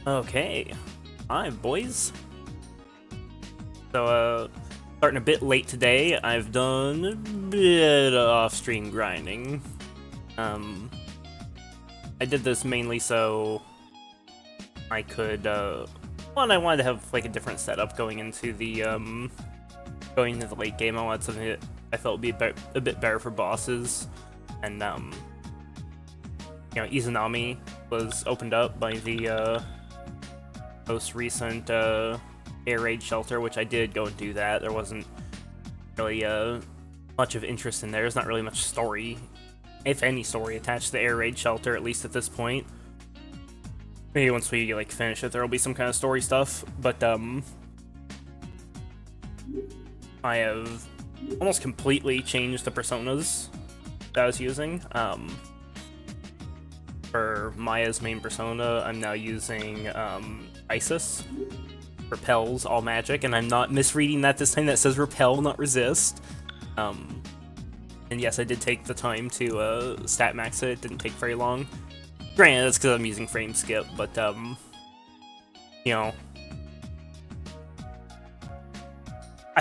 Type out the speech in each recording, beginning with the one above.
Okay. Hi, boys. So, starting a bit late today, I've done a bit of off-stream grinding. I did this mainly so I could, one, I wanted to have, like, a different setup going into the late game. I wanted something that I felt would be a bit better for bosses. And, Izanami was opened up by the, most recent air raid shelter, which I did go and do that. There wasn't really much of interest in there. There's not really much story, if any story, attached to the air raid shelter, at least at this point. Maybe once we like finish it, there'll be some kind of story stuff. But I have almost completely changed the personas that I was using. For Maya's main persona, I'm now using Isis. Repels all magic, and I'm not misreading that this time. That says repel, not resist. And yes, I did take the time to stat max it. It didn't take very long. Granted, that's because I'm using frame skip, but I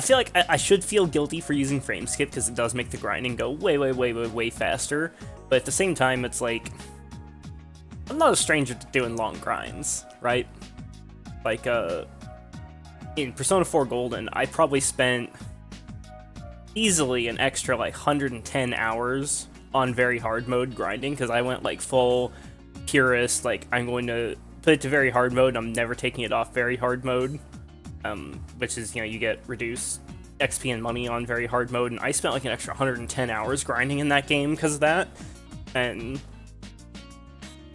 feel like I should feel guilty for using frame skip because it does make the grinding go way faster. But at the same time, it's like I'm not a stranger to doing long grinds, right? Like, in Persona 4 Golden, I probably spent easily an extra, like, 110 hours on very hard mode grinding, because I went, like, full purist, like, I'm going to put it to very hard mode, I'm never taking it off very hard mode, which is, you get reduced XP and money on very hard mode, and I spent, like, an extra 110 hours grinding in that game because of that, and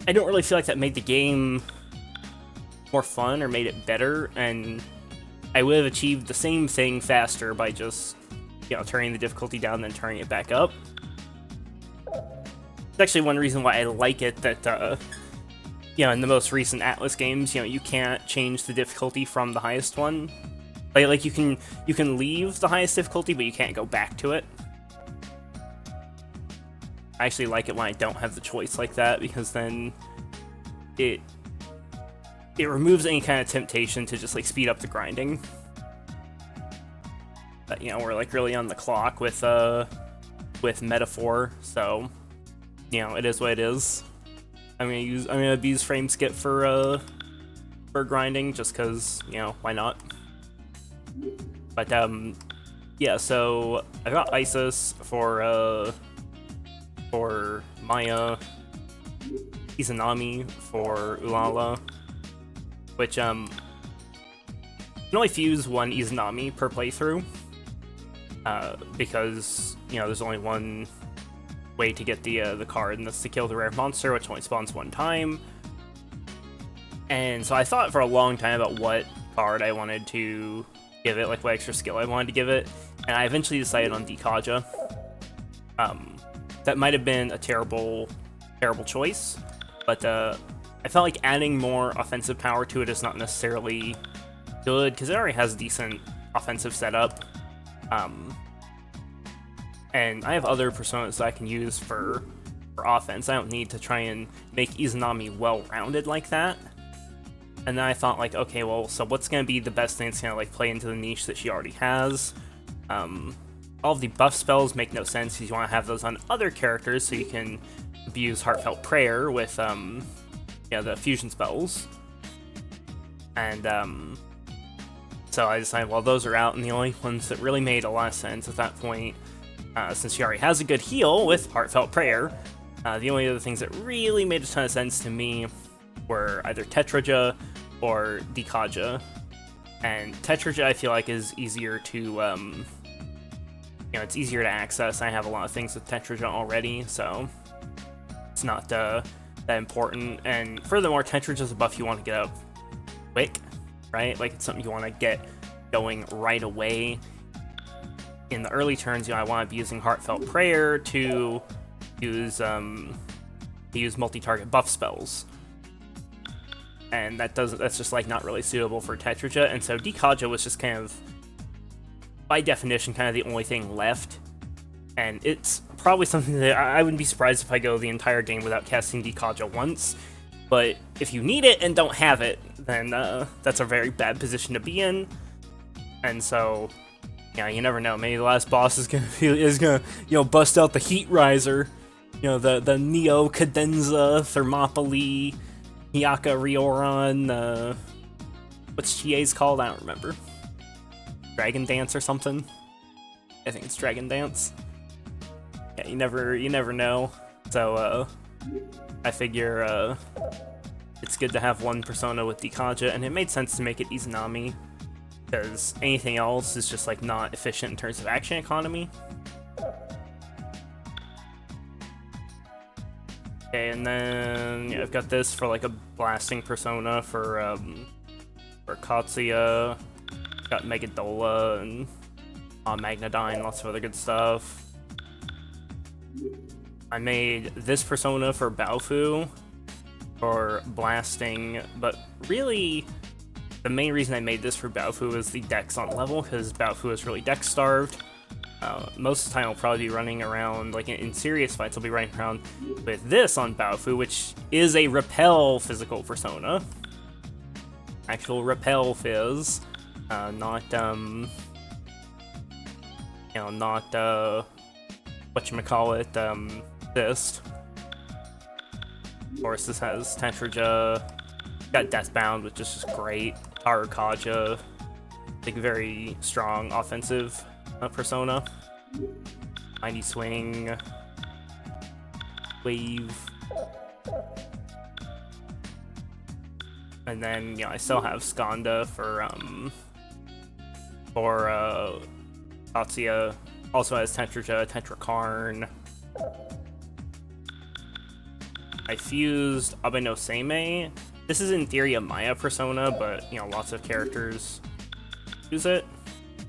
I don't really feel like that made the game more fun or made it better, and I would have achieved the same thing faster by just, turning the difficulty down and then turning it back up. It's actually one reason why I like it that, in the most recent Atlas games, you can't change the difficulty from the highest one. Like you can leave the highest difficulty, but you can't go back to it. I actually like it when I don't have the choice like that, because then it removes any kind of temptation to just, like, speed up the grinding. But, we're, like, really on the clock with Metaphor, so, it is what it is. I'm gonna abuse frame skip for grinding, just cause, why not? But, yeah, so I got Isis for Maya, Izanami for Ulala, which, you can only fuse one Izanami per playthrough, because, there's only one way to get the card, and that's to kill the rare monster, which only spawns one time. And so I thought for a long time about what card I wanted to give it, like what extra skill I wanted to give it, and I eventually decided on Dikaja. That might have been a terrible choice, but I felt like adding more offensive power to it is not necessarily good, because it already has a decent offensive setup. And I have other personas that I can use for offense. I don't need to try and make Izanami well-rounded like that. And then I thought, like, okay, well, so what's going to be the best thing that's going to, like, play into the niche that she already has? All of the buff spells make no sense, because you want to have those on other characters, so you can abuse Heartfelt Prayer with, the fusion spells. And, so I decided, well, those are out, and the only ones that really made a lot of sense at that point, since she already has a good heal with Heartfelt Prayer, the only other things that really made a ton of sense to me were either Tetraja or Dikaja. And Tetraja, I feel like, is easier to, it's easier to access. I have a lot of things with Tetraja already, so it's not that important. And furthermore, Tetraja is a buff you want to get up quick, right? Like, it's something you want to get going right away. In the early turns, I want to be using Heartfelt Prayer to use multi-target buff spells, and that's just, like, not really suitable for Tetraja. And so Dikaja was just kind of, by definition, kind of the only thing left, and it's probably something that I wouldn't be surprised if I go the entire game without casting Dikaja once. But if you need it and don't have it, then that's a very bad position to be in. And so, yeah, you never know. Maybe the last boss is gonna bust out the Heat Riser, the Neo Cadenza Thermopylae Hyaka Rioron. What's GA's called? I don't remember. Dragon Dance or something. I think it's Dragon Dance. Yeah, you never know. So I figure it's good to have one persona with Dikaja, and it made sense to make it Izanami, because anything else is just like not efficient in terms of action economy. Okay, and then yeah, I've got this for like a blasting persona for Katsuya. Got Megadola and Magnadyne, lots of other good stuff. I made this persona for Baofu for blasting, but really the main reason I made this for Baofu is the dex on level, because Baofu is really dex starved. Most of the time I'll probably be running around, like in serious fights, I'll be running around with this on Baofu, which is a repel physical persona. Actual repel fizz, not whatchamacallit, fist. Of course, this has Tetraja, got Deathbound, which is just great. Harukaja, like very strong offensive persona. Mighty Swing, Wave, and then I still have Skanda for Tatsuya. Also has Tetraja, Tetrakarn. I fused Abe no Seimei. This is in theory a Maya persona, but lots of characters use it.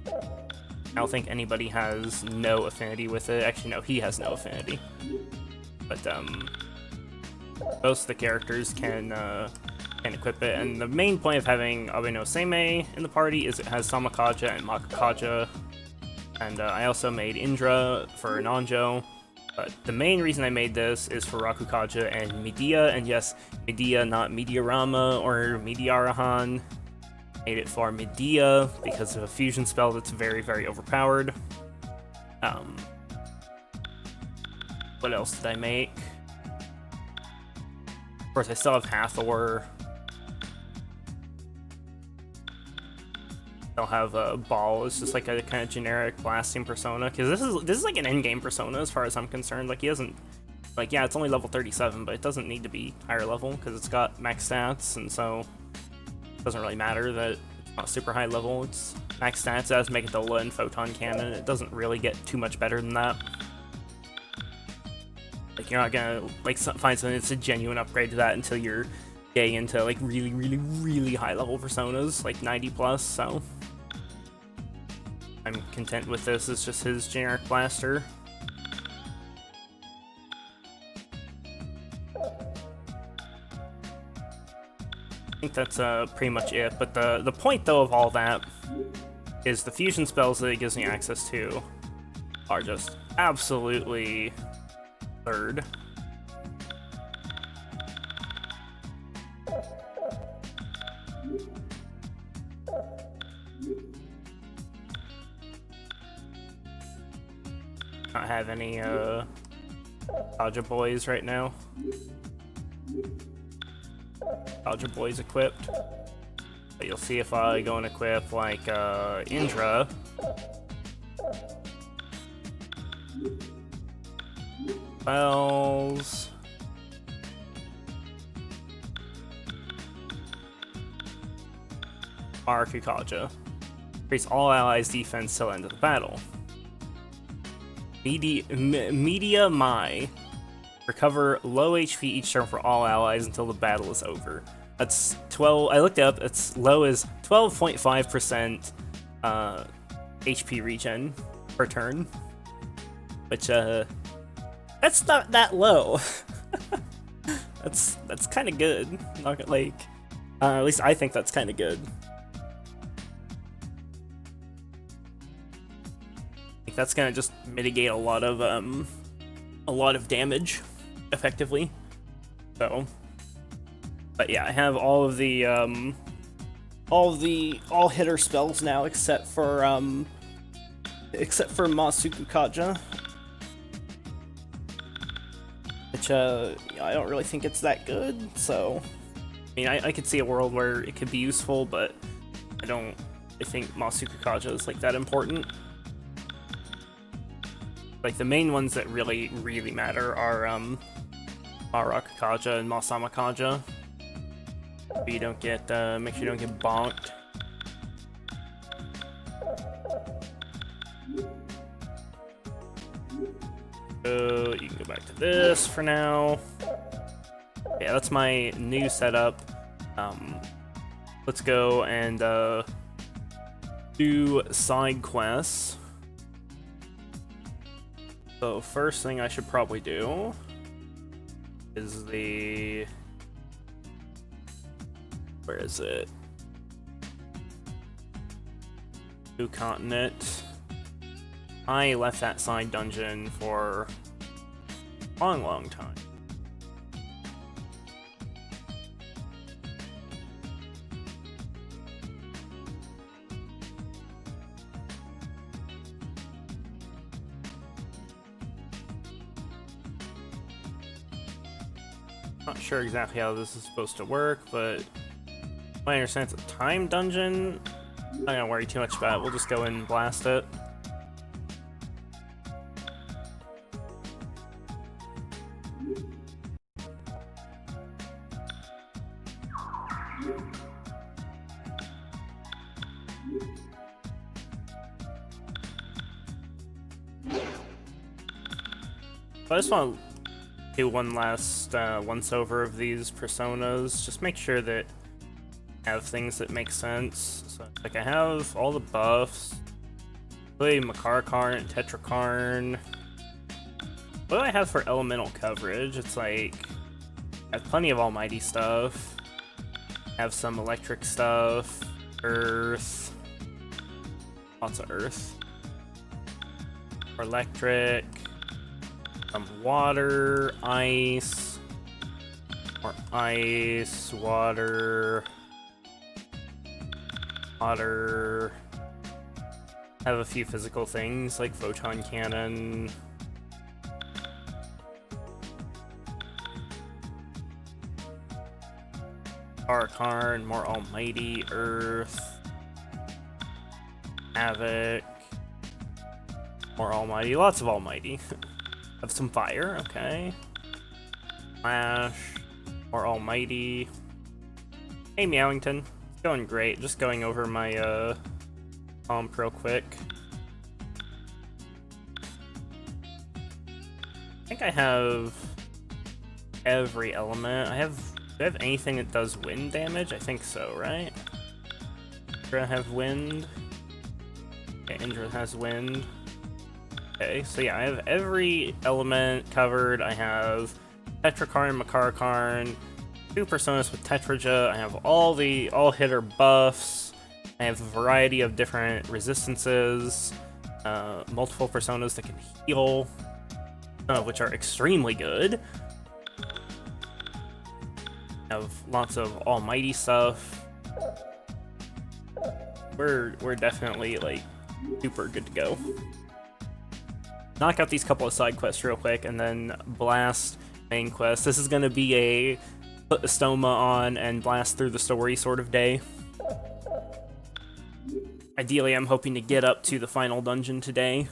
I don't think anybody has no affinity with it. Actually, no, he has no affinity. But most of the characters can equip it, and the main point of having Abe no Seimei in the party is it has Samakaja and Makakaja. And I also made Indra for Nanjo. But the main reason I made this is for Rakukaja and Medea, and yes, Medea, not Mediarama or Mediarahan. Made it for Medea because of a fusion spell that's very, very overpowered. What else did I make? Of course, I still have Hathor. I'll have a Ball. It's just like a kind of generic blasting persona, because this is like an endgame persona as far as I'm concerned. Like, he doesn't, like, yeah, it's only level 37, but it doesn't need to be higher level because it's got max stats, and so it doesn't really matter that it's not super high level. It's max stats as Megadola and Photon Cannon. It doesn't really get too much better than that. Like, you're not gonna like find something that's a genuine upgrade to that until you're getting into like really, really, really high level personas, like 90 plus. So I'm content with this. It's just his generic blaster. I think that's pretty much it. But the point though of all that is the fusion spells that it gives me access to are just absolutely absurd. Not have any Kaja boys right now. Kaja boys equipped. But you'll see if I go and equip like Indra. Spells. Rakukaja. Increase all allies' defense till end of the battle. Media Mai. Recover low HP each turn for all allies until the battle is over. That's 12. I looked it up. It's low is 12.5% HP regen per turn, which that's not that low. that's kind of good. Not gonna, like, at least I think that's kind of good. That's gonna just mitigate a lot of damage effectively. So, but yeah, I have all of the all hitter spells now except for Masuku Kaja. Which I don't really think it's that good, so I mean, I could see a world where it could be useful, but I think Masuku Kaja is like that important. Like the main ones that really matter are Araka Kaja and Masama Kaja. So you don't get make sure you don't get bonked. So you can go back to this for now. Yeah, that's my new setup. Let's go and do side quests. So first thing I should probably do is where is it? New continent. I left that side dungeon for a long time. Not sure exactly how this is supposed to work, but I understand it's a time dungeon. I'm not gonna worry too much about it. We'll just go in and blast it. I just want to do one last once over of these personas. Just make sure that I have things that make sense. So, like, I have all the buffs. Play Makarakarn and Tetrakarn. What do I have for elemental coverage? It's like I have plenty of Almighty stuff. I have some electric stuff. Earth. Lots of earth. Or electric. Some water, ice, more ice, water. I have a few physical things like photon cannon. Arakarn, more almighty, earth. Havoc. More almighty, lots of almighty. Have some fire, okay. Flash, more almighty. Hey Meowington, it's going great. Just going over my comp real quick. I think I have every element. Do I have anything that does wind damage? I think so, right? Indra have wind. Okay, Indra has wind. Okay, so yeah, I have every element covered. I have Tetrakarn, Makarakarn, 2 personas with Tetraja. I have all hitter buffs. I have a variety of different resistances, multiple personas that can heal, some of which are extremely good. I have lots of almighty stuff. We're definitely like super good to go. Knock out these couple of side quests real quick, and then blast main quest. This is going to be a put the stoma on and blast through the story sort of day. Ideally, I'm hoping to get up to the final dungeon today.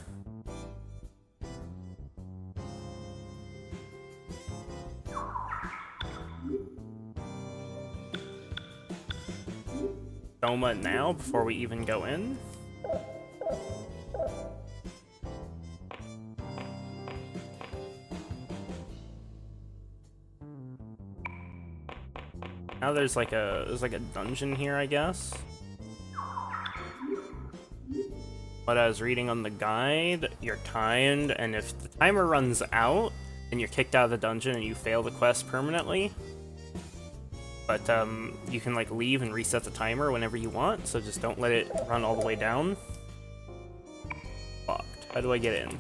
Stoma now, before we even go in. Now there's like a dungeon here, I guess. What I was reading on the guide, you're timed, and if the timer runs out, then you're kicked out of the dungeon and you fail the quest permanently. But you can like leave and reset the timer whenever you want, so just don't let it run all the way down. Locked. How do I get in?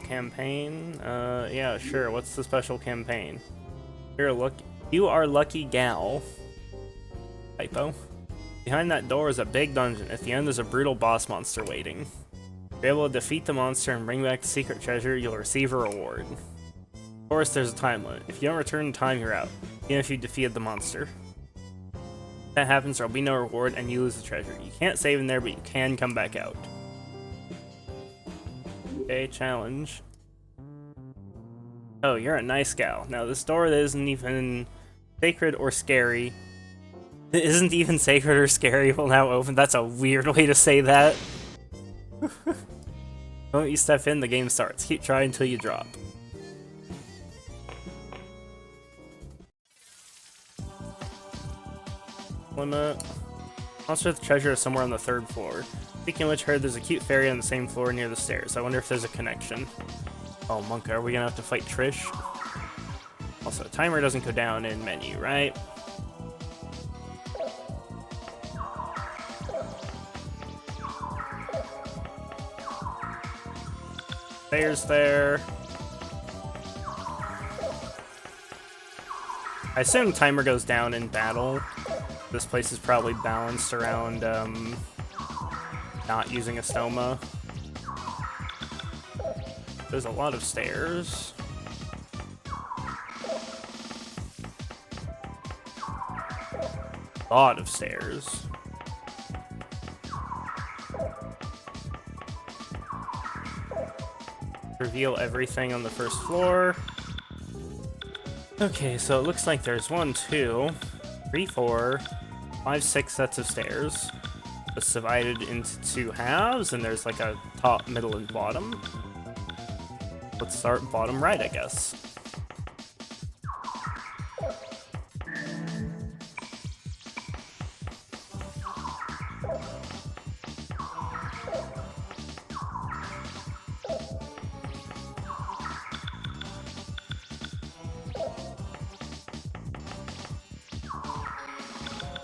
Campaign? Yeah, sure. What's the special campaign? Here, look You are lucky gal. Typo. Behind that door is a big dungeon. At the end, there's a brutal boss monster waiting. If you're able to defeat the monster and bring back the secret treasure, you'll receive a reward. Of course, there's a time limit. If you don't return in time, you're out, even if you defeated the monster. If that happens, there'll be no reward, and you lose the treasure. You can't save in there, but you can come back out. Okay, challenge. Oh, you're a nice gal. Now, this door that isn't even sacred or scary. It isn't even sacred or scary will now open. That's a weird way to say that. Don't you step in, the game starts. Keep trying until you drop. Limit. Monster with treasure is somewhere on the 3rd floor. Speaking of which, heard there's a cute fairy on the same floor near the stairs. I wonder if there's a connection. Oh, Monka, are we gonna have to fight Trish? Also, timer doesn't go down in menu, right? Stairs there. I assume timer goes down in battle. This place is probably balanced around not using a stoma. There's a lot of stairs. A lot of stairs. Reveal everything on the 1st floor. Okay, so it looks like there's 1, 2, 3, 4, 5, 6 sets of stairs. It's divided into 2 halves, and there's like a top, middle, and bottom. Let's start bottom right, I guess.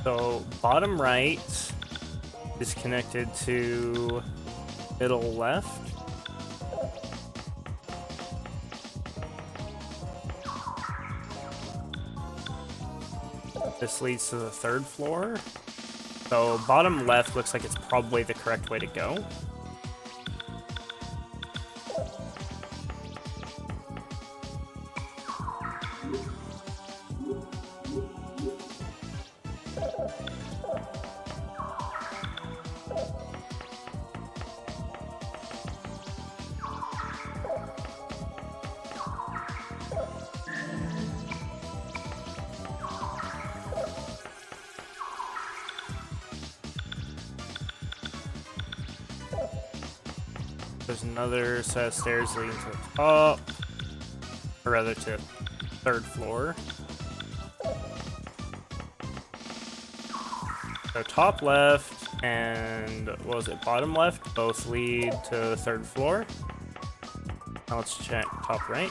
So, bottom right is connected to middle left. This leads to the 3rd floor. So, bottom left looks like it's probably the correct way to go. There's another set of stairs leading to the top, or rather to 3rd floor. So top left and, what was it, bottom left, both lead to the 3rd floor. Now let's check top right.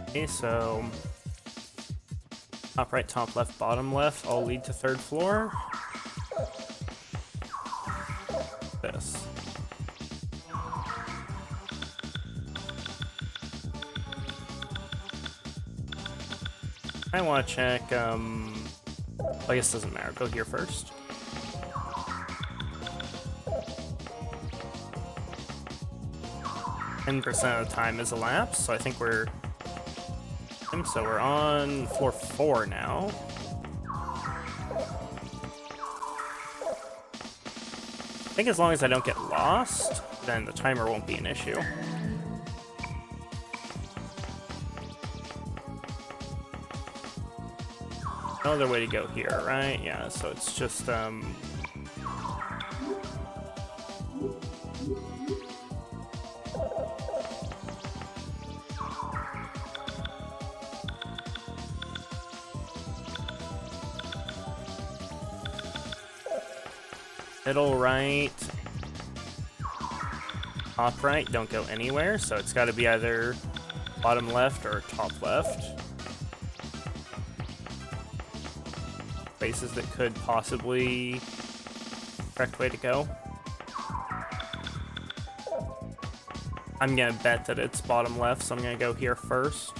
Okay, so top right, top left, bottom left all lead to 3rd floor. This. I want to check, I guess it doesn't matter. Go here first. %, of the time is elapsed, so I think we're on floor 4 now. I think as long as I don't get lost, then the timer won't be an issue. No other way to go here, right? Yeah, so it's just, middle right, top right, don't go anywhere, so it's got to be either bottom left or top left. places that could possibly correct way to go. I'm gonna bet that it's bottom left, so I'm gonna go here first.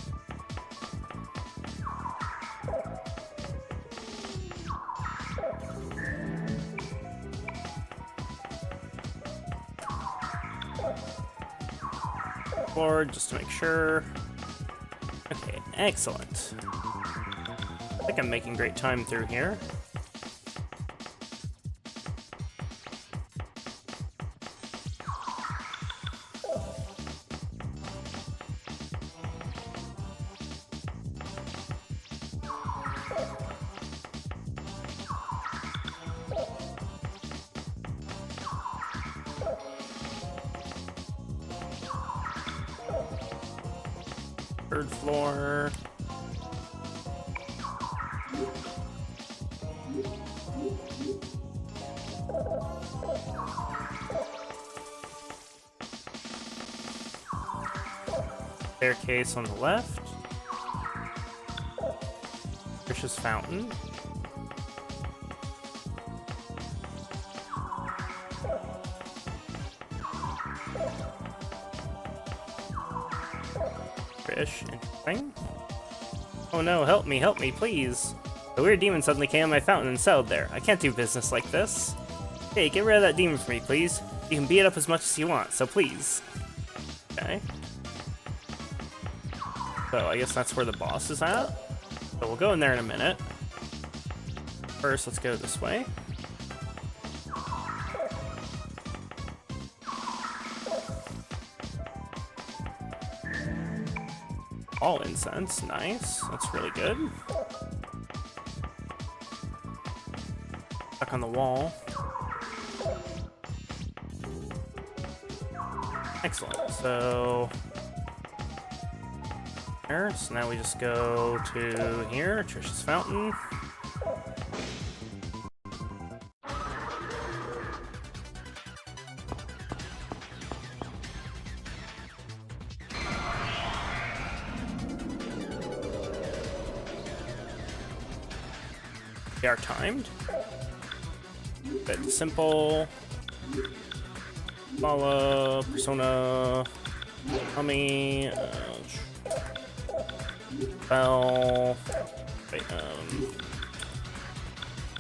Forward, just to make sure. Okay, excellent. I think I'm making great time through here. Third floor. Staircase on the left. Trish's fountain. Trish, interesting. Oh no, help me, please. The weird demon suddenly came on my fountain and settled there. I can't do business like this. Hey, get rid of that demon for me, please. You can beat it up as much as you want, so please. Okay. So I guess that's where the boss is at. So we'll go in there in a minute. First, let's go this way. All incense, nice. That's really good. Stuck on the wall. Excellent. So there. So now we just go to here, Trish's fountain. They are timed. Bit simple. Mala, Persona, Mummy, Bell, wait,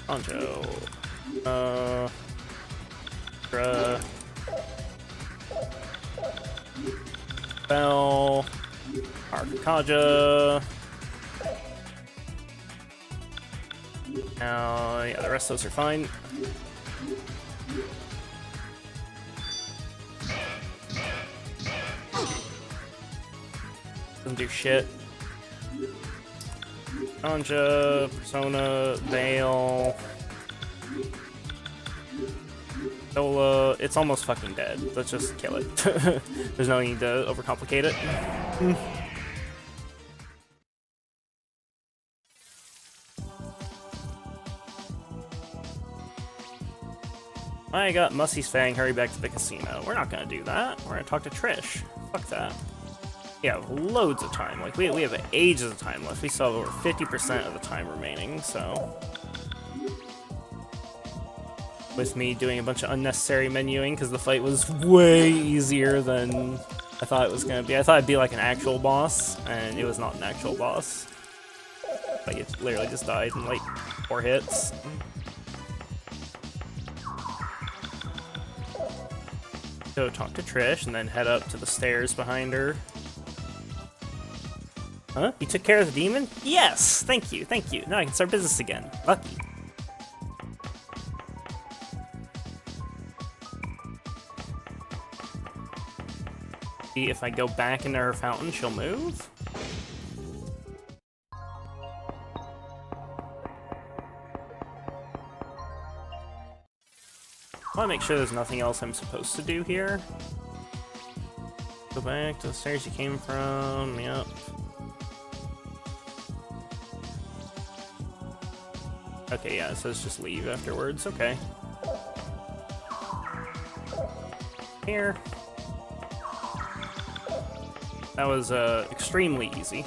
Anjo, Dra, Bell, Arcakaja. Yeah, the rest of those are fine. Doesn't do shit. Anja, Persona, Veil, Zola. It's almost fucking dead. Let's just kill it. There's no need to overcomplicate it. I got Mussie's Fang, hurry back to the casino. We're not gonna do that. We're gonna talk to Trish. Fuck that. We have loads of time. Like, we have ages of time left. We still have over 50% of the time remaining, so. With me doing a bunch of unnecessary menuing, because the fight was way easier than I thought it was gonna be. I thought it'd be like an actual boss, and it was not an actual boss. Like, it literally just died in like 4 hits. Go talk to Trish, and then head up to the stairs behind her. Huh? You took care of the demon? Yes! Thank you, thank you. Now I can start business again. Lucky. See if I go back into her fountain, she'll move. I want to make sure there's nothing else I'm supposed to do here. Go back to the stairs you came from, yep. Okay, yeah, it says just leave afterwards, okay. Here. That was extremely easy.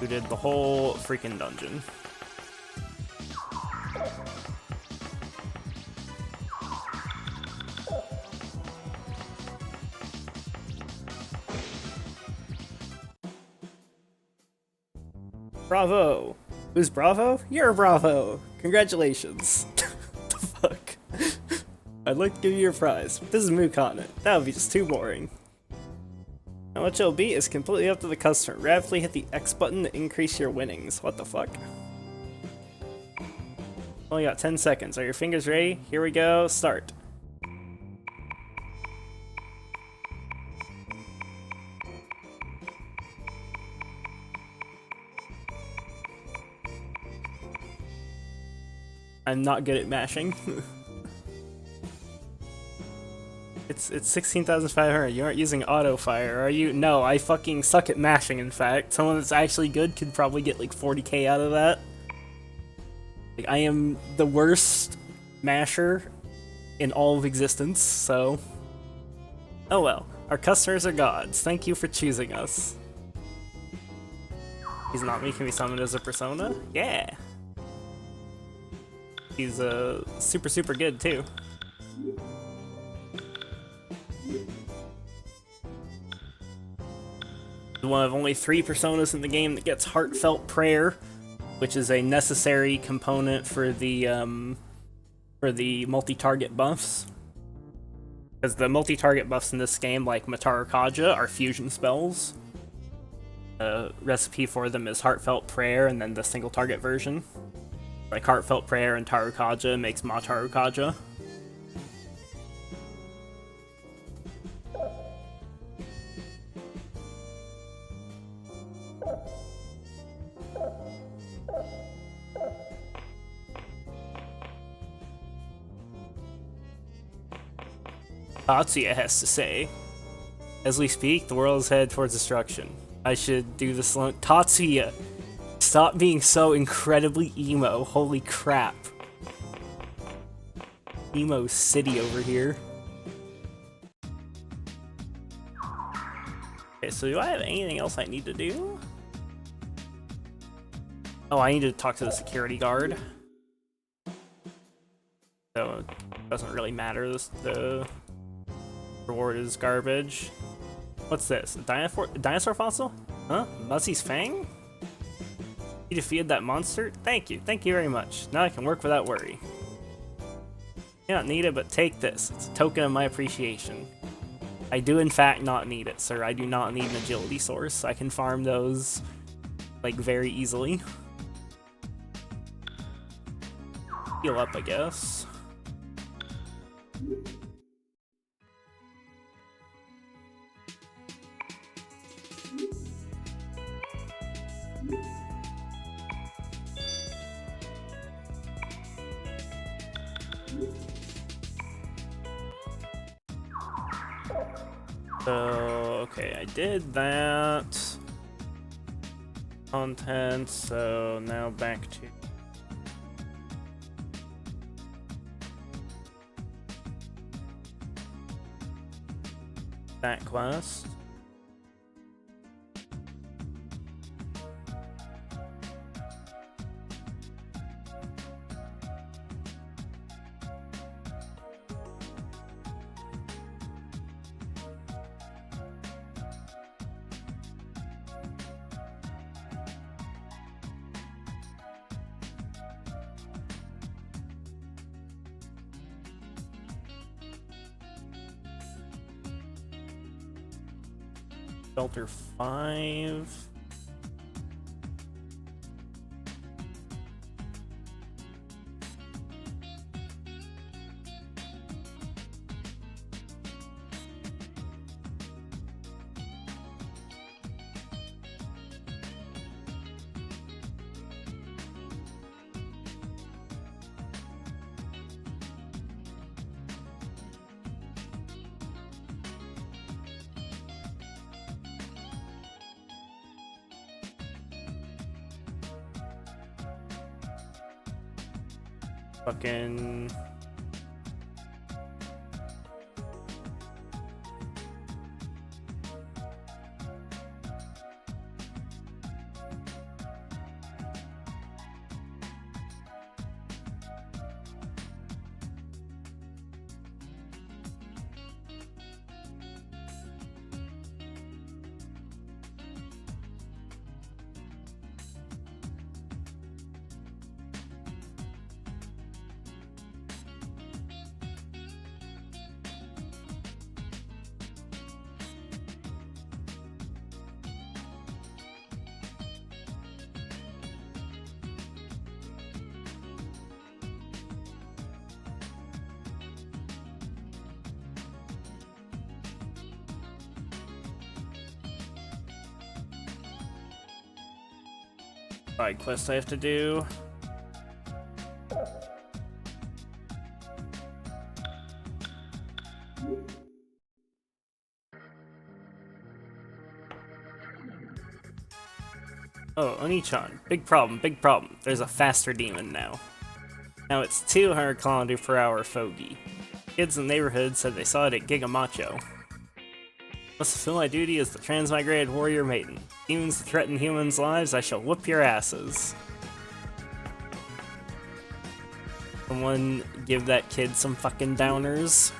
who did the whole freaking dungeon. Bravo! Who's Bravo? You're Bravo! Congratulations! The fuck? I'd like to give you a prize, but this is Moo Continent. That would be just too boring. How much it'll be is completely up to the customer. Rapidly hit the X button to increase your winnings. What the fuck? Only got 10 seconds. Are your fingers ready? Here we go. Start. I'm not good at mashing. It's 16,500. You aren't using auto fire, are you? No, I fucking suck at mashing, in fact. Someone that's actually good could probably get like 40k out of that. Like, I am the worst masher in all of existence, so... Oh well. Our customers are gods. Thank you for choosing us. He's not me. Can be summoned as a persona? Yeah! He's super, super good, too. One of only 3 personas in the game that gets Heartfelt Prayer, which is a necessary component for the multi-target buffs. Because the multi-target buffs in this game, like Mataru Kaja, are fusion spells. The recipe for them is Heartfelt Prayer and then the single target version. Like Heartfelt Prayer and Taru Kaja makes Mataru Kaja. Tatsuya has to say, as we speak, the world is headed towards destruction. I should do this alone. Tatsuya, stop being so incredibly emo. Holy crap. Emo city over here. Okay, so do I have anything else I need to do? Oh, I need to talk to the security guard. So, it doesn't really matter. The reward is garbage. What's this? A dinosaur fossil? Huh? Muzzy's Fang? You defeated that monster? Thank you very much. Now I can work without worry. You don't need it, but take this. It's a token of my appreciation. I do in fact not need it, sir. I do not need an agility source. I can farm those, like, very easily. Heal up, I guess. So, okay, I did that. Content, so now back to... that quest. Shelter 5. Fucking... side quest I have to do. Oh, Oni-chan. Big problem, big problem. There's a faster demon now. Now it's 200 km/h fogey. Kids in the neighborhood said they saw it at Giga Macho. Must fulfill my duty as the transmigrated warrior maiden. Demons that threaten humans' lives, I shall whoop your asses. Someone give that kid some fucking downers.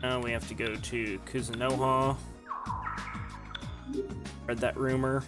Now we have to go to Kuzunoha. Read that rumor.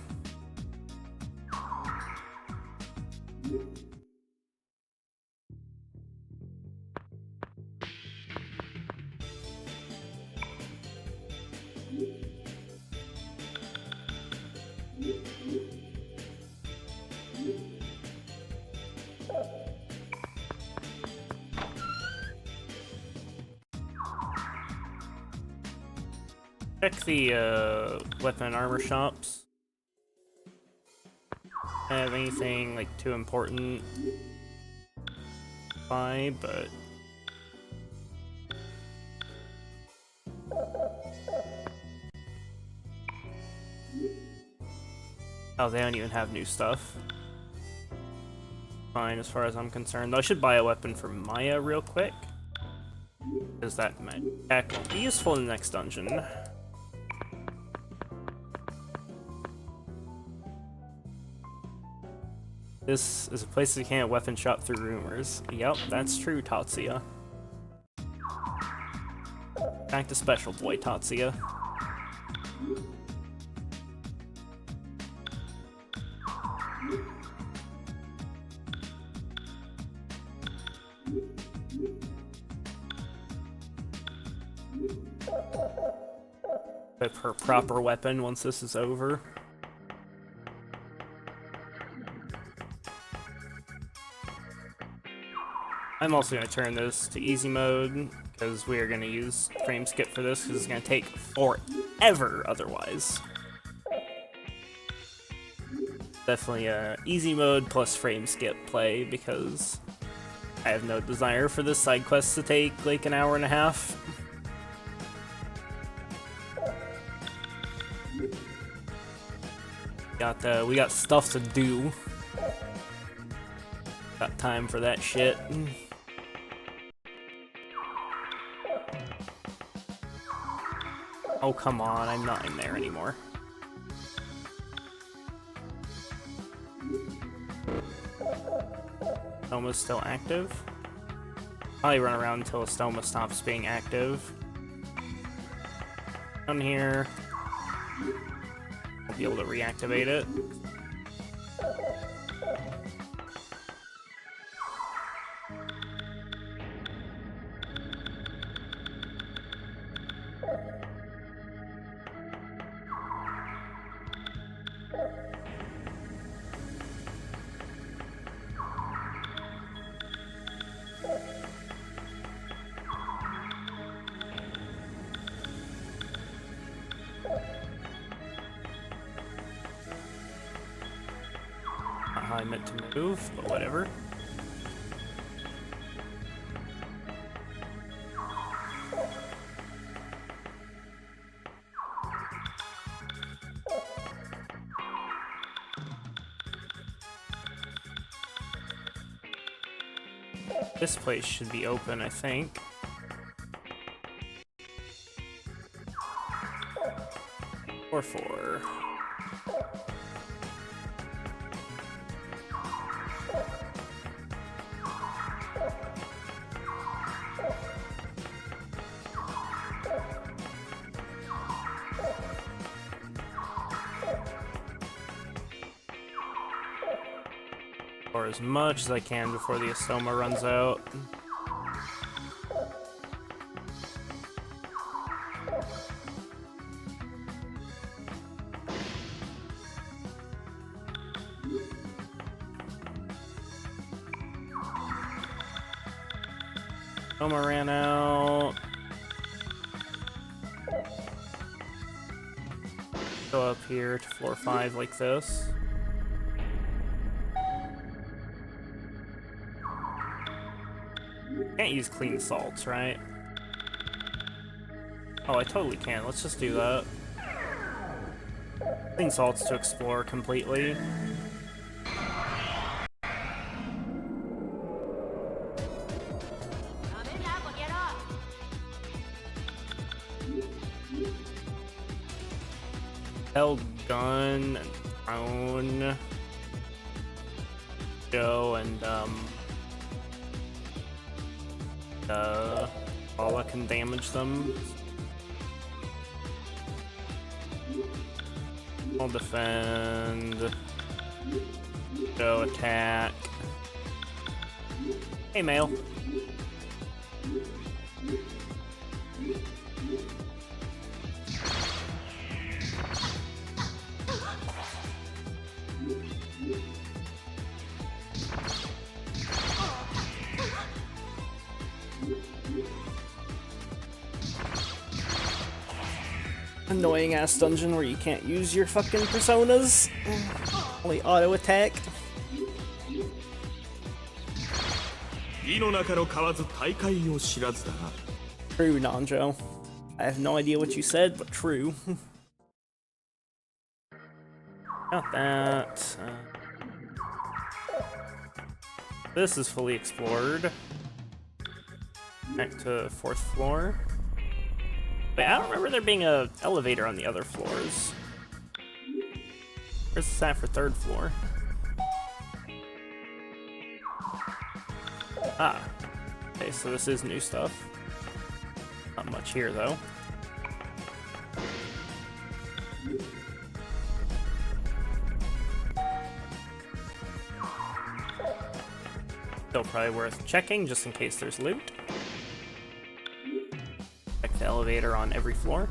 Check the weapon and armor shops. Have anything like too important? Buy, but oh, they don't even have new stuff. Fine, as far as I'm concerned. I should buy a weapon for Maya real quick, because that might be useful in the next dungeon. This is a place you can't weapon shop through rumors. Yep, that's true, Tatsuya. Back to Special Boy, Tatsuya. Equip her proper weapon once this is over. I'm also going to turn this to easy mode, because we are going to use frame skip for this, because it's going to take forever otherwise. Definitely easy mode plus frame skip play, because I have no desire for this side quest to take like an hour and a half. We got stuff to do. Got time for that shit. Oh, come on, I'm not in there anymore. Stoma's still active. Probably run around until Stoma stops being active. Down here. I'll be able to reactivate it. Not how I meant to move, but whatever. This place should be open, I think. Or 4. explore as much as I can before the Astoma runs out. Astoma ran out. Go up here to floor 5 like this. Can't use clean salts, right? Oh, I totally can. Let's just do that. Clean salts to explore completely. Held gun and prone. Joe and Paula can damage them. I'll defend. Joe attack. Hey, male. Annoying ass dungeon where you can't use your fucking personas. Only auto attack. True, Nanjo. I have no idea what you said, but true. Got that. This is fully explored. Back to 4th floor. Wait, I don't remember there being an elevator on the other floors. Where's this at for 3rd floor? Ah. Okay, so this is new stuff. Not much here, though. Still probably worth checking, just in case there's loot. Check the elevator on every floor.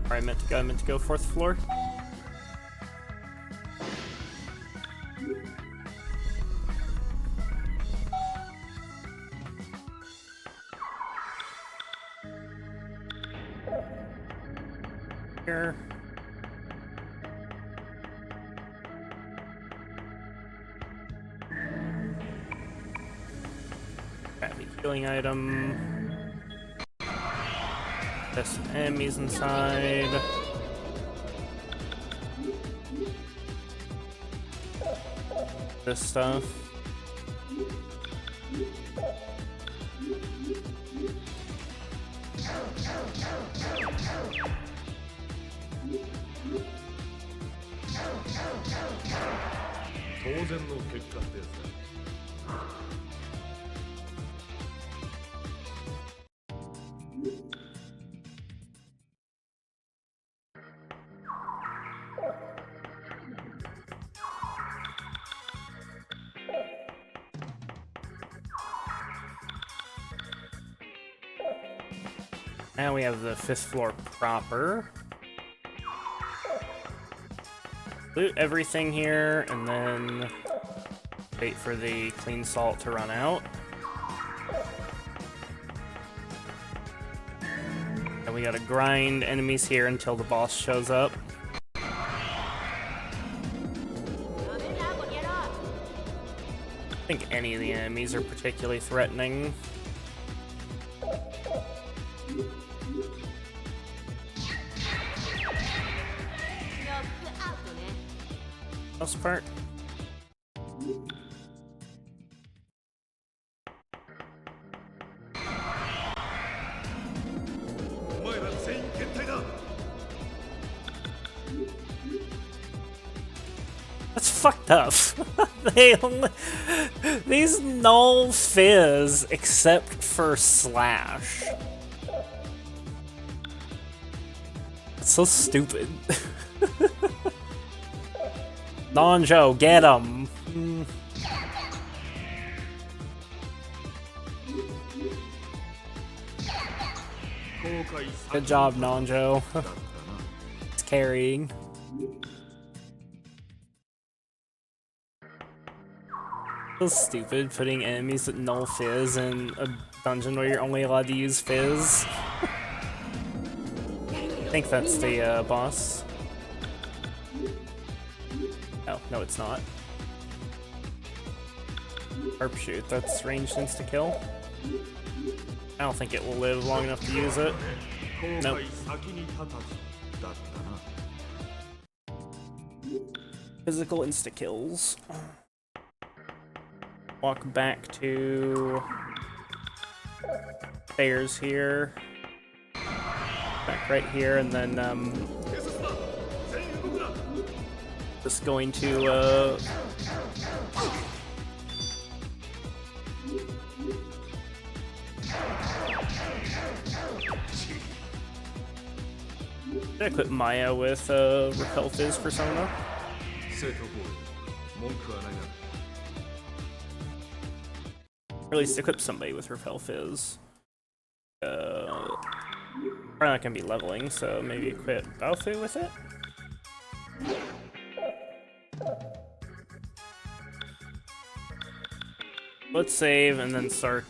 Where I meant to go 4th floor. Here. Crappy healing item. There's some enemies inside. This stuff. Now we have the 5th floor proper. Loot everything here, and then wait for the clean salt to run out. And we gotta grind enemies here until the boss shows up. I think any of the enemies are particularly threatening. Most part. That's fucked up. These null fizz except for slash. It's so stupid. Nonjo, get him! Good job, Nonjo. It's carrying. So stupid putting enemies with no fizz in a dungeon where you're only allowed to use fizz. I think that's the boss. Oh, no it's not. Sharpshoot, that's ranged insta-kill. I don't think it will live long enough to use it. Nope. Physical insta-kills. Walk back to stairs here. Back right here, and then just going to equip Maya with Repel Fizz persona. Or at least equip somebody with Repel Fizz. Probably not gonna be leveling, so maybe equip Baofu with it? Let's save and then start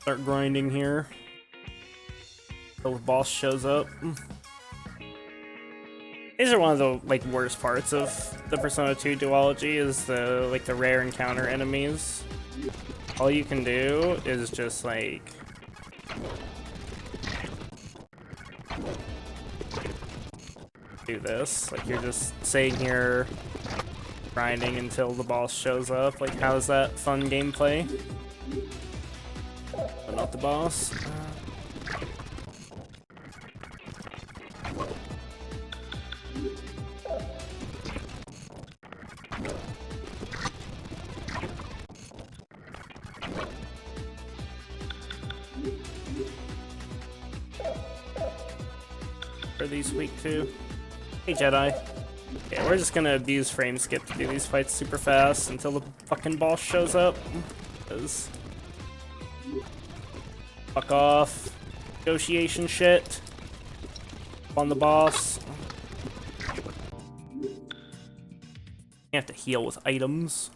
grinding here. Until the boss shows up. These are one of the worst parts of the Persona 2 duology is the the rare encounter enemies. All you can do is just do this. You're just sitting here grinding until the boss shows up. How is that fun gameplay? But not the boss. Are these weak too? Hey Jedi. Yeah, we're just gonna abuse frame skip to do these fights super fast until the fucking boss shows up. 'Cause fuck off. Negotiation shit. On the boss. You have to heal with items.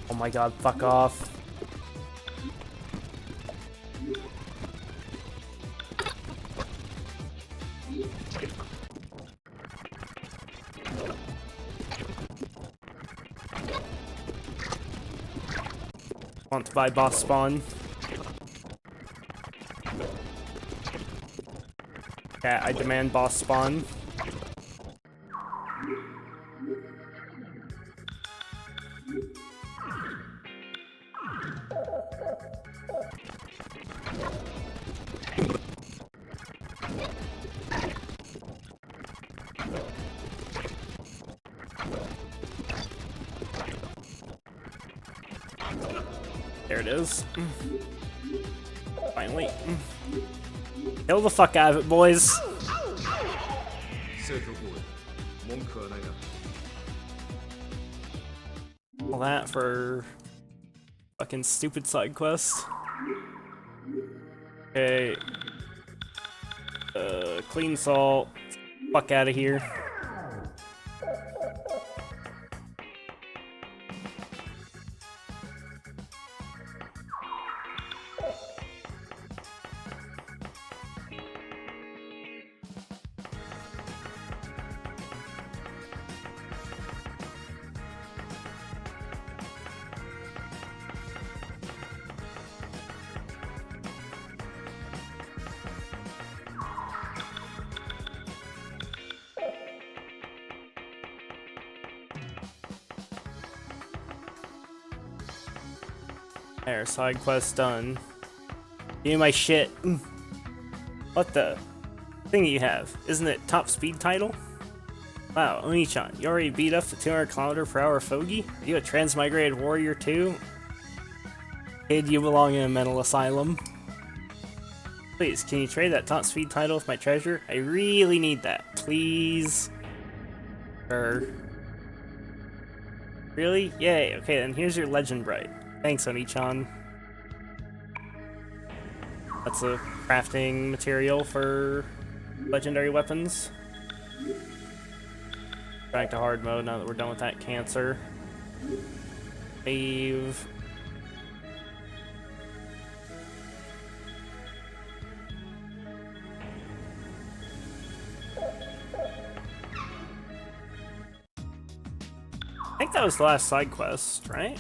Oh my god, fuck off. Want to buy boss spawn? Yeah, I demand boss spawn. There it is. Finally. Kill the fuck out of it, boys. All that for fucking stupid side quest. Okay. Clean salt. Fuck out of here. There, side quest done. Give me my shit. What the thing you have? Isn't it top speed title? Wow, Oni-chan, you already beat up the 200km/h fogey? Are you a transmigrated warrior too? Kid, you belong in a mental asylum. Please, can you trade that top speed title with my treasure? I really need that. Please. Sure. Really? Yay. Okay, then here's your legend bright. Thanks, Oni-chan. That's a crafting material for legendary weapons. Back to hard mode now that we're done with that cancer. Save. I think that was the last side quest, right?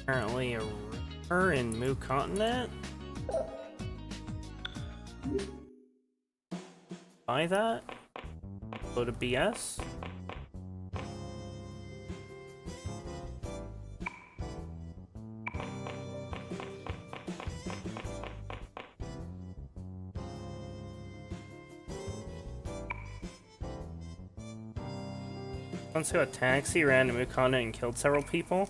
Apparently a river in Mu Continent. Buy that. Go to BS. Once a taxi ran to Mu Continent and killed several people.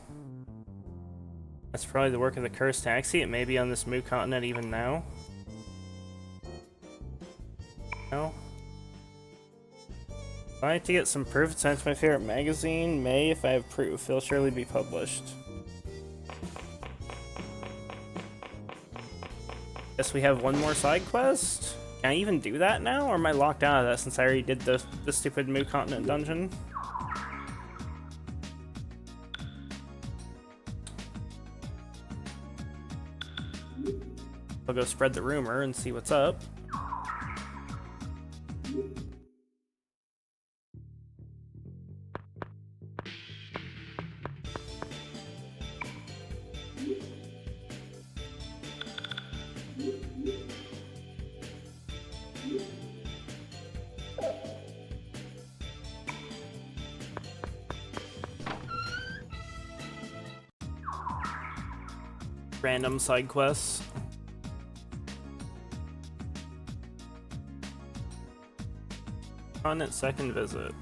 That's probably the work of the cursed taxi. It may be on this Mu Continent even now. No. If I had to get some proof, it's sent to my favorite magazine. May, if I have proof, it'll surely be published. Guess we have one more side quest? Can I even do that now, or am I locked out of that since I already did the stupid Mu Continent dungeon? I'll go spread the rumor and see what's up. Random side quests. On its second visit.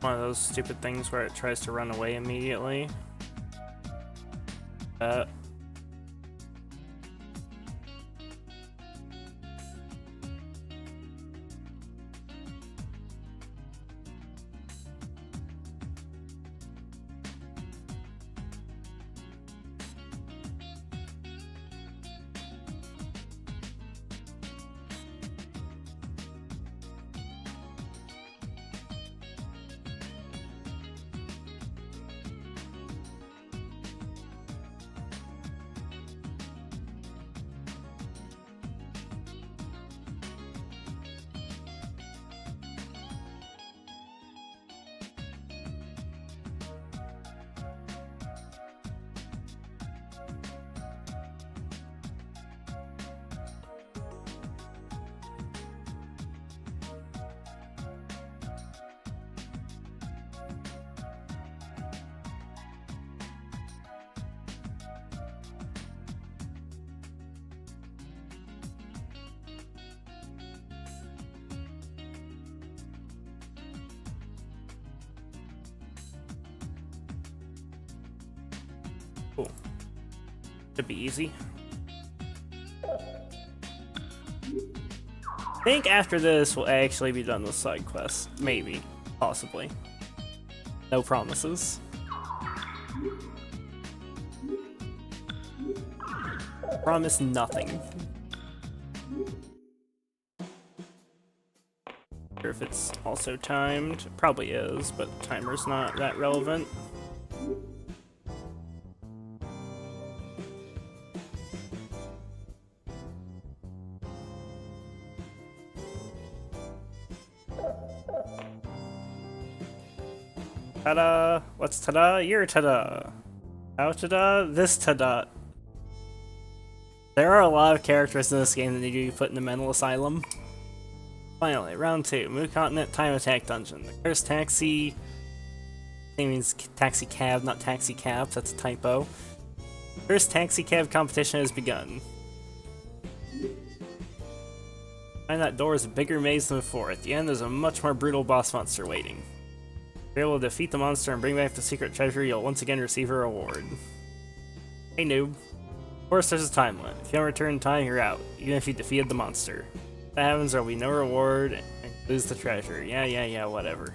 One of those stupid things where it tries to run away immediately. Cool. Should be easy. I think after this we'll actually be done with side quests. Maybe. Possibly. No promises. Promise nothing. Sure if it's also timed. Probably is, but timer's not that relevant. Ta-da! What's ta-da? You're ta-da! How ta-da? This ta-da! There are a lot of characters in this game that need to be put in the mental asylum. Finally, round 2. Moo Continent Time Attack Dungeon. The Cursed Taxi... It means taxi cab, not taxi cab. That's a typo. Cursed Taxi Cab competition has begun. Behind that door is a bigger maze than before. At the end, there's a much more brutal boss monster waiting. If you're able to defeat the monster and bring back the secret treasure, you'll once again receive a reward. Hey noob. Of course there's a time limit. If you don't return in time, you're out, even if you defeated the monster. If that happens, there'll be no reward, and you lose the treasure. Yeah, whatever.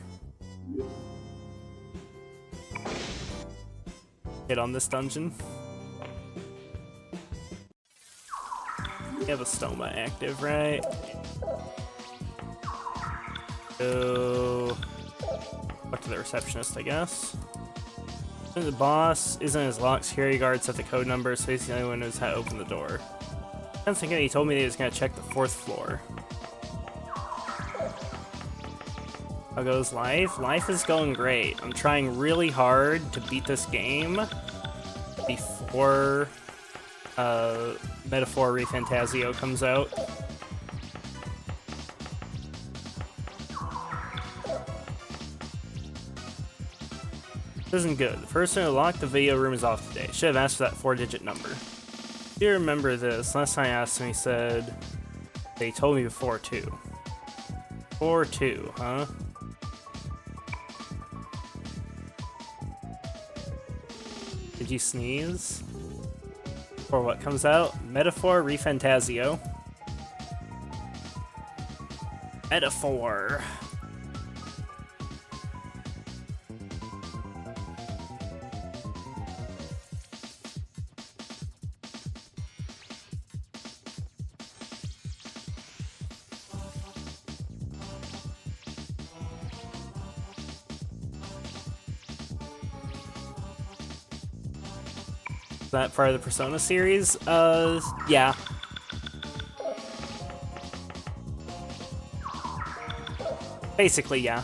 Hit on this dungeon. You have a stoma active, right? So... Talk to the receptionist, I guess. The boss isn't his locked security guard set the code number, so he's the only one who knows how to open the door. I'm thinking he told me that he was gonna check the 4th floor. How goes life? Life is going great. I'm trying really hard to beat this game before Metaphor ReFantazio comes out. This isn't good. The person who locked the video room is off today. Should have asked for that 4-digit number. Do you remember this? Last time I asked him, he said they told me before too. 4-2, huh? Did you sneeze? Or what comes out? Metaphor ReFantazio. Metaphor. That part of the Persona series? Yeah. Basically, yeah.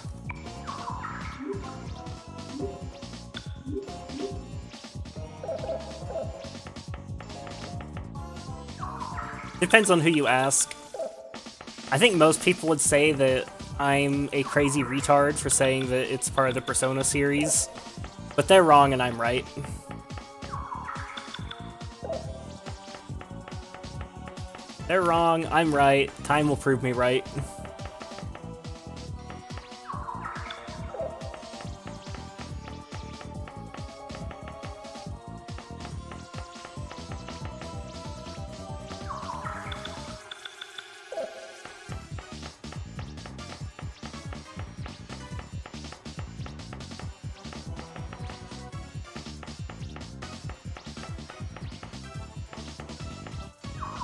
Depends on who you ask. I think most people would say that I'm a crazy retard for saying that it's part of the Persona series, but they're wrong and I'm right. They're wrong, I'm right, time will prove me right.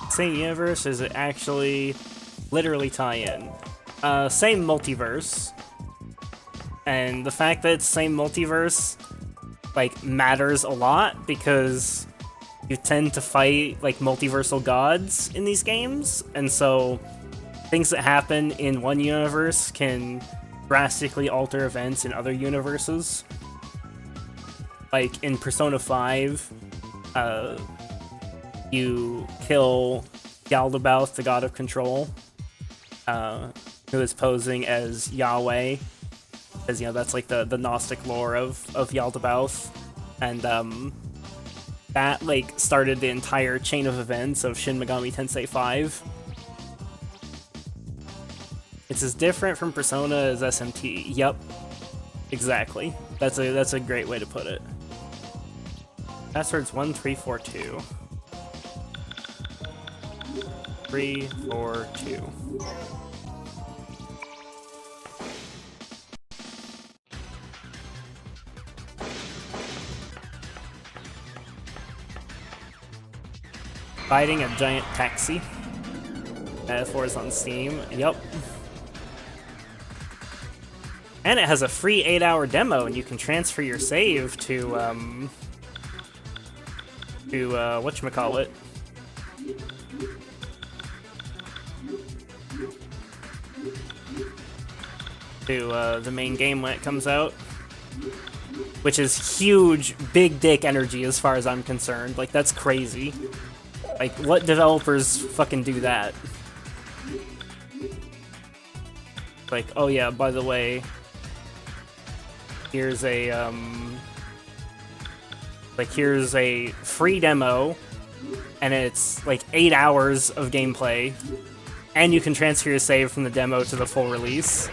Same universe, is it actually literally tie-in? Same multiverse. And the fact that it's same multiverse, like, matters a lot, because you tend to fight, like, multiversal gods in these games, and so things that happen in one universe can drastically alter events in other universes. Like, in Persona 5, you kill Yaldabaoth, the god of control, who is posing as Yahweh, because, you know, that's like the Gnostic lore of Yaldabaoth, and that, like, started the entire chain of events of Shin Megami Tensei 5. It's as different from Persona as SMT. Yep, exactly. That's a great way to put it. Password's 1342. 342. Fighting a giant taxi. Metaphor is on Steam. Yup. And it has a free 8-hour demo, and you can transfer your save to whatchamacallit. To the main game when it comes out. Which is huge, big dick energy as far as I'm concerned. Like, that's crazy. Like, what developers fucking do that? Like, oh yeah, by the way, here's a, here's a free demo, and it's, like, 8 hours of gameplay, and you can transfer your save from the demo to the full release.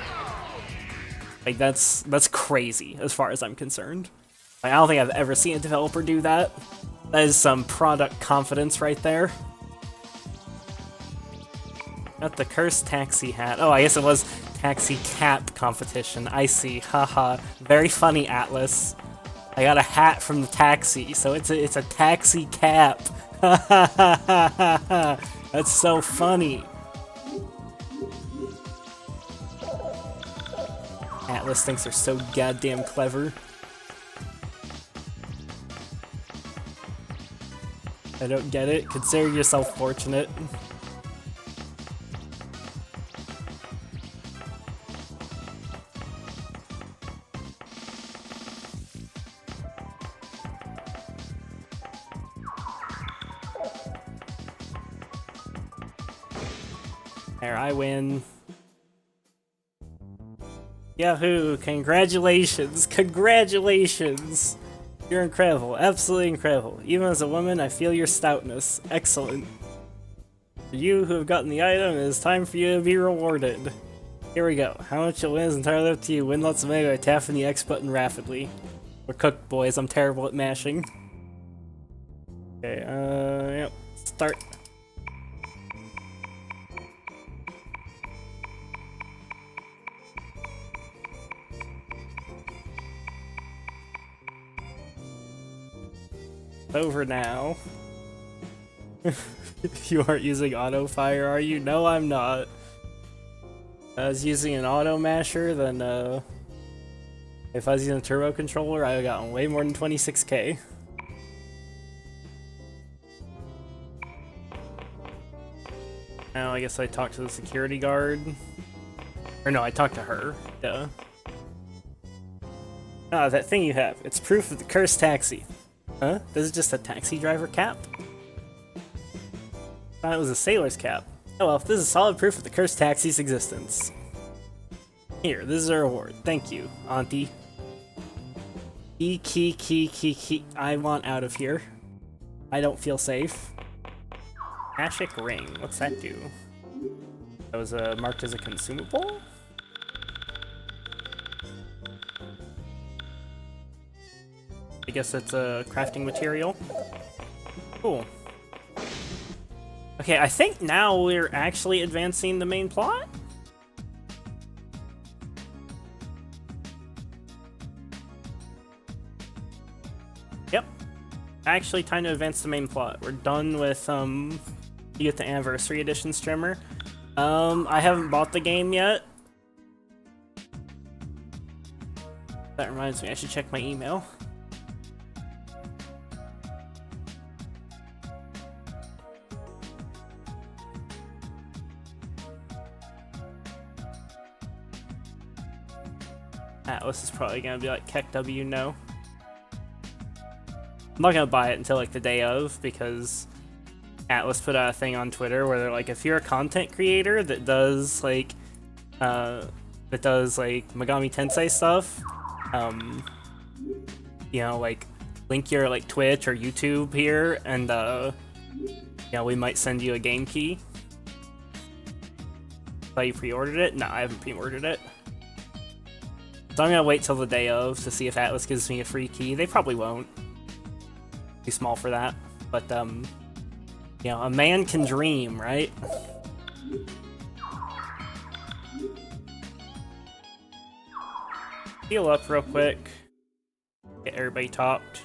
Like, that's crazy, as far as I'm concerned. Like, I don't think I've ever seen a developer do that. That is some product confidence right there. Got the cursed taxi hat. Oh, I guess it was taxi cap competition. I see. Haha. Very funny, Atlas. I got a hat from the taxi, so it's a taxi cap. That's so funny. Atlas thinks they're so goddamn clever. I don't get it. Consider yourself fortunate. There, I win. Yahoo! Congratulations! Congratulations! You're incredible. Absolutely incredible. Even as a woman, I feel your stoutness. Excellent. For you who have gotten the item, it is time for you to be rewarded. Here we go. How much you'll win is entirely up to you. Win lots of money by tapping the X button rapidly. We're cooked, boys. I'm terrible at mashing. Okay, yep. Start. Over now. You aren't using auto fire, are you? No, I'm not. If I was using an auto masher, then if I was using a turbo controller, I would have gotten way more than 26k. Now I guess I talked to the security guard. Or no, I talked to her. Duh. Ah, that thing you have. It's proof of the cursed taxi. Huh? This is just a taxi driver cap? I thought it was a sailor's cap. Oh well, this is solid proof of the cursed taxi's existence. Here, this is a reward. Thank you, Auntie. Key. I want out of here. I don't feel safe. Ashik ring. What's that do? That was marked as a consumable? I guess it's a crafting material. Cool. Okay, I think now we're actually advancing the main plot? Yep. Actually, time to advance the main plot. We're done with, you get the Anniversary Edition streamer. I haven't bought the game yet. That reminds me, I should check my email. Atlas is probably gonna be like, Keck W, no. I'm not gonna buy it until like the day of, because Atlas put out a thing on Twitter where they're like, if you're a content creator that does like Megami Tensei stuff, you know, like link your like Twitch or YouTube here, and yeah, we might send you a game key. Thought you pre-ordered it? No, I haven't pre-ordered it. So I'm gonna wait till the day of to see if Atlas gives me a free key. They probably won't. too small for that. But, you know, a man can dream, right? Heal up real quick. Get everybody topped.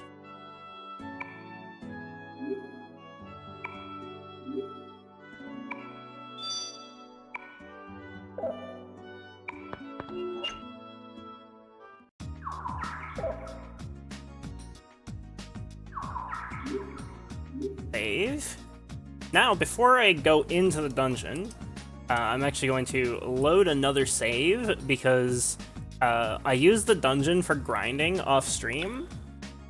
Save. Now, before I go into the dungeon, I'm actually going to load another save because I used the dungeon for grinding off stream,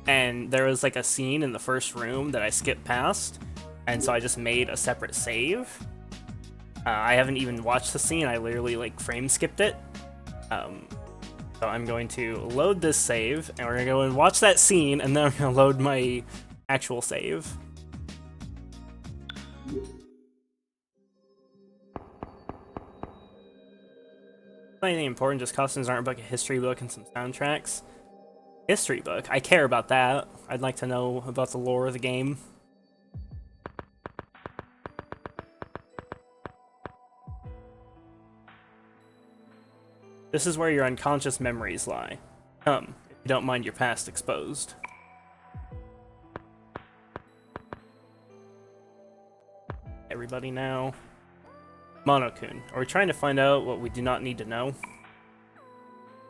and there was like a scene in the first room that I skipped past, and so I just made a separate save. I haven't even watched the scene, I literally like frame skipped it. So I'm going to load this save, and we're gonna go and watch that scene, and then I'm gonna load my actual save. Not anything important, just costumes, art book, a history book, and some soundtracks. History book? I care about that. I'd like to know about the lore of the game. This is where your unconscious memories lie. Come, if you don't mind your past exposed. Everybody now. Monokun. Are we trying to find out what we do not need to know? Is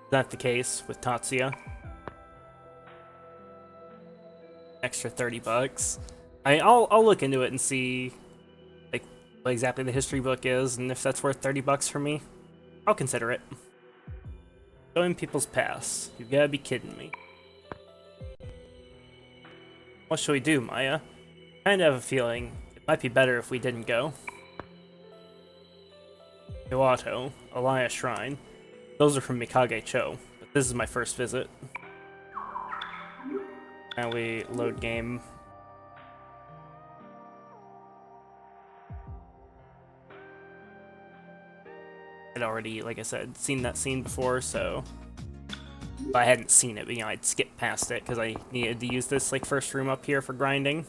that the case with Tatsuya? Extra $30. I'll look into it and see like what exactly the history book is, and if that's worth $30 for me, I'll consider it. Showing people's past. You gotta be kidding me. What should we do, Maya? I kinda have a feeling it might be better if we didn't go. Iwato, Alaya Shrine. Those are from Mikage-cho, but this is my first visit. Now we load game. I'd already, like I said, seen that scene before, so if I hadn't seen it, but, you know, I'd skip past it because I needed to use this like first room up here for grinding.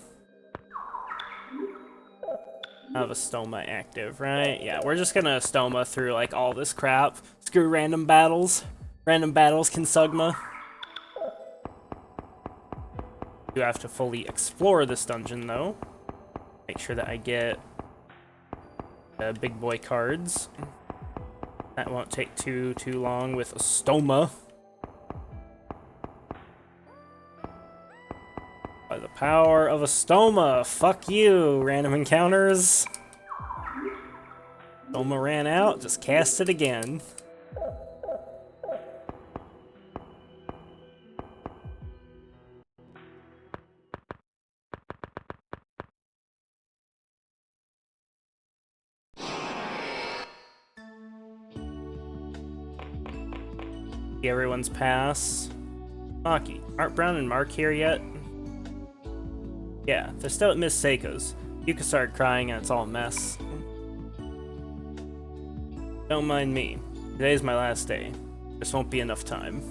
I have a Stoma active, right? Yeah, we're just gonna Stoma through like all this crap. Screw random battles. Random battles can Sugma. You have to fully explore this dungeon though. Make sure that I get the big boy cards. That won't take too long with a Stoma. By the power of a Stoma, fuck you, random encounters. Stoma ran out, just cast it again. See everyone's pass. Maki, aren't Brown and Mark here yet? Yeah, they're still at Miss Seiko's. Yuka started crying and it's all a mess. Don't mind me. Today's my last day. This won't be enough time.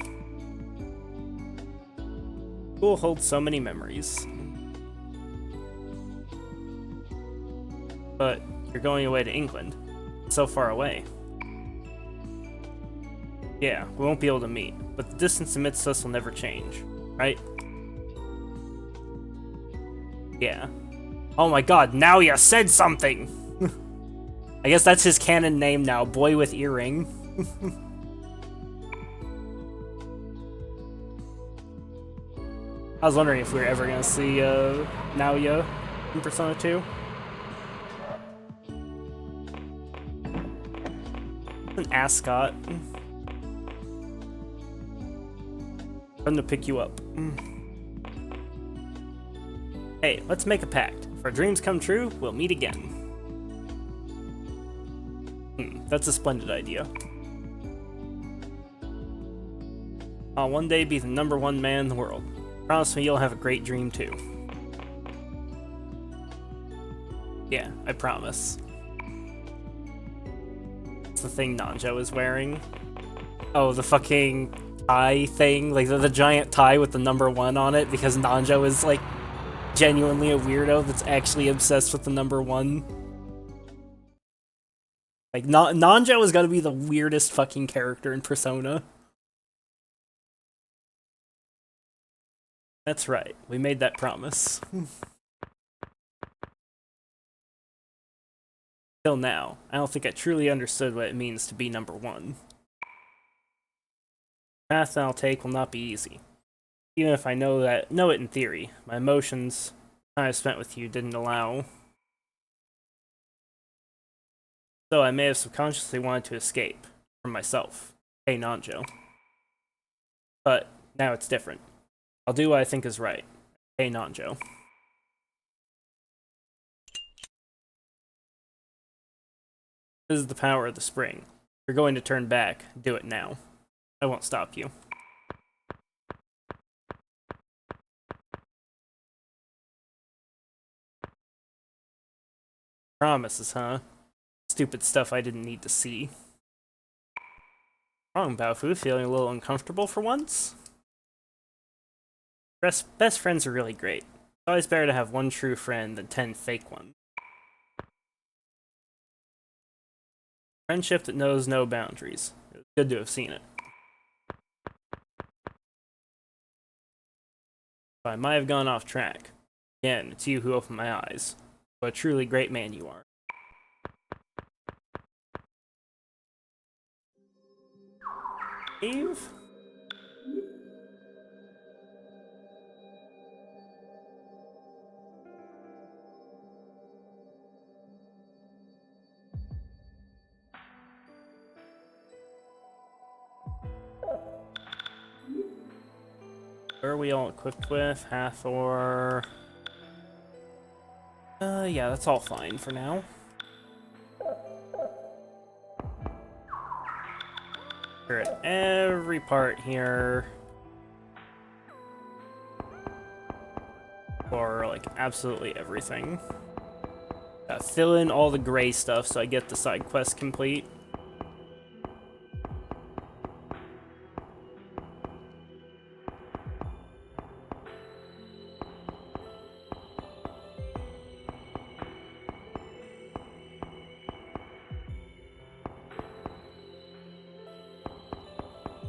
School holds so many memories. But you're going away to England. It's so far away. Yeah, we won't be able to meet, but the distance amidst us will never change, right? Yeah. Oh my god, now you said something! I guess that's his canon name now, Boy with Earring. I was wondering if we were ever gonna see Naoya in Persona 2. An ascot. I'm to pick you up. Hey, let's make a pact. If our dreams come true, we'll meet again. That's a splendid idea. I'll one day be the #1 man in the world. Promise me you'll have a great dream too. Yeah, I promise. It's the thing Nanjo is wearing. Oh, the fucking tie thing, like the giant tie with the #1 on it, because Nanjo is like genuinely a weirdo that's actually obsessed with the number 1. Like, Nanjo is gonna be the weirdest fucking character in Persona. That's right, we made that promise. Till now, I don't think I truly understood what it means to be number 1. The path that I'll take will not be easy. Even if I know it in theory, my emotions, the time I spent with you didn't allow. So I may have subconsciously wanted to escape from myself. Hey, Nanjo. But now it's different. I'll do what I think is right. Hey, Nanjo. This is the power of the spring. If you're going to turn back, do it now. I won't stop you. Promises, huh? Stupid stuff I didn't need to see. Wrong, Baofu, feeling a little uncomfortable for once? Best friends are really great. It's always better to have one true friend than 10 fake ones. Friendship that knows no boundaries. It was good to have seen it. But I might have gone off track. Again, it's you who opened my eyes. What a truly great man you are. Eve? Where are we all equipped with? Hathor. Yeah, that's all fine for now. We're at every part here. Or, like, absolutely everything. Fill in all the gray stuff so I get the side quest complete.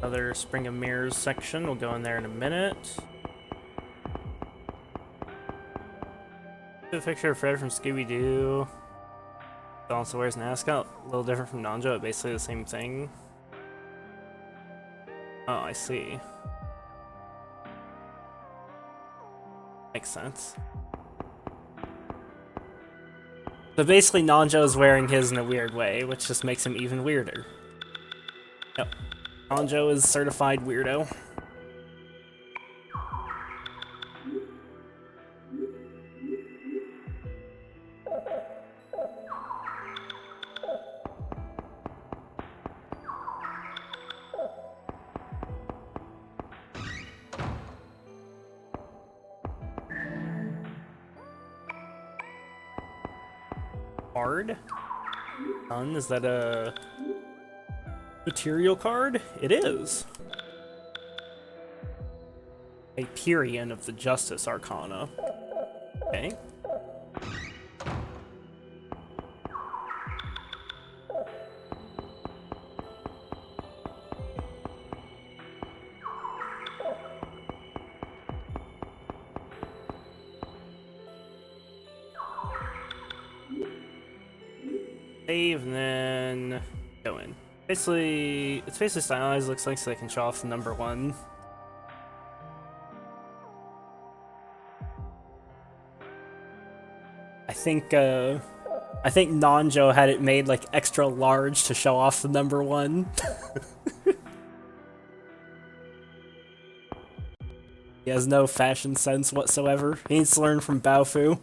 Another Spring of Mirrors section. We'll go in there in a minute. A picture of Fred from Scooby-Doo. Also wears an ascot. A little different from Nanjo, but basically the same thing. Oh, I see. Makes sense. So basically Nanjo is wearing his in a weird way, which just makes him even weirder. Yep. Nanjo is certified weirdo. Card? Is that a material card? It is. A Hyperion of the Justice Arcana. Okay. Save and then go in. Basically, it's basically stylized, looks like, so they can show off the number 1. I think Nanjo had it made like extra large to show off the number 1. He has no fashion sense whatsoever. He needs to learn from Baofu.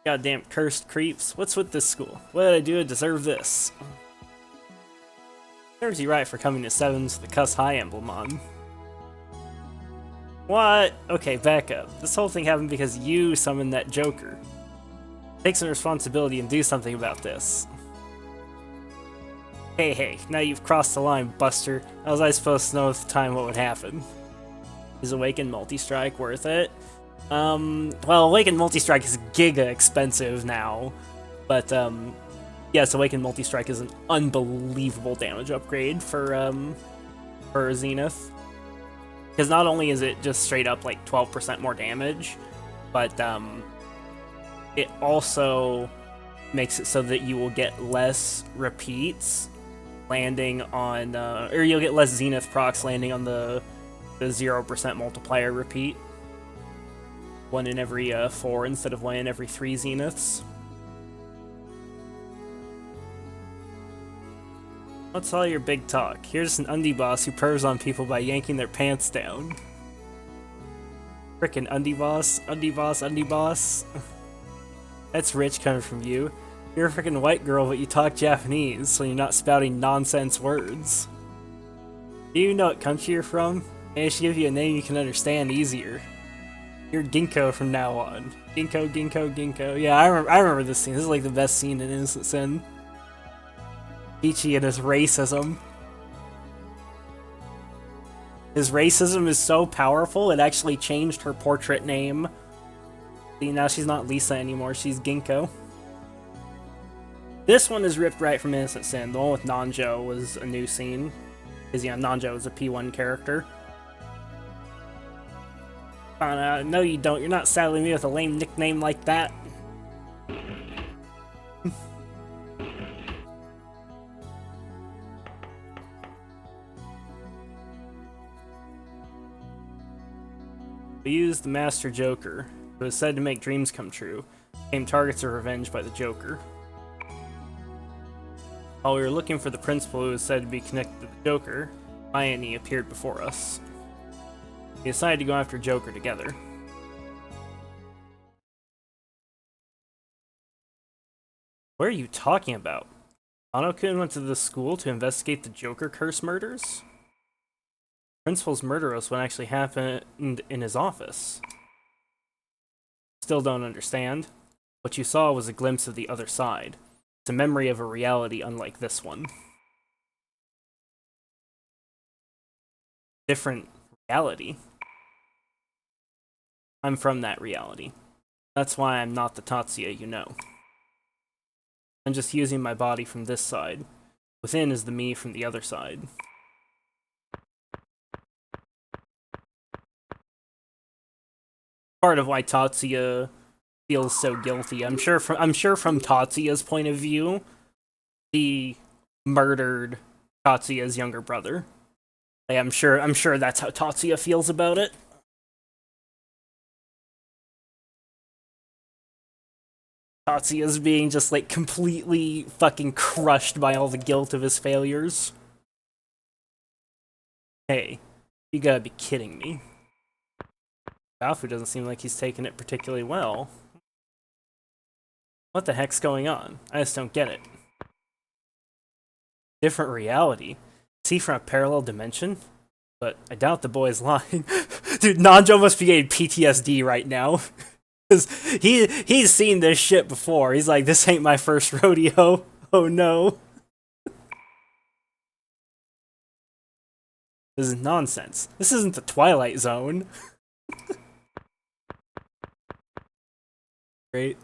Goddamn cursed creeps. What's with this school? What did I do to deserve this? Serves you right for coming to Sevens with the Cuss High emblem on. What? Okay, back up. This whole thing happened because you summoned that Joker. Take some responsibility and do something about this. Hey, now you've crossed the line, Buster. How was I supposed to know at the time what would happen? Is Awakened Multi-Strike worth it? Well, Awakened Multi-Strike is giga expensive now, but, yes, Awakened Multi-Strike is an unbelievable damage upgrade for Zenith. Because not only is it just straight up, like, 12% more damage, but, it also makes it so that you will get less repeats landing on, or you'll get less Zenith procs landing on the 0% multiplier repeat. 1 in every 4 instead of 1 in every 3 Zeniths. What's all your big talk? Here's an undie boss who purrs on people by yanking their pants down. Frickin' undie boss, undie boss, undie boss. That's rich coming from you. You're a freaking white girl, but you talk Japanese, so you're not spouting nonsense words. Do you know what country you're from? Maybe I should give you a name you can understand easier. You're Ginkgo from now on. Ginkgo, Ginkgo, Ginkgo. Yeah, I remember this scene. This is like the best scene in Innocent Sin. Ichi and his racism. His racism is so powerful, it actually changed her portrait name. See, now she's not Lisa anymore, she's Ginkgo. This one is ripped right from Innocent Sin. The one with Nanjo was a new scene. Because, yeah, Nanjo is a P1 character. No you don't. You're not saddling me with a lame nickname like that. We used the Master Joker, who is said to make dreams come true, became targets of revenge by the Joker. While we were looking for the principal who was said to be connected to the Joker, Mayani appeared before us. We decided to go after Joker together. What are you talking about? Ano-kun went to the school to investigate the Joker curse murders? Principal's murder was what actually happened in his office. Still don't understand. What you saw was a glimpse of the other side. It's a memory of a reality unlike this one. Different reality. I'm from that reality. That's why I'm not the Tatsuya you know. I'm just using my body from this side. Within is the me from the other side. Part of why Tatsuya feels so guilty. I'm sure from Tatsuya's point of view, he murdered Tatsuya's younger brother. Like, I'm sure that's how Tatsuya feels about it. Tatsuya's being just like completely fucking crushed by all the guilt of his failures. Hey, you gotta be kidding me. Baofu doesn't seem like he's taking it particularly well. What the heck's going on? I just don't get it. Different reality? Is he from a parallel dimension? But I doubt the boy's lying. Dude, Nanjo must be getting PTSD right now. Because he's seen this shit before. He's like, this ain't my first rodeo. Oh no. This is nonsense. This isn't the Twilight Zone. Great.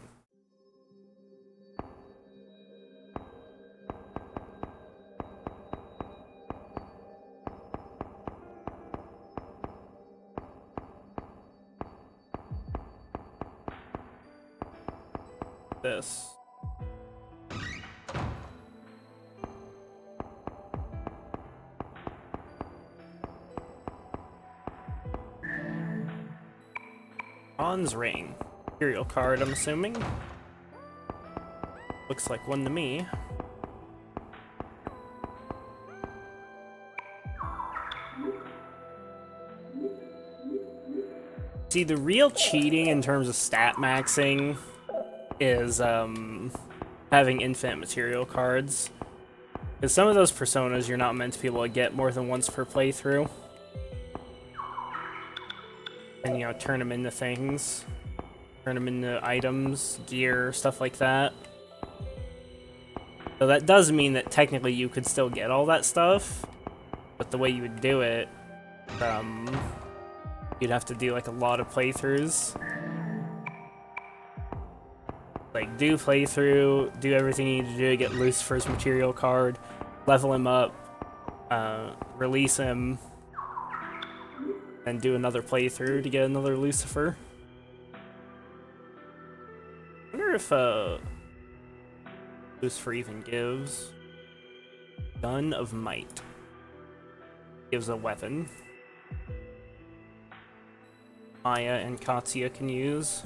This. Bronze ring. Imperial card, I'm assuming. Looks like one to me. See, the real cheating in terms of stat maxing is having infinite material cards. Because some of those personas you're not meant to be able to get more than once per playthrough. And, you know, turn them into things. Turn them into items, gear, stuff like that. So that does mean that technically you could still get all that stuff, but the way you would do it, you'd have to do like a lot of playthroughs. Like do playthrough, do everything you need to do to get Lucifer's material card, level him up, release him, and do another playthrough to get another Lucifer. I wonder if Lucifer even gives Gun of Might. Gives a weapon. Maya and Katsuya can use.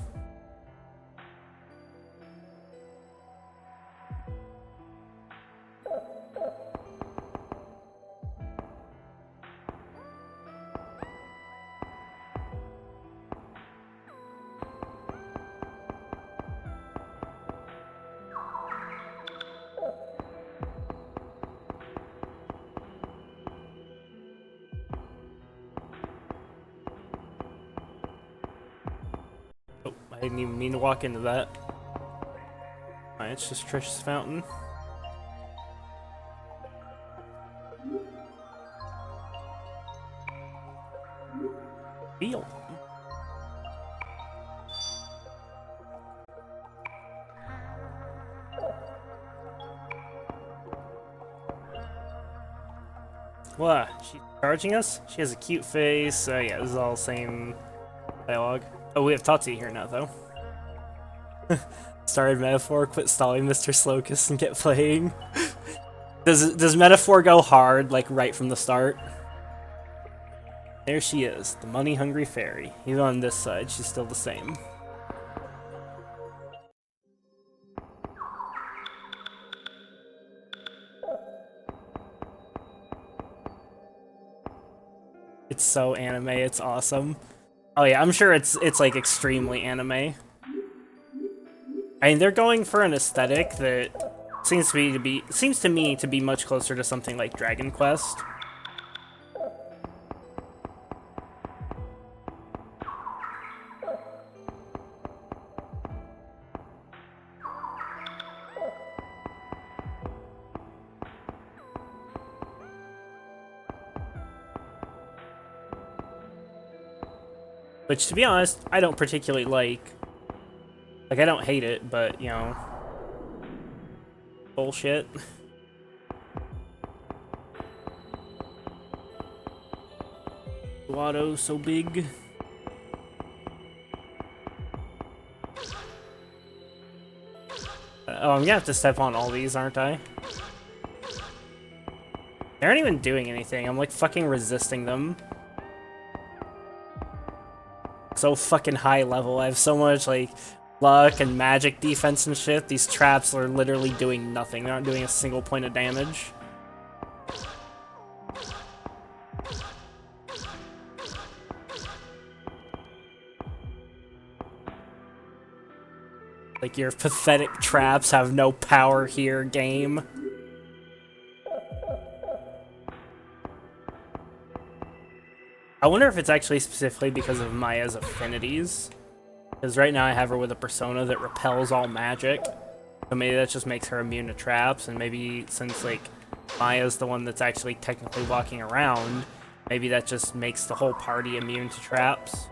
I didn't even mean to walk into that. Alright, it's just Trish's fountain. Feel. What? She's charging us? She has a cute face. Yeah, this is all the same dialogue. Oh, we have Tatsuya here now, though. Started Metaphor, quit stalling Mr. Slocus and get playing. Does Metaphor go hard, like, right from the start? There she is, the money-hungry fairy. Even on this side, she's still the same. It's so anime, it's awesome. Oh yeah, I'm sure it's like extremely anime. I mean, they're going for an aesthetic that seems to me to be much closer to something like Dragon Quest. Which, to be honest, I don't particularly like. Like, I don't hate it, but, you know... bullshit. Guado so big. Oh, I'm gonna have to step on all these, aren't I? They aren't even doing anything. I'm, like, fucking resisting them. So fucking high level. I have so much, like, luck and magic defense and shit. These traps are literally doing nothing. They're not doing a single point of damage. Like, your pathetic traps have no power here, game. I wonder if it's actually specifically because of Maya's affinities. Because right now I have her with a persona that repels all magic. So maybe that just makes her immune to traps, and maybe since, like, Maya's the one that's actually technically walking around, maybe that just makes the whole party immune to traps.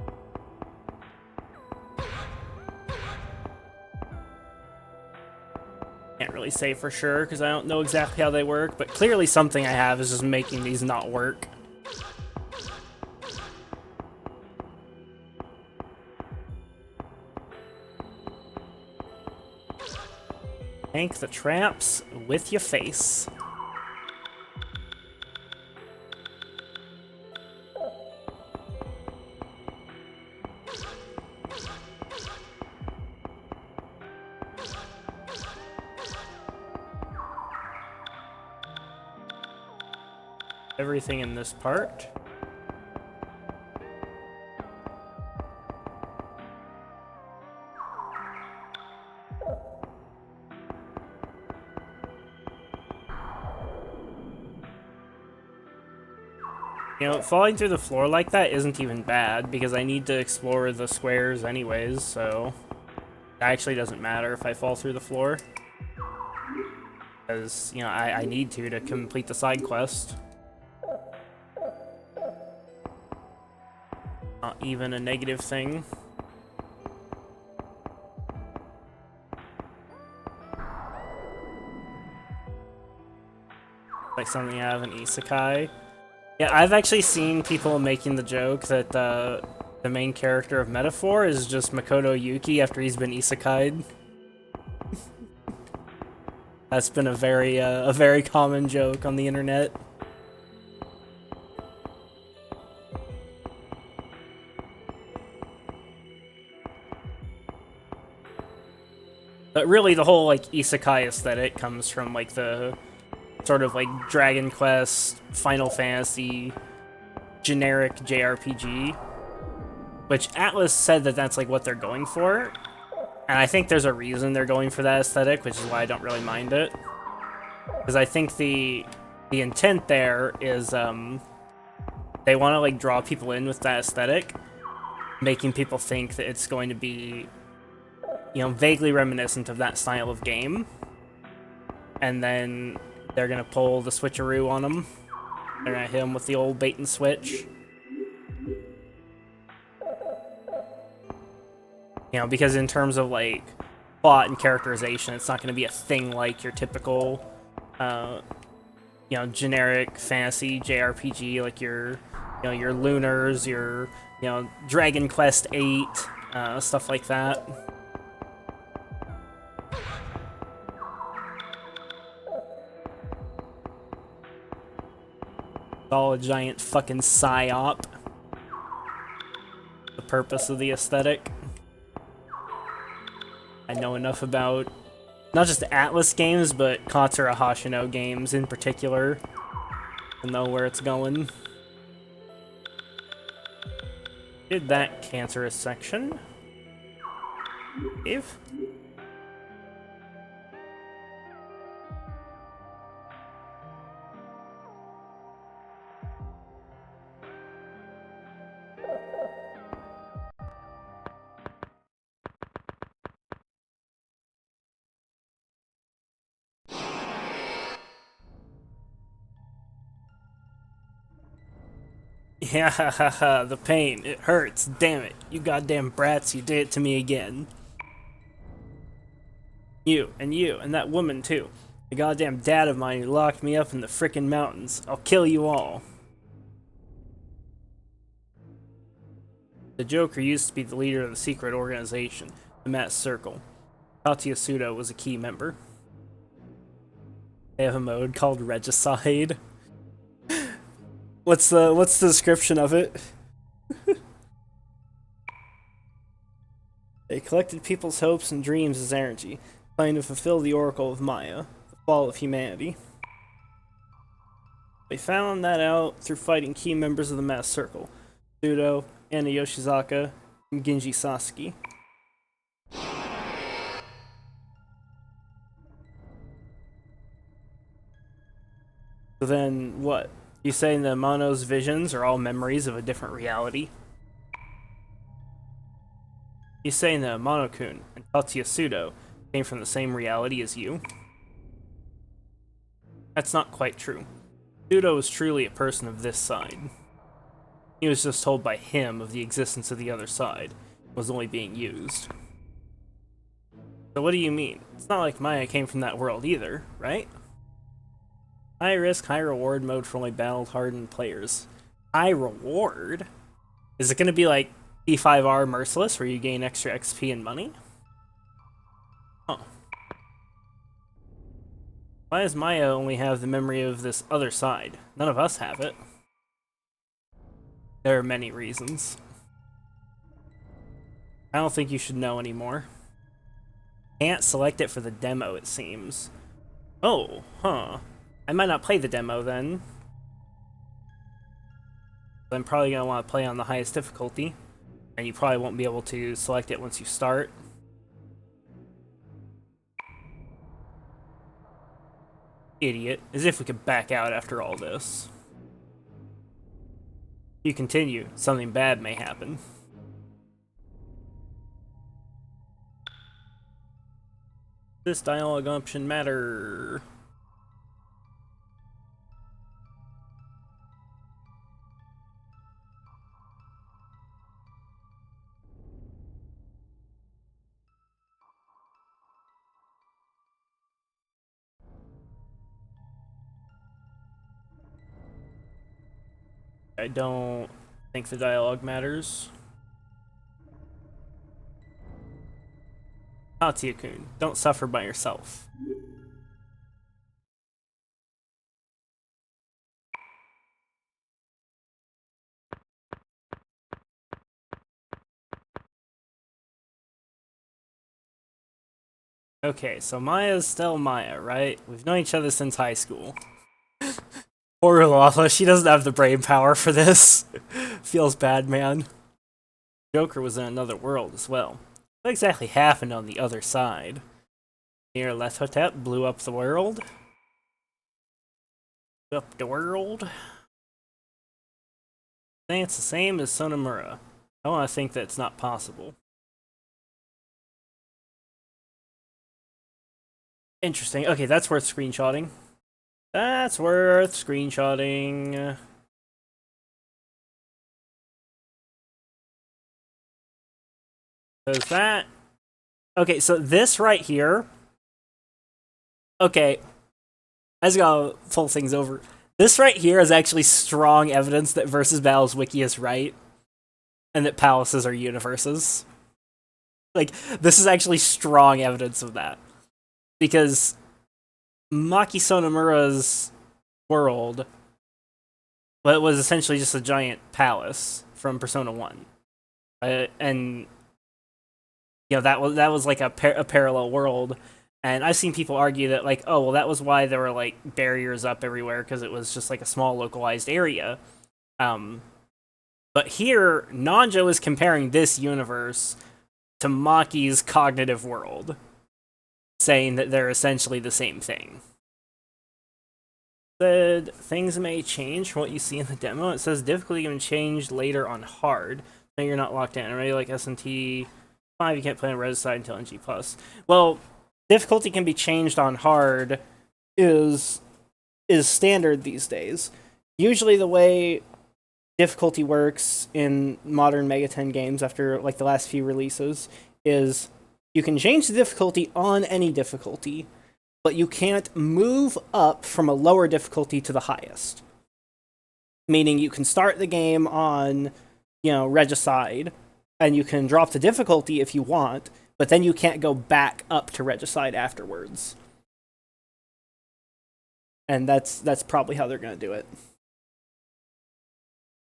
Can't really say for sure, because I don't know exactly how they work, but clearly something I have is just making these not work. Tank the traps with your face. Everything in this part. You know, falling through the floor like that isn't even bad, because I need to explore the squares anyways, so it actually doesn't matter if I fall through the floor. Because, you know, I need to complete the side quest. Not even a negative thing. Like something out of an isekai. Yeah, I've actually seen people making the joke that the main character of Metaphor is just Makoto Yuki after he's been isekai'd. That's been a very common joke on the internet. But really, the whole like isekai aesthetic comes from like the sort of like Dragon Quest, Final Fantasy, generic JRPG, which Atlas said that that's like what they're going for, and I think there's a reason they're going for that aesthetic, which is why I don't really mind it, because I think the intent there is they want to like draw people in with that aesthetic, making people think that it's going to be, you know, vaguely reminiscent of that style of game, and then they're gonna pull the switcheroo on them. They're gonna hit him with the old bait and switch. You know, because in terms of like plot and characterization, it's not gonna be a thing like your typical, you know, generic fantasy JRPG, like your, you know, your Lunars, your, you know, Dragon Quest VIII, stuff like that. All a giant fucking psyop. The purpose of the aesthetic. I know enough about not just Atlas games, but Katsura Hashino games in particular to know where it's going. Did that cancerous section. If yeah, haha, the pain. It hurts. Damn it. You goddamn brats, you did it to me again. You, and that woman too. The goddamn dad of mine who locked me up in the frickin' mountains. I'll kill you all. The Joker used to be the leader of the secret organization, the Matt Circle. Tatsuya Sudo was a key member. They have a mode called Regicide. What's the description of it? They collected people's hopes and dreams as energy, trying to fulfill the Oracle of Maya, the fall of humanity. They found that out through fighting key members of the Mass Circle, Sudo, Anna Yoshizaka, and Genji Sasaki. So then, what? You saying that Mono's visions are all memories of a different reality? You saying that Mono-kun and Tatsuya Sudo came from the same reality as you? That's not quite true. Sudo was truly a person of this side. He was just told by him of the existence of the other side, was only being used. So what do you mean? It's not like Maya came from that world either, right? High risk, high reward mode for only battle-hardened players. High reward? Is it gonna be like P5R Merciless, where you gain extra XP and money? Oh. Why does Maya only have the memory of this other side? None of us have it. There are many reasons. I don't think you should know anymore. Can't select it for the demo, it seems. Oh, huh. I might not play the demo then. I'm probably going to want to play on the highest difficulty, and you probably won't be able to select it once you start. Idiot. As if we could back out after all this. If you continue, something bad may happen. This dialogue option matter. I don't think the dialogue matters. Tatsuya-kun, don't suffer by yourself. Okay, so Maya's still Maya, right? We've known each other since high school. Poor Alola, she doesn't have the brain power for this. Feels bad, man. Joker was in another world as well. What exactly happened on the other side? Near Lethotep blew up the world? Up the world? I think it's the same as Sonomura. I want to think that it's not possible. Interesting. Okay, that's worth screenshotting. That's worth screenshotting. Because that... Okay, so this right here... Okay. I just gotta pull things over. This right here is actually strong evidence that Versus Battles Wiki is right. And that palaces are universes. Like, this is actually strong evidence of that. Because Maki Sonomura's world, well, it was essentially just a giant palace from Persona 1. And, you know, that was like a parallel world. And I've seen people argue that, like, oh, well, that was why there were, like, barriers up everywhere, because it was just, like, a small localized area. But here, Nanjo is comparing this universe to Maki's cognitive world, saying that they're essentially the same thing. Said things may change from what you see in the demo. It says difficulty can change later on hard. No, you're not locked in. Already like SNT 5, you can't play on Regicide until NG+. Well, difficulty can be changed on hard is standard these days. Usually the way difficulty works in modern Mega 10 games after like the last few releases is you can change the difficulty on any difficulty, but you can't move up from a lower difficulty to the highest. Meaning you can start the game on, you know, Regicide, and you can drop the difficulty if you want, but then you can't go back up to Regicide afterwards. And that's probably how they're going to do it.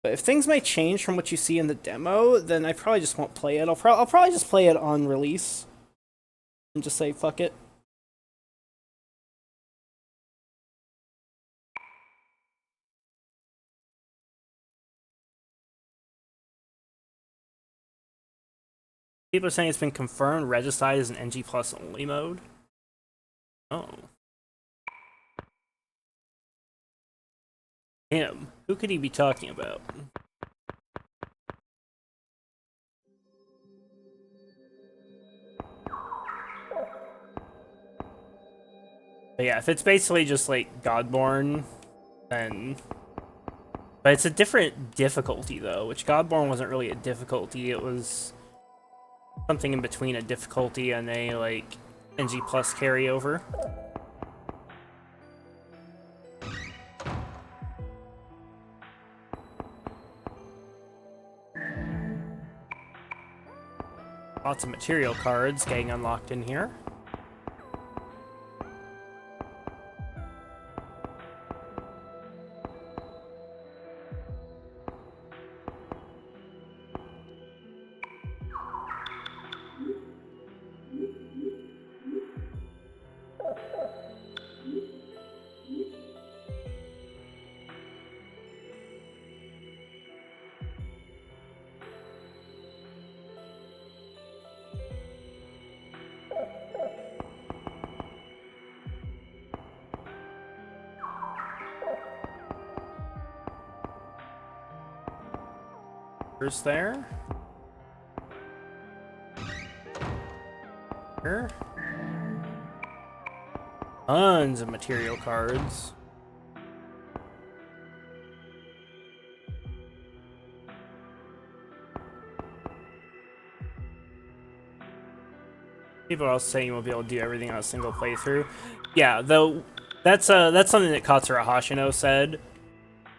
But if things may change from what you see in the demo, then I probably just won't play it. I'll probably just play it on release. And just say, fuck it. People are saying it's been confirmed Regicide is an NG Plus only mode. Oh. Him. Who could he be talking about? But yeah, if it's basically just like Godborn, then... But it's a different difficulty though, which Godborn wasn't really a difficulty, it was something in between a difficulty and a like NG Plus carryover. Lots of material cards getting unlocked in here. There. Here. Tons of material cards. People are also saying you won't be able to do everything on a single playthrough. Yeah, though that's something that Katsura Hashino said.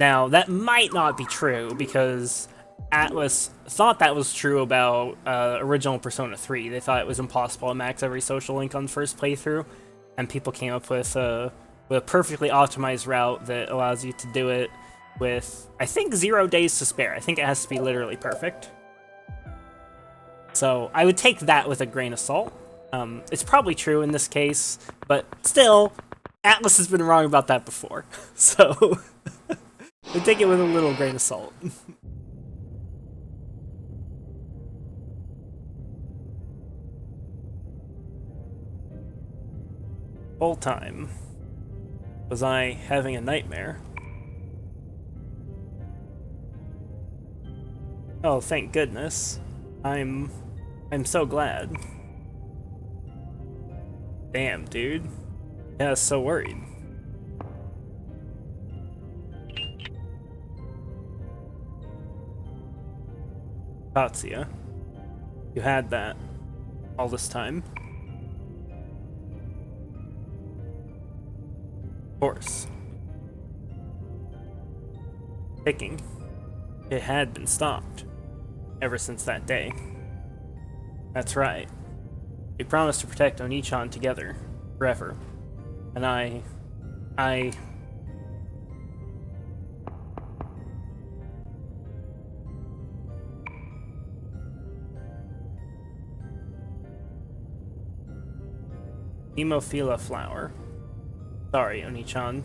Now, that might not be true, because Atlas thought that was true about original Persona 3. They thought it was impossible to max every social link on first playthrough, and people came up with a perfectly optimized route that allows you to do it with, I think, 0 days to spare. I think it has to be literally perfect. So I would take that with a grain of salt. It's probably true in this case, but still, Atlas has been wrong about that before. So I take it with a little grain of salt. Whole time, was I having a nightmare? Oh, thank goodness. I'm so glad. Damn, dude. Yeah, I was so worried. Tatsuya, you had that all this time. Of course. Ticking. It had been stopped ever since that day. That's right. We promised to protect Onichan together, forever. And I... Hemophila flower. Sorry, Onichan.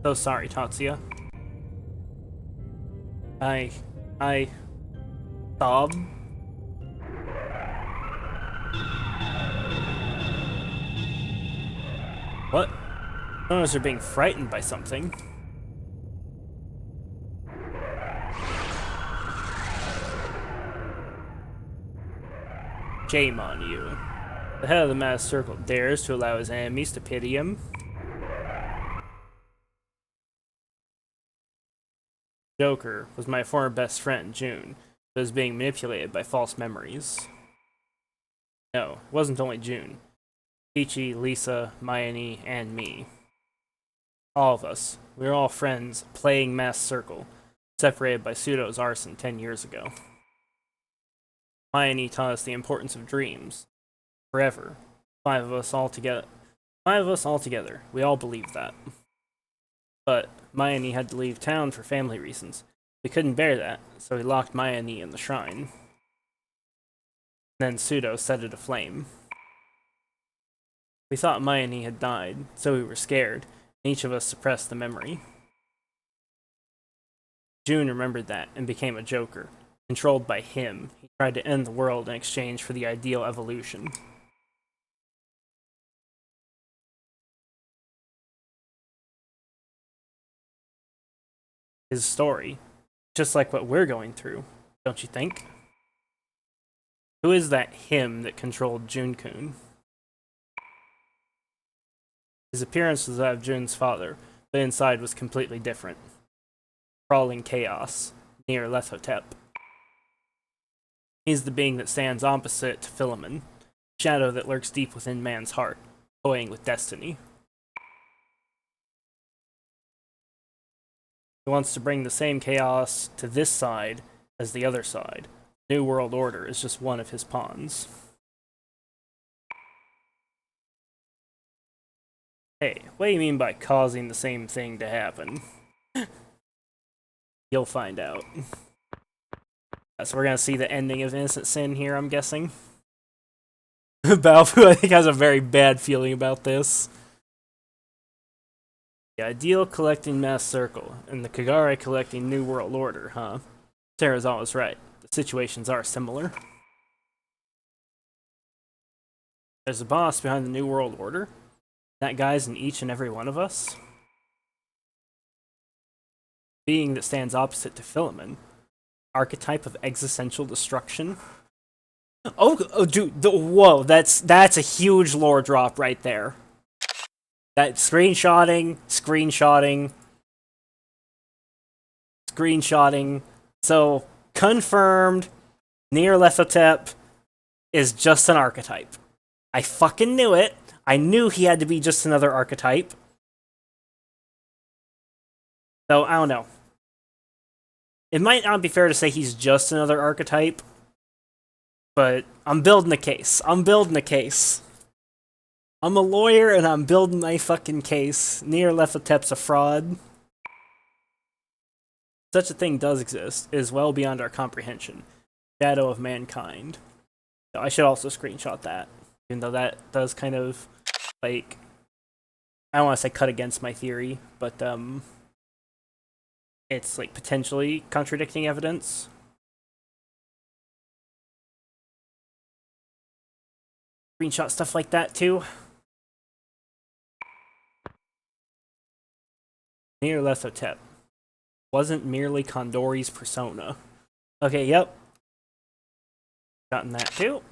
So sorry, Tatsuya. Sob? What? Notice they're being frightened by something. Shame on you. The head of the masked circle dares to allow his enemies to pity him. Joker was my former best friend, June, but was being manipulated by false memories. No, it wasn't only June. Peachy, Lisa, Mayani, and me. All of us. We were all friends, playing Masked Circle, separated by Pseudo's arson 10 years ago. Mayani taught us the importance of dreams. Forever. 5 of us all together. 5 of us all together. We all believed that. But Mayani had to leave town for family reasons. We couldn't bear that, so we locked Mayani in the shrine. Then Pseudo set it aflame. We thought Mayani had died, so we were scared, and each of us suppressed the memory. June remembered that and became a Joker. Controlled by him, he tried to end the world in exchange for the ideal evolution. His story, just like what we're going through, don't you think? Who is that him that controlled Jun-kun? His appearance was that of Jun's father, but inside was completely different. Crawling chaos, near Lethotep. He's the being that stands opposite to Philemon, shadow that lurks deep within man's heart, toying with destiny. He wants to bring the same chaos to this side as the other side. New World Order is just one of his pawns. Hey, what do you mean by causing the same thing to happen? You'll find out. So we're gonna see the ending of Innocent Sin here, I'm guessing. Balfu, I think, has a very bad feeling about this. The Ideal collecting Masked Circle, and the Kagare collecting New World Order, huh? Serizawa's right. The situations are similar. There's a boss behind the New World Order. That guy's in each and every one of us. Being that stands opposite to Philemon. Archetype of existential destruction. Oh dude, whoa, that's a huge lore drop right there. That screenshotting. So, confirmed, Nyarlathotep is just an archetype. I fucking knew it. I knew he had to be just another archetype. So, I don't know. it might not be fair to say he's just another archetype, but I'm building a case. I'm building a case. I'm a lawyer and I'm building my fucking case. Nyarlathotep's a fraud. Such a thing does exist. It is well beyond our comprehension. Shadow of mankind. So I should also screenshot that. Even though that does kind of, like, I don't want to say cut against my theory, but it's like potentially contradicting evidence. Screenshot stuff like that too. Nyarlathotep wasn't merely Kandori's persona. Okay, yep. Gotten that too.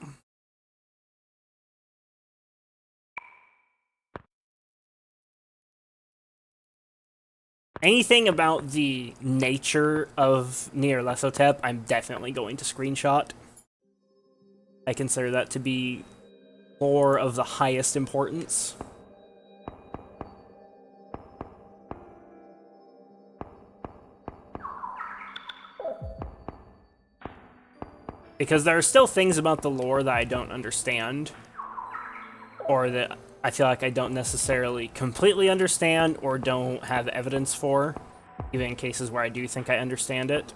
Anything about the nature of Nyarlathotep, I'm definitely going to screenshot. I consider that to be lore of the highest importance. Because there are still things about the lore that I don't understand, or that I feel like I don't necessarily completely understand or don't have evidence for, even in cases where I do think I understand it.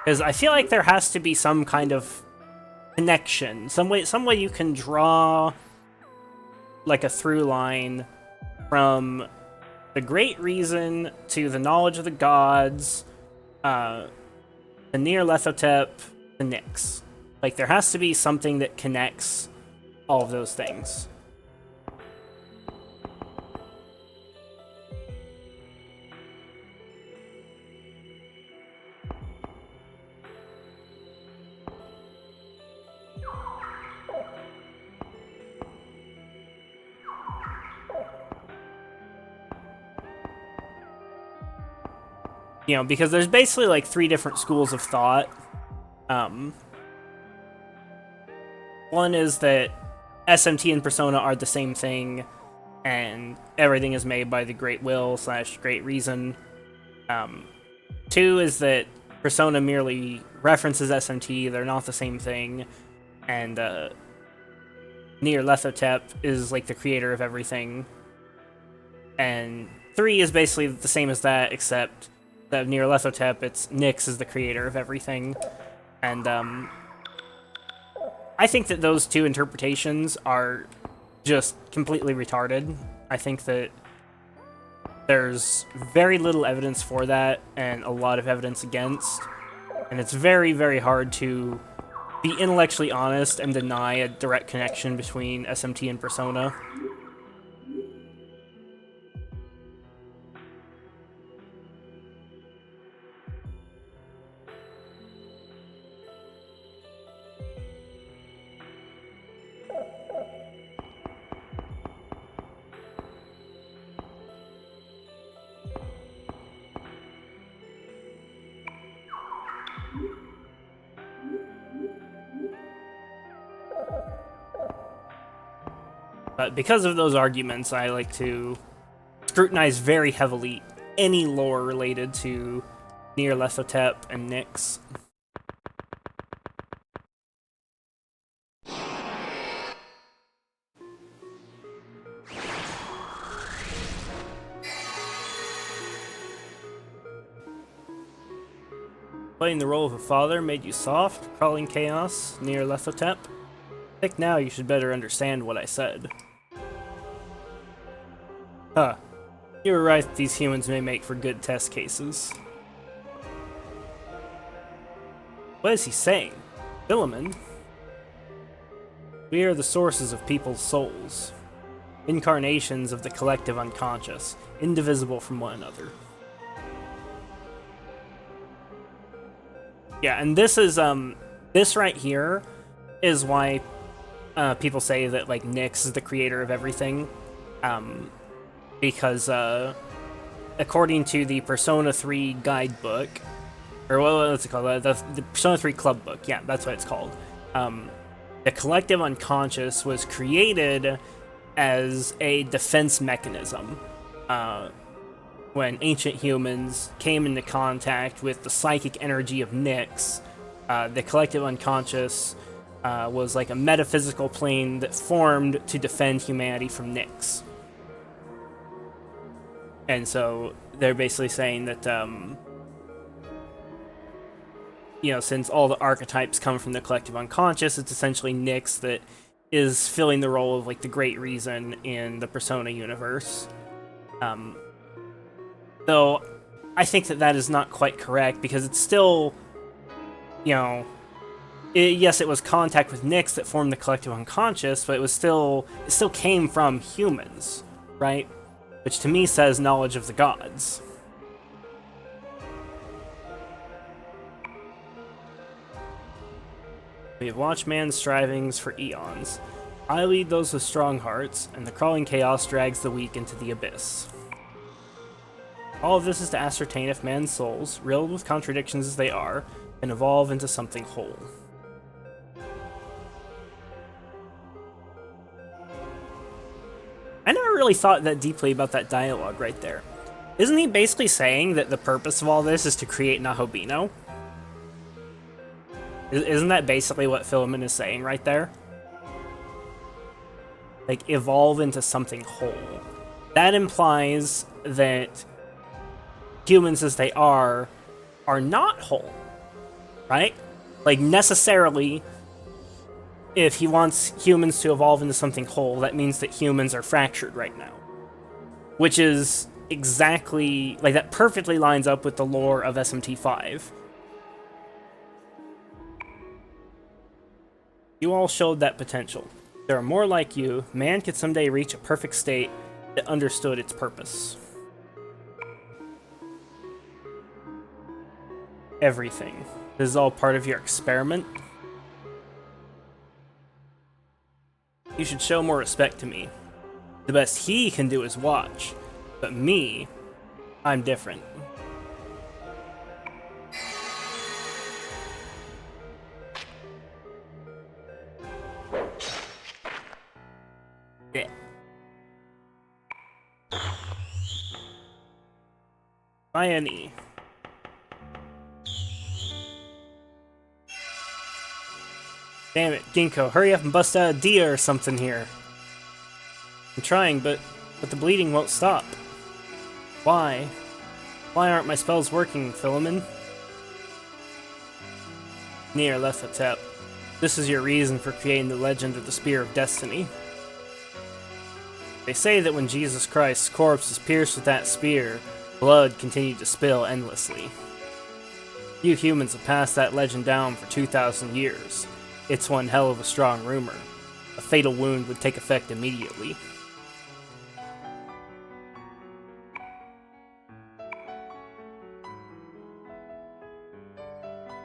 Because I feel like there has to be some kind of connection, some way you can draw like a through line from the Great Reason to the knowledge of the gods, the Nyarlathotep, the Nyx. Like, there has to be something that connects all of those things. You know, because there's basically like 3 different schools of thought. One is that SMT and Persona are the same thing, and everything is made by the Great Will / Great Reason. 2 is that Persona merely references SMT, they're not the same thing, and Nyarlathotep is like the creator of everything. And 3 is basically the same as that, except that Nyarlathotep, it's Nyx is the creator of everything. And I think that those 2 interpretations are just completely retarded. I think that there's very little evidence for that and a lot of evidence against. And it's very, very hard to be intellectually honest and deny a direct connection between SMT and Persona. But because of those arguments, I like to scrutinize very heavily any lore related to Nyarlathotep and Nyx. Playing the role of a father made you soft, crawling chaos, Nyarlathotep. I think now you should better understand what I said. Huh. You were right that these humans may make for good test cases. What is he saying? Philemon? We are the sources of people's souls. Incarnations of the collective unconscious, indivisible from one another. Yeah, and this is, this right here is why people say that, like, Nyx is the creator of everything. Because, according to the Persona 3 guidebook, or what's it called? The Persona 3 club book, yeah, that's what it's called. The collective unconscious was created as a defense mechanism. when ancient humans came into contact with the psychic energy of Nyx, the collective unconscious was like a metaphysical plane that formed to defend humanity from Nyx. And so they're basically saying that, since all the archetypes come from the collective unconscious, it's essentially Nyx that is filling the role of like the great reason in the Persona universe. Though I think that is not quite correct, because it's still, yes, it was contact with Nyx that formed the collective unconscious, but it still came from humans, right? Which to me says knowledge of the gods. We have watched man's strivings for eons. I lead those with strong hearts, and the crawling chaos drags the weak into the abyss. All of this is to ascertain if man's souls, riddled with contradictions as they are, can evolve into something whole. I never really thought that deeply about that dialogue right there. Isn't he basically saying that the purpose of all this is to create Nahobino? Isn't that basically what Philemon is saying right there? Like, evolve into something whole. That implies that humans as they are not whole, right? Like, necessarily, if he wants humans to evolve into something whole, that means that humans are fractured right now. Which is exactly, like, that perfectly lines up with the lore of SMT5. You all showed that potential. There are more like you. Man could someday reach a perfect state that understood its purpose. Everything. This is all part of your experiment? You should show more respect to me. The best he can do is watch. But me, I'm different. Yeah. Bione. Damn it, Ginkgo, hurry up and bust out a Dia or something here. I'm trying, but the bleeding won't stop. Why? Why aren't my spells working, Philemon? Nyarlathotep, this is your reason for creating the legend of the Spear of Destiny. They say that when Jesus Christ's corpse was pierced with that spear, blood continued to spill endlessly. You humans have passed that legend down for 2,000 years. It's one hell of a strong rumor. A fatal wound would take effect immediately.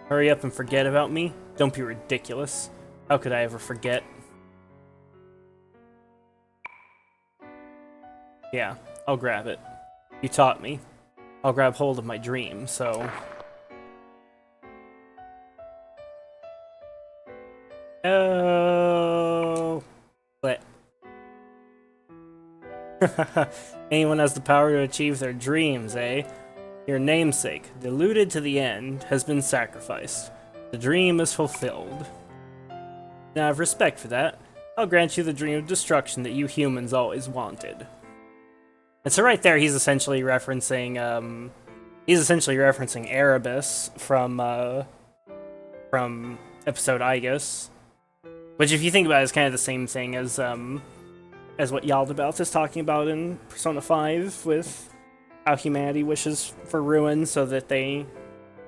Hurry up and forget about me? Don't be ridiculous. How could I ever forget? Yeah, I'll grab it. You taught me. I'll grab hold of my dream, so... Oh... What? Anyone has the power to achieve their dreams, eh? Your namesake, deluded to the end, has been sacrificed. The dream is fulfilled. Now, I have respect for that. I'll grant you the dream of destruction that you humans always wanted. And so right there, he's essentially referencing Erebus from episode Aegis, which, if you think about it, is kind of the same thing as what Yaldabaoth is talking about in Persona 5 with how humanity wishes for ruin so that they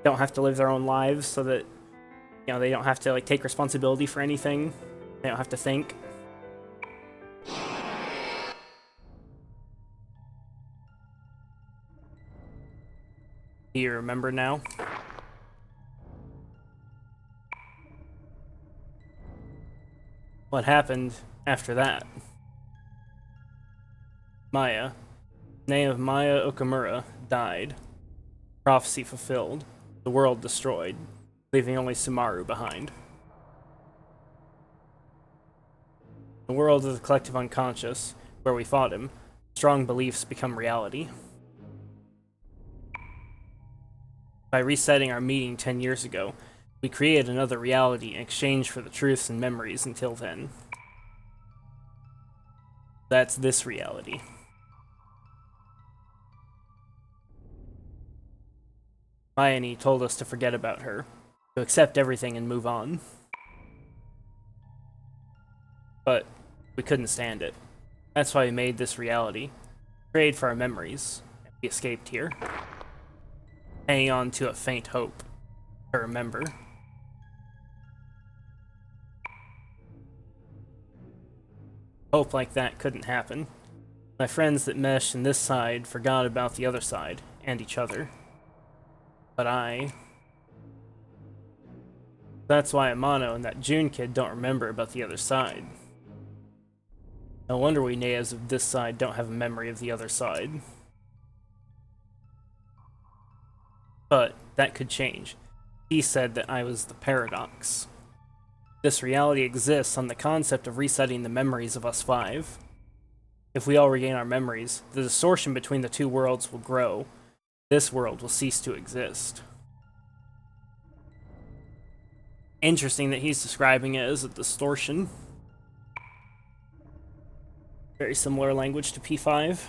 don't have to live their own lives, so that they don't have to like take responsibility for anything. They don't have to think. Do you remember now? What happened after that? Maya, name of Maya Okamura, died. Prophecy fulfilled. The world destroyed, leaving only Sumaru behind. The world of the collective unconscious, where we fought him, strong beliefs become reality. By resetting our meeting 10 years ago, we created another reality in exchange for the truths and memories until then. That's this reality. Mayani told us to forget about her, to accept everything and move on. But we couldn't stand it. That's why we made this reality. Prayed for our memories. And we escaped here. Hanging on to a faint hope. To remember. Hope like that couldn't happen. My friends that meshed in this side forgot about the other side, and each other. But that's why Amano and that June kid don't remember about the other side. No wonder we natives of this side don't have a memory of the other side. But that could change. He said that I was the paradox. This reality exists on the concept of resetting the memories of us five. If we all regain our memories, the distortion between the two worlds will grow. This world will cease to exist. Interesting that he's describing it as a distortion. Very similar language to P5.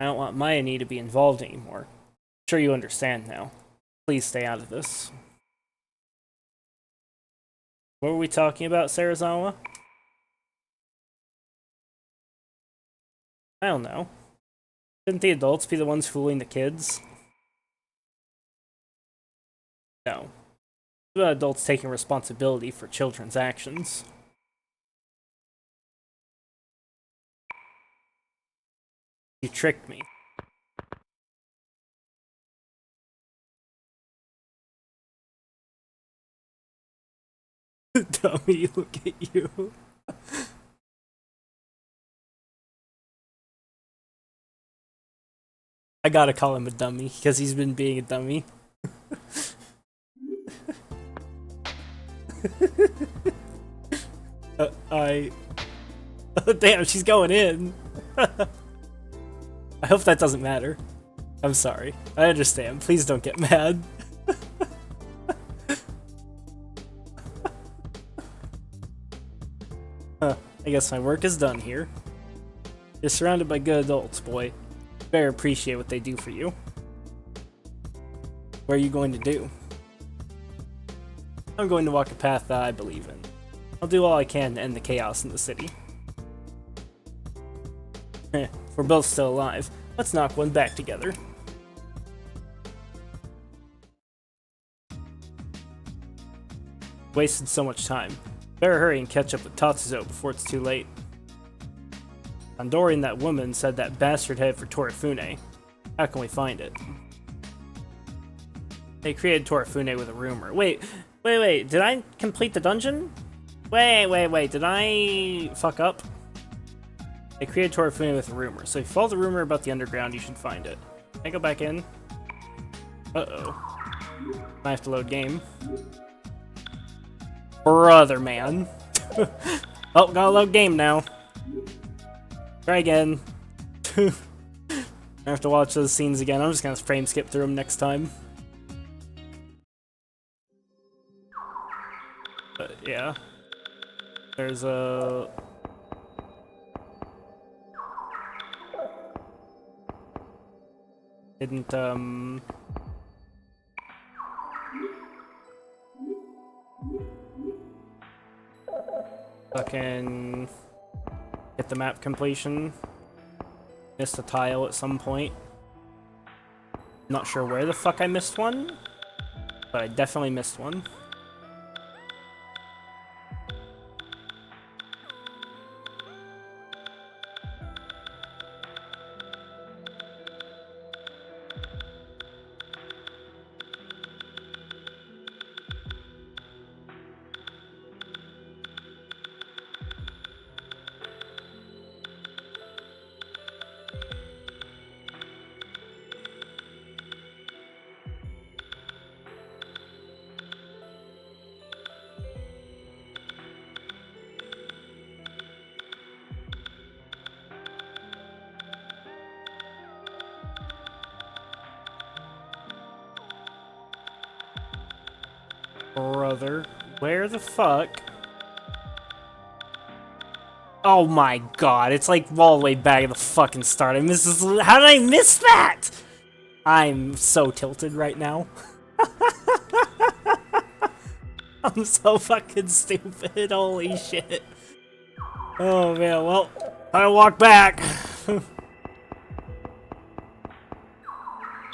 I don't want Mayani to be involved anymore. I'm sure you understand now. Please stay out of this. What were we talking about, Sarazawa? I don't know. Shouldn't the adults be the ones fooling the kids? No. It's about adults taking responsibility for children's actions. You tricked me. Dummy, look at you. I gotta call him a dummy, because he's been being a dummy. Damn, she's going in. I hope that doesn't matter. I'm sorry. I understand. Please don't get mad. I guess my work is done here. You're surrounded by good adults, boy. You better appreciate what they do for you. What are you going to do? I'm going to walk a path that I believe in. I'll do all I can to end the chaos in the city. If we're both still alive, let's knock one back together. Wasted so much time. Better hurry and catch up with Tatsuzo before it's too late. Andori and that woman said that bastard headed for Torifune. How can we find it? They created Torifune with a rumor. Wait, did I complete the dungeon? Wait, did I fuck up? They created Torifune with a rumor, so if you follow the rumor about the underground, you should find it. Can I go back in? Uh-oh. I have to load game. Brother, man. Oh, gotta load game now. Try again. I have to watch those scenes again. I'm just gonna frame skip through them next time. But yeah. There's a... Didn't, fucking get the map completion. Missed a tile at some point. Not sure where the fuck I missed one, but I definitely missed one. Brother, where the fuck? Oh my god, it's like all the way back at the fucking start. I missed this. How did I miss that? I'm so tilted right now. I'm so fucking stupid. Holy shit. Oh man, well, I walk back.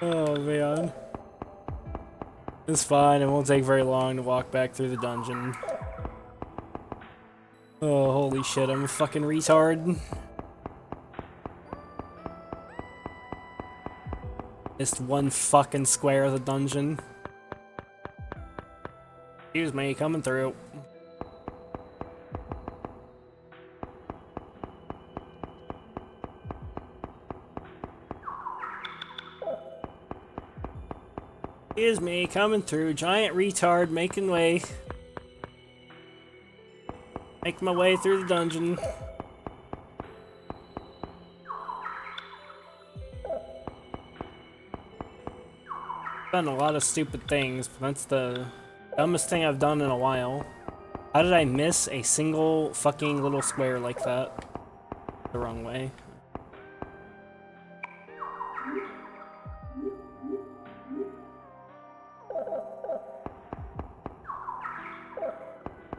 Oh man. It's fine, it won't take very long to walk back through the dungeon. Oh, holy shit, I'm a fucking retard. Missed one fucking square of the dungeon. Excuse me, coming through. Excuse me, coming through. Giant retard, making way. Make my way through the dungeon. Done a lot of stupid things, but that's the dumbest thing I've done in a while. How did I miss a single fucking little square like that? The wrong way.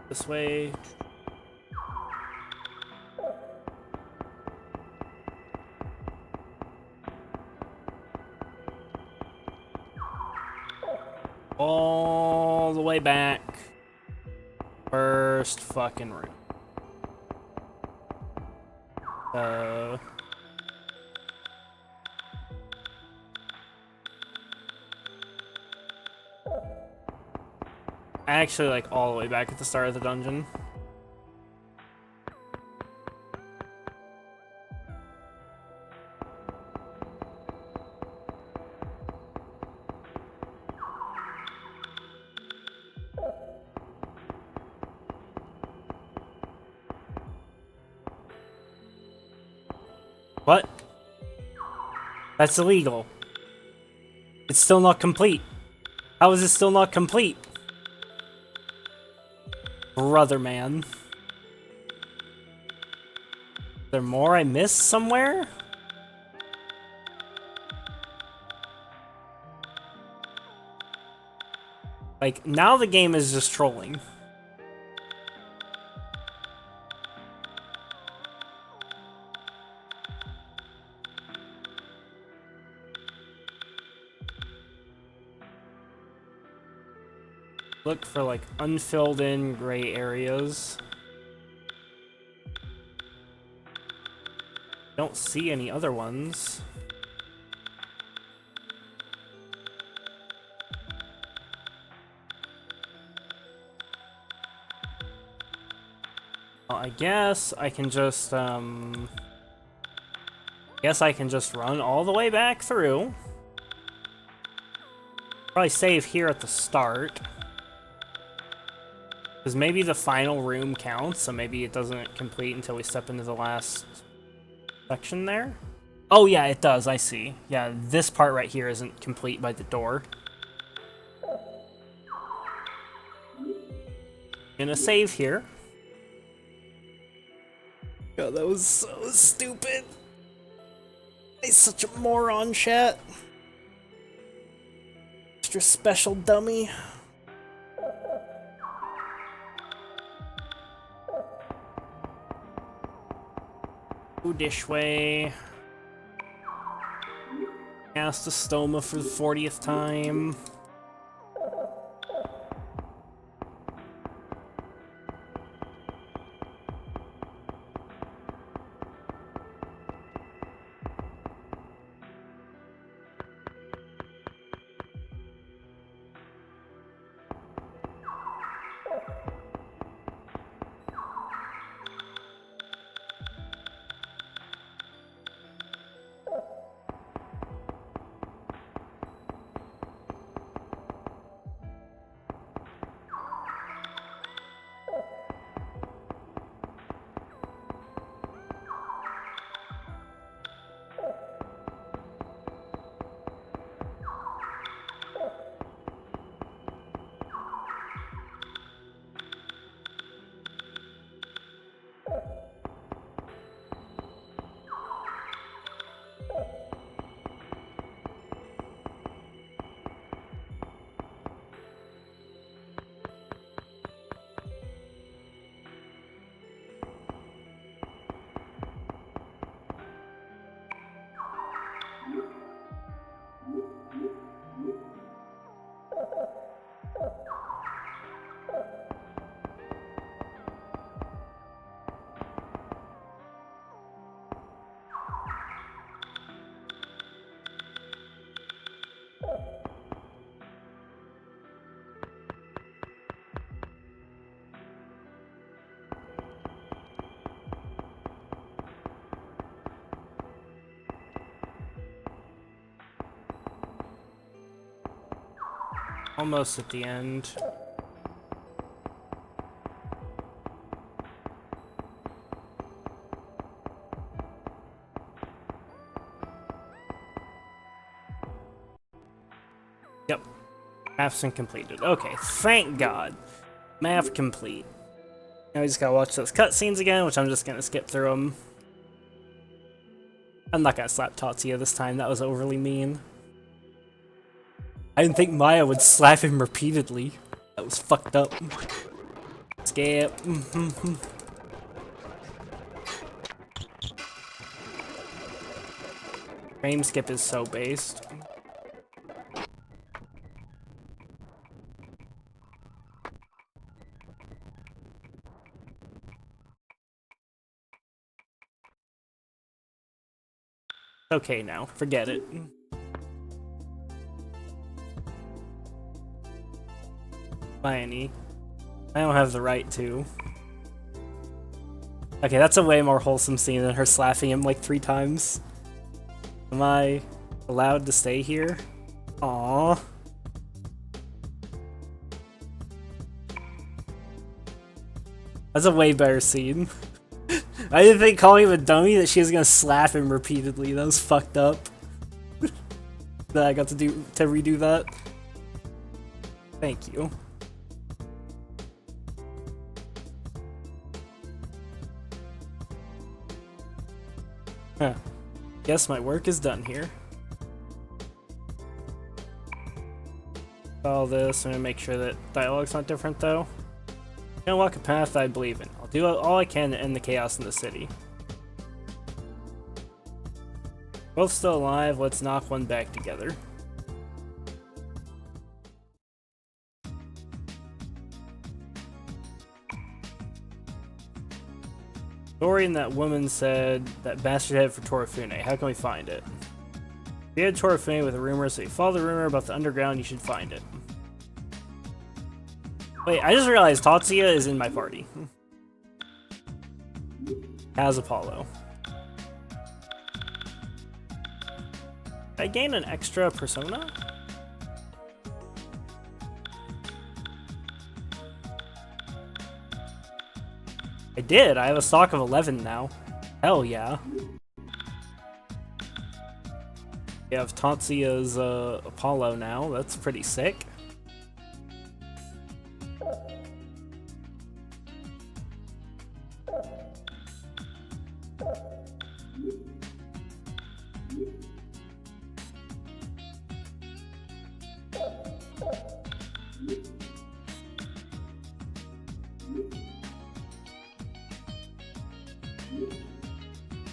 This way. All the way back. First fucking room. Actually, like, all the way back at the start of the dungeon. What? That's illegal. It's still not complete. How is it still not complete? Brother man. Is there more I missed somewhere? Like, now the game is just trolling. Look for, like, unfilled in gray areas. Don't see any other ones. Well, I guess I can just, guess I can just run all the way back through. Probably save here at the start. Because maybe the final room counts, so maybe it doesn't complete until we step into the last section there. Oh yeah, it does, I see. Yeah, this part right here isn't complete by the door. Gonna save here. God, that was so stupid. He's such a moron, chat. Extra special dummy. Go this way. Cast a stoma for the 40th time. Almost at the end. Yep. Math's completed. Okay, thank God. Math complete. Now we just gotta watch those cutscenes again, which I'm just gonna skip through them. I'm not gonna slap Tatsuya this time, that was overly mean. I didn't think Maya would slap him repeatedly. That was fucked up. Skip. Frame skip is so based. Okay now, forget it. Mayani. I don't have the right to. Okay, that's a way more wholesome scene than her slapping him like 3 times. Am I allowed to stay here? Aww. That's a way better scene. I didn't think calling him a dummy that she was gonna slap him repeatedly. That was fucked up. That I got to redo that. Thank you. Huh. Guess my work is done here. All this, I'm gonna make sure that dialogue's not different though. I'm gonna walk a path I believe in. I'll do all I can to end the chaos in the city. Both still alive, let's knock one back together. Story and that woman said that bastard head for Torifune. How can we find it? We had Torifune with a rumor, so you follow the rumor about the underground, you should find it. Wait, I just realized Tatsuya is in my party. As Apollo. Did I gain an extra persona? I did, I have a stock of 11 now. Hell yeah. We have Tatsuya's Apollo now, that's pretty sick.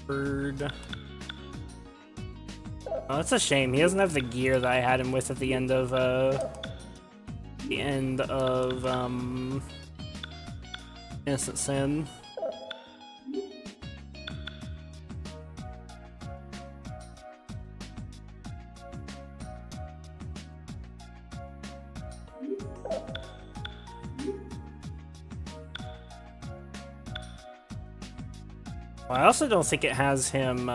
Bird. Oh, that's a shame. He doesn't have the gear that I had him with at the end of Innocent Sin. Well, I also don't think it has him,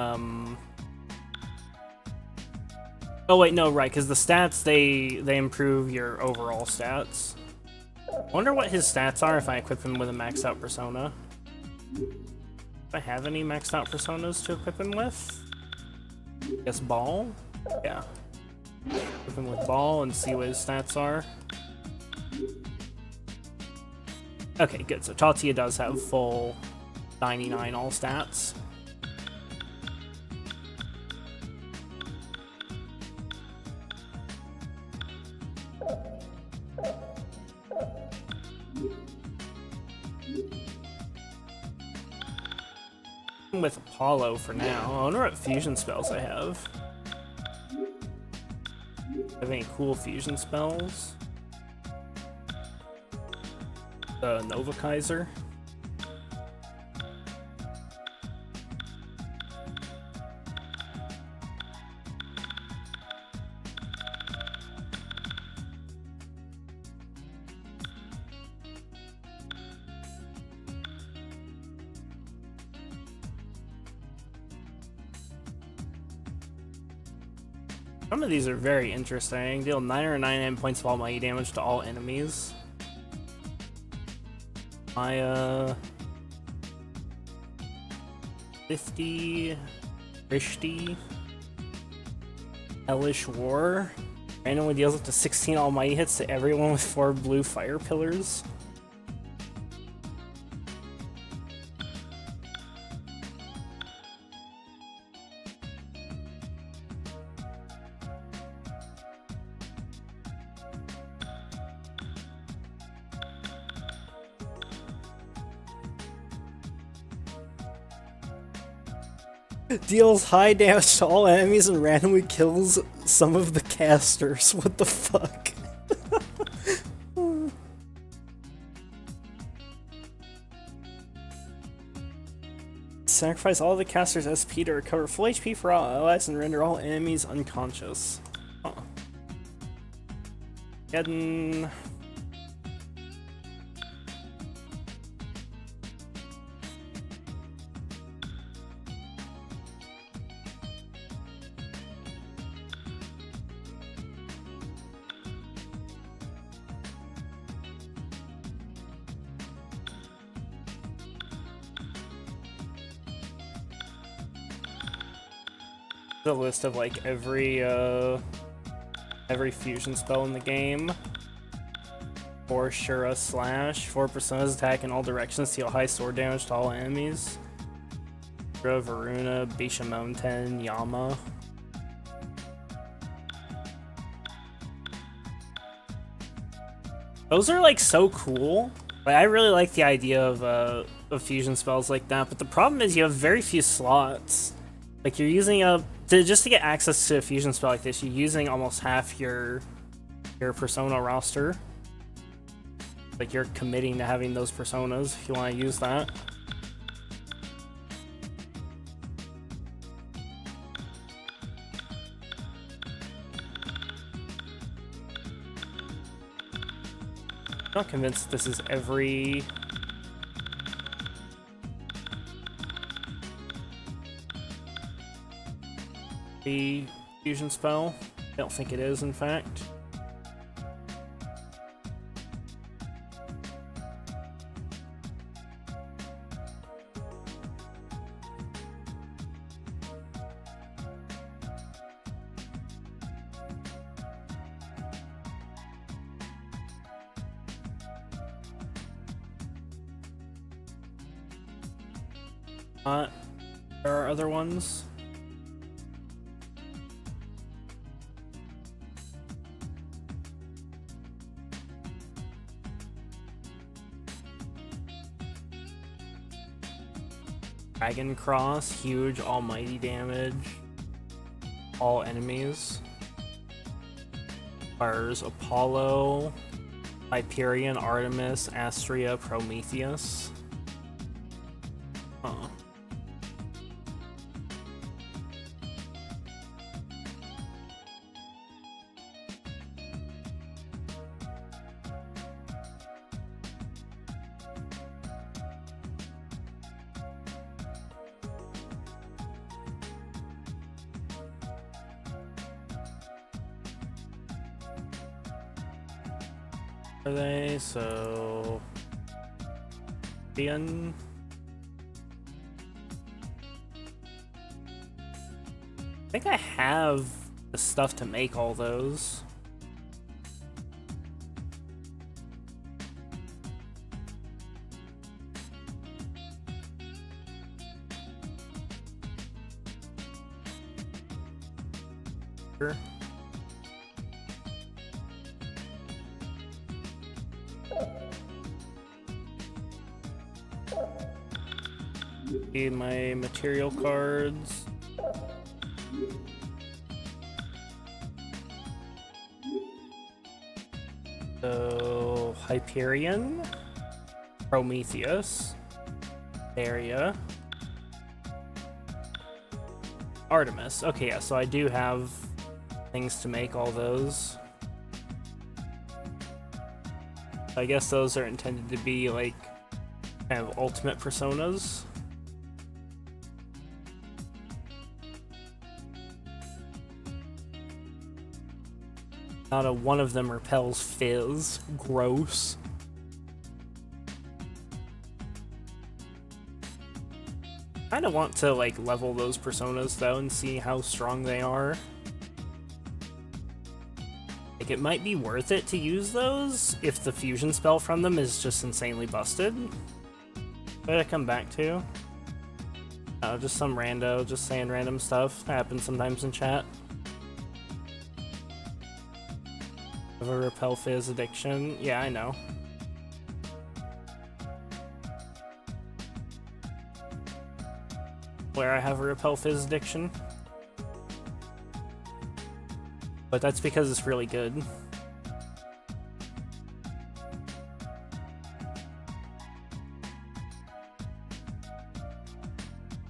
Oh wait, no, right, because the stats, they improve your overall stats. I wonder what his stats are if I equip him with a maxed out persona. Do I have any maxed out personas to equip him with? I guess Ball? Yeah. Equip him with Ball and see what his stats are. Okay, good, so Tatsuya does have full 99 all stats. With Apollo for now. I wonder what fusion spells I have. Have any cool fusion spells? Nova Kaiser. Some of these are very interesting. Deal 999 points of almighty damage to all enemies. Maya 50 Rishti Hellish War randomly deals up to 16 almighty hits to everyone with 4 blue fire pillars. Deals high damage to all enemies and randomly kills some of the casters. What the fuck? Sacrifice all the casters' SP to recover full HP for all allies and render all enemies unconscious. Huh. Getting... the list of like every fusion spell in the game. 4 Shura Slash, 4 Personas attack in all directions, deal high sword damage to all enemies. Shura, Varuna, Bishamonten, Yama. Those are like so cool. Like, I really like the idea of fusion spells like that, but the problem is you have very few slots. Like you're using just to get access to a fusion spell like this, you're using almost half your persona roster. Like you're committing to having those personas if you want to use that. I'm not convinced this is every... the fusion spell. I don't think it is, in fact. There are other ones. Dragon Cross, huge almighty damage. All enemies. Stars, Apollo, Hyperion, Artemis, Astria, Prometheus. Huh. Are they? So... Ian... I think I have the stuff to make all those. Sure. My material cards. So Hyperion, Prometheus, Aria, Artemis. Okay, yeah, so I do have things to make all those. I guess those are intended to be like kind of ultimate personas. Not a one of them repels Fizz. Gross. Kinda want to like level those personas though and see how strong they are. Like it might be worth it to use those if the fusion spell from them is just insanely busted. What did I come back to? Oh, just some rando, just saying random stuff. That happens sometimes in chat. Have a repel Fizz addiction. Yeah, I know. Where I have a repel Fizz addiction. But that's because it's really good.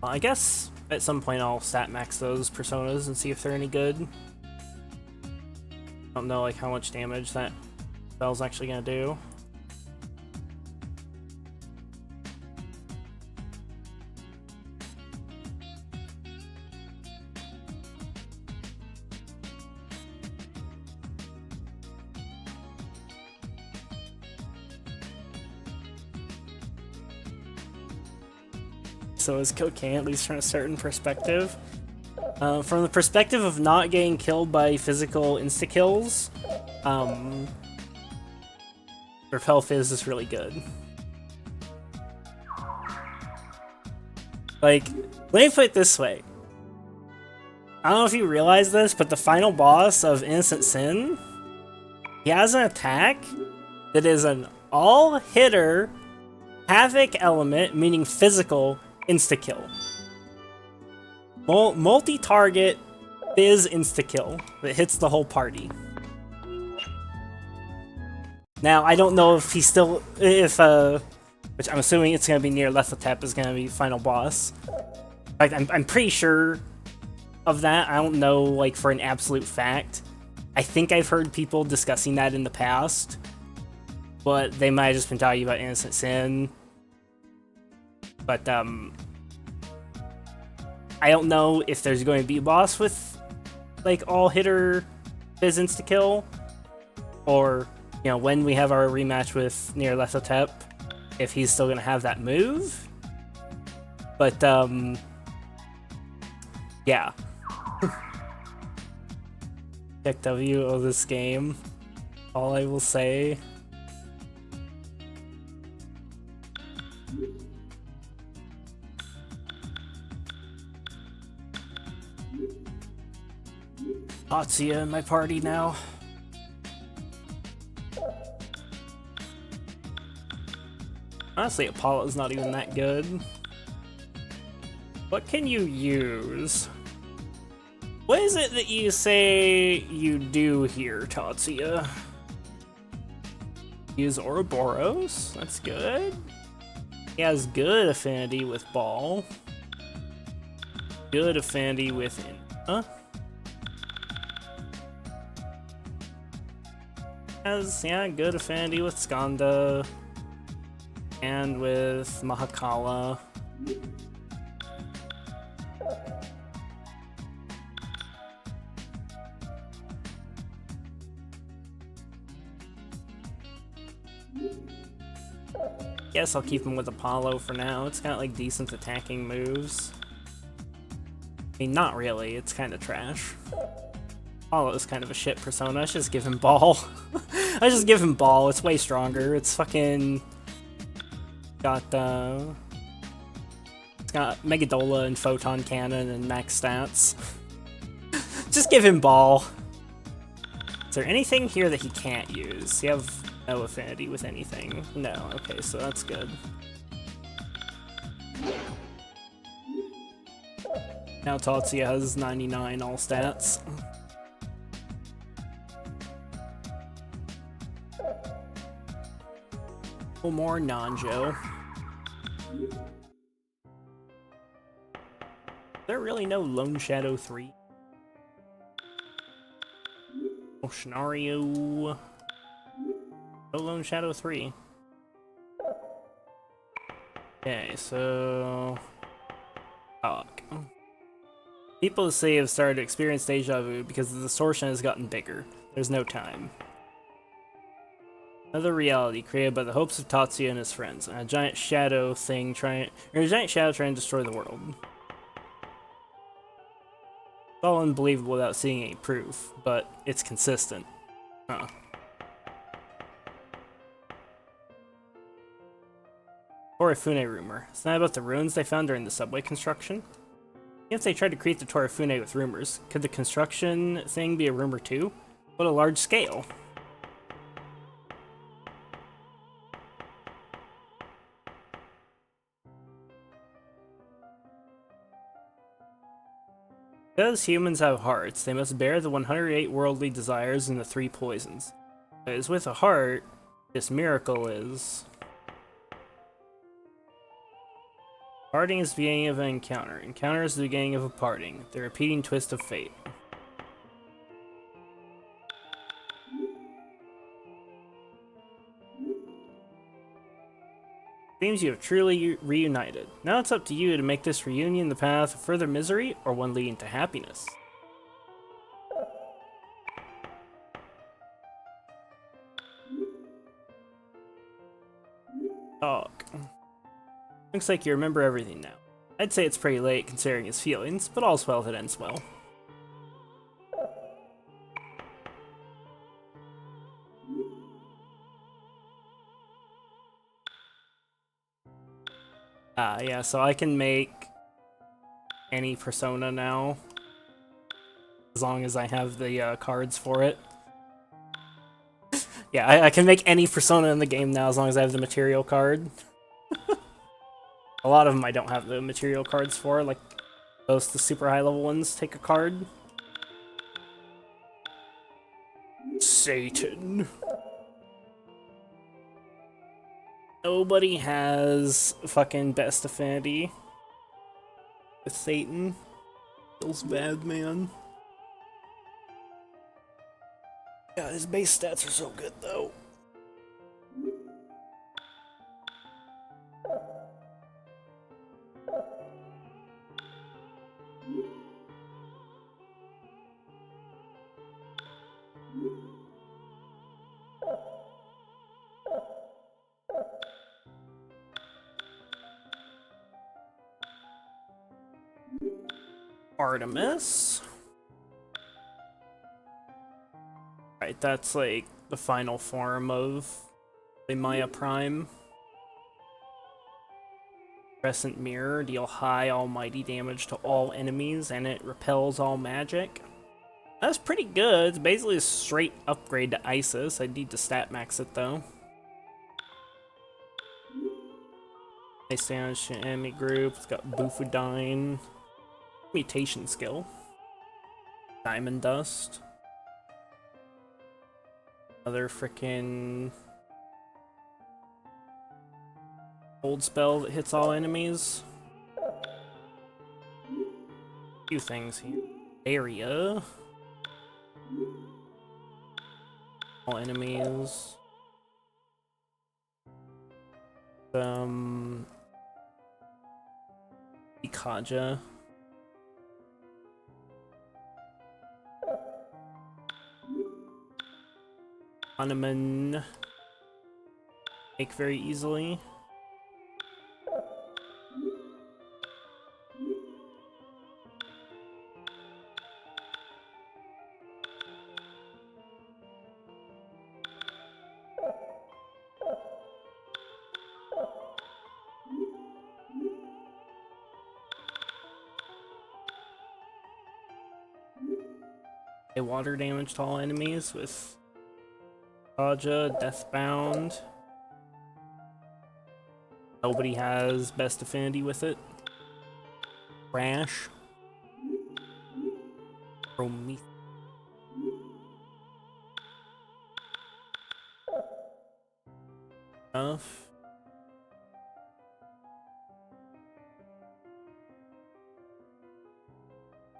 Well, I guess at some point I'll stat max those personas and see if they're any good. I don't know like how much damage that spell's actually gonna do. So is cocaine, at least from a certain perspective. From the perspective of not getting killed by physical insta-kills, Repel Fizz is really good. Like, let me put it this way. I don't know if you realize this, but the final boss of Innocent Sin, he has an attack that is an all-hitter Havoc element, meaning physical, insta-kill. Multi-target Fizz insta-kill that hits the whole party. Now, I don't know if he's still... which I'm assuming it's going to be near Lethotep is going to be final boss. Like, I'm pretty sure of that. I don't know, like, for an absolute fact. I think I've heard people discussing that in the past. But they might have just been talking about Innocent Sin. But, I don't know if there's going to be a boss with, like, all-hitter Fizz insta-kill. Or, you know, when we have our rematch with Nier Lethotep, if he's still going to have that move. But, yeah. Check W of this game. All I will say... Tatsuya in my party now. Honestly, Apollo's not even that good. What can you use? What is it that you say you do here, Tatsuya? Use Ouroboros? That's good. He has good affinity with Ball. Good affinity with Inna. Has, yeah, good affinity with Skanda. And with Mahakala. Guess I'll keep him with Apollo for now. It's got like decent attacking moves. I mean, not really. It's kind of trash. Apollo is kind of a shit persona. I should just give him Ball. I just give him Ball. It's way stronger. It's fucking got it's got Megadola and Photon Cannon and max stats. Just give him Ball. Is there anything here that he can't use? You have no affinity with anything. No, okay, so that's good. Now Tatsuya has 99 all stats. More Nanjo. Is there really no Lone Shadow 3? Oh, Shnario. No Lone Shadow 3. Okay, so... Fuck. People say have started to experience deja vu because the distortion has gotten bigger. There's no time. Another reality created by the hopes of Tatsuya and his friends, and a giant shadow trying to destroy the world. It's all unbelievable without seeing any proof, but it's consistent. Huh. Torifune rumor. It's not about the ruins they found during the subway construction? If they tried to create the Torifune with rumors, could the construction thing be a rumor too? What a large scale. Because humans have hearts, they must bear the 108 worldly desires and the 3 poisons. As with a heart, this miracle is... Parting is the beginning of an encounter. Encounter is the beginning of a parting. The repeating twist of fate. Seems you have truly reunited. Now it's up to you to make this reunion the path of further misery or one leading to happiness. Dog. Looks like you remember everything now. I'd say it's pretty late considering his feelings, but all's well that ends well. Yeah, so I can make any persona now, as long as I have the cards for it. Yeah, I can make any persona in the game now as long as I have the material card. A lot of them I don't have the material cards for, like those the super high level ones take a card. Satan. Nobody has fucking best affinity with Satan. Feels bad, man. Yeah, his base stats are so good though. Artemis. Right, that's like the final form of the Maya Prime. Crescent Mirror, deal high almighty damage to all enemies, and it repels all magic. That's pretty good. It's basically a straight upgrade to Isis. I need to stat max it though. Nice damage to enemy group. It's got Bufudine. Mutation skill. Diamond Dust. Another frickin' old spell that hits all enemies. Few things here. Area. All enemies. Ikaja. Hanuman. Make very easily. A water damage to all enemies with Kaja, Deathbound. Nobody has best affinity with it. Crash. Prometheus. Enough.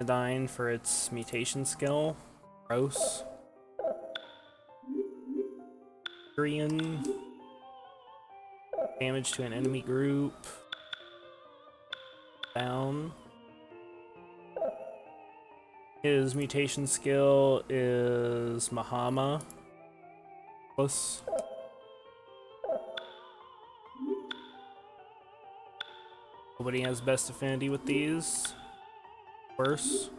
Dying for its mutation skill. Gross. Korean. Damage to an enemy group. Down. His mutation skill is Mahama. Plus. Nobody has best affinity with these. Worse.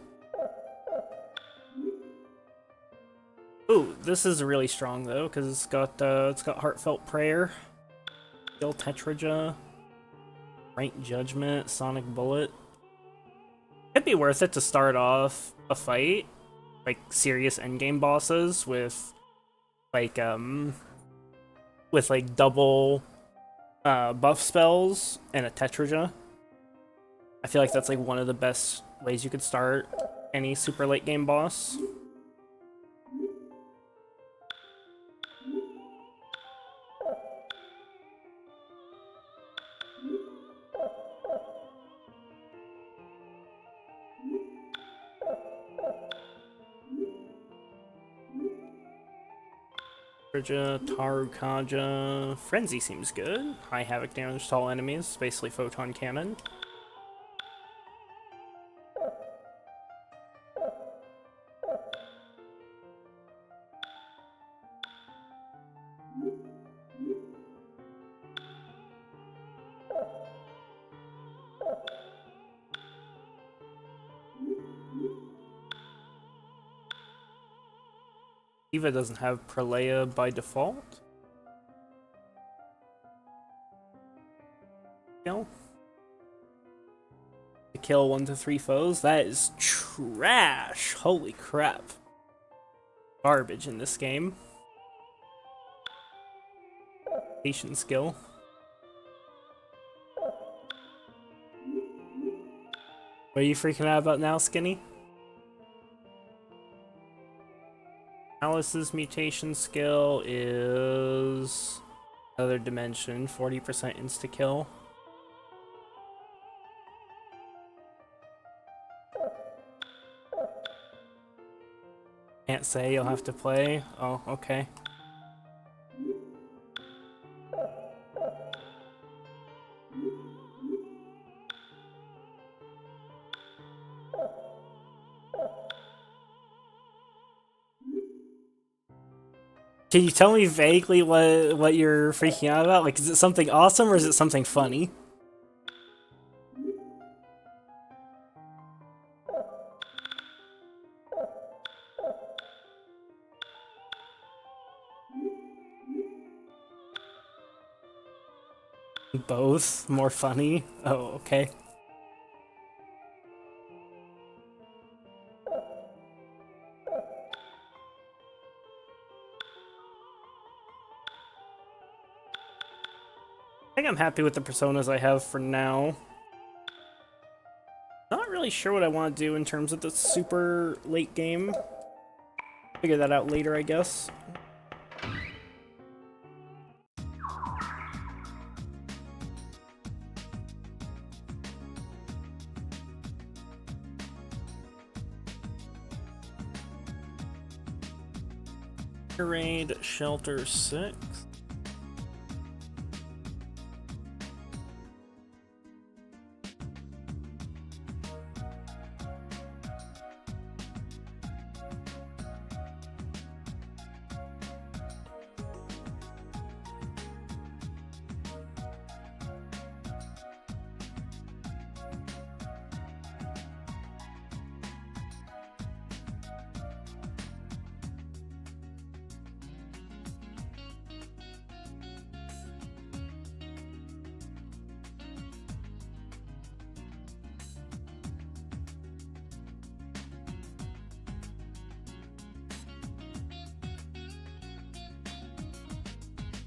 Ooh, this is really strong though, because it's got Heartfelt Prayer, Skill Tetraja, Rank Judgment, Sonic Bullet. It'd be worth it to start off a fight, like serious endgame bosses with double buff spells and a Tetraja. I feel like that's like one of the best ways you could start any super late game boss. Tarukaja. Frenzy seems good. High havoc damage to all enemies, basically photon cannon. Eva doesn't have Prelea by default. To kill 1 to 3 foes, that is trash. Holy crap. Garbage in this game. Patient skill. What are you freaking out about now, Skinny? Alice's mutation skill is another dimension, 40% insta-kill. Can't say, you'll have to play. Oh, okay. Can you tell me vaguely what you're freaking out about? Like, is it something awesome or is it something funny? Both? More funny? Oh, okay. I think I'm happy with the personas I have for now. Not really sure what I want to do in terms of the super late game. Figure that out later, I guess. Raid Shelter 6.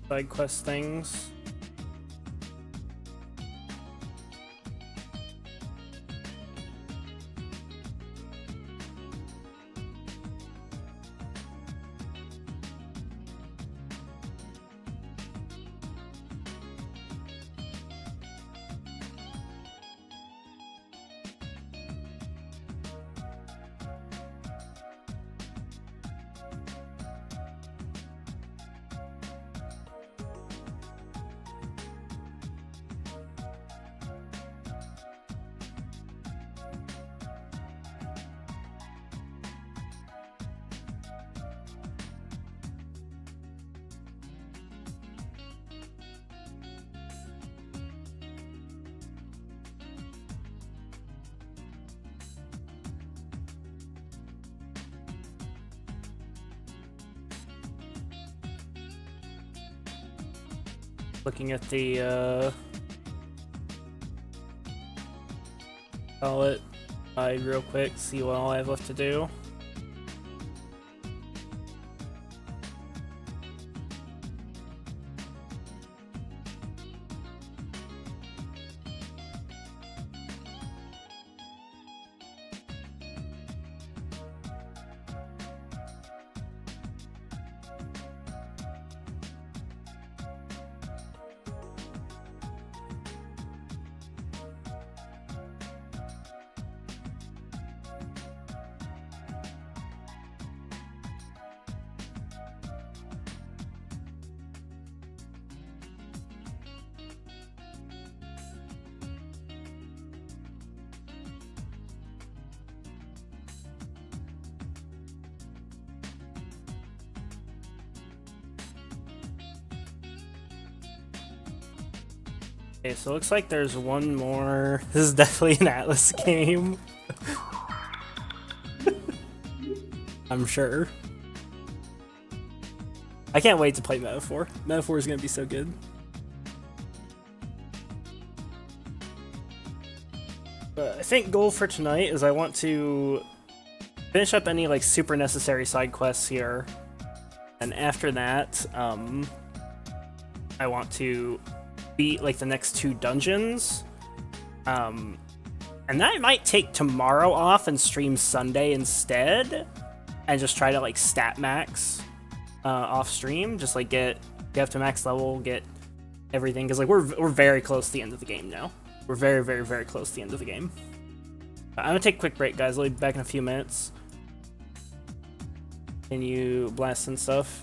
Side quest things. looking at the palette guide real quick, see what all I have left to do. Okay, so it looks like there's one more. This is definitely an Atlas game. I'm sure. I can't wait to play Metaphor. Metaphor is gonna be so good. But I think goal for tonight is I want to finish up any like super necessary side quests here, and after that, I want to beat like the next 2 dungeons, and that might take tomorrow off and stream Sunday instead, and just try to like stat max off stream, just like get up to max level, get everything, because like we're very close to the end of the game now. We're very, very, very close to the end of the game. I'm gonna take a quick break, guys. I'll be back in a few minutes. Can you blast and stuff?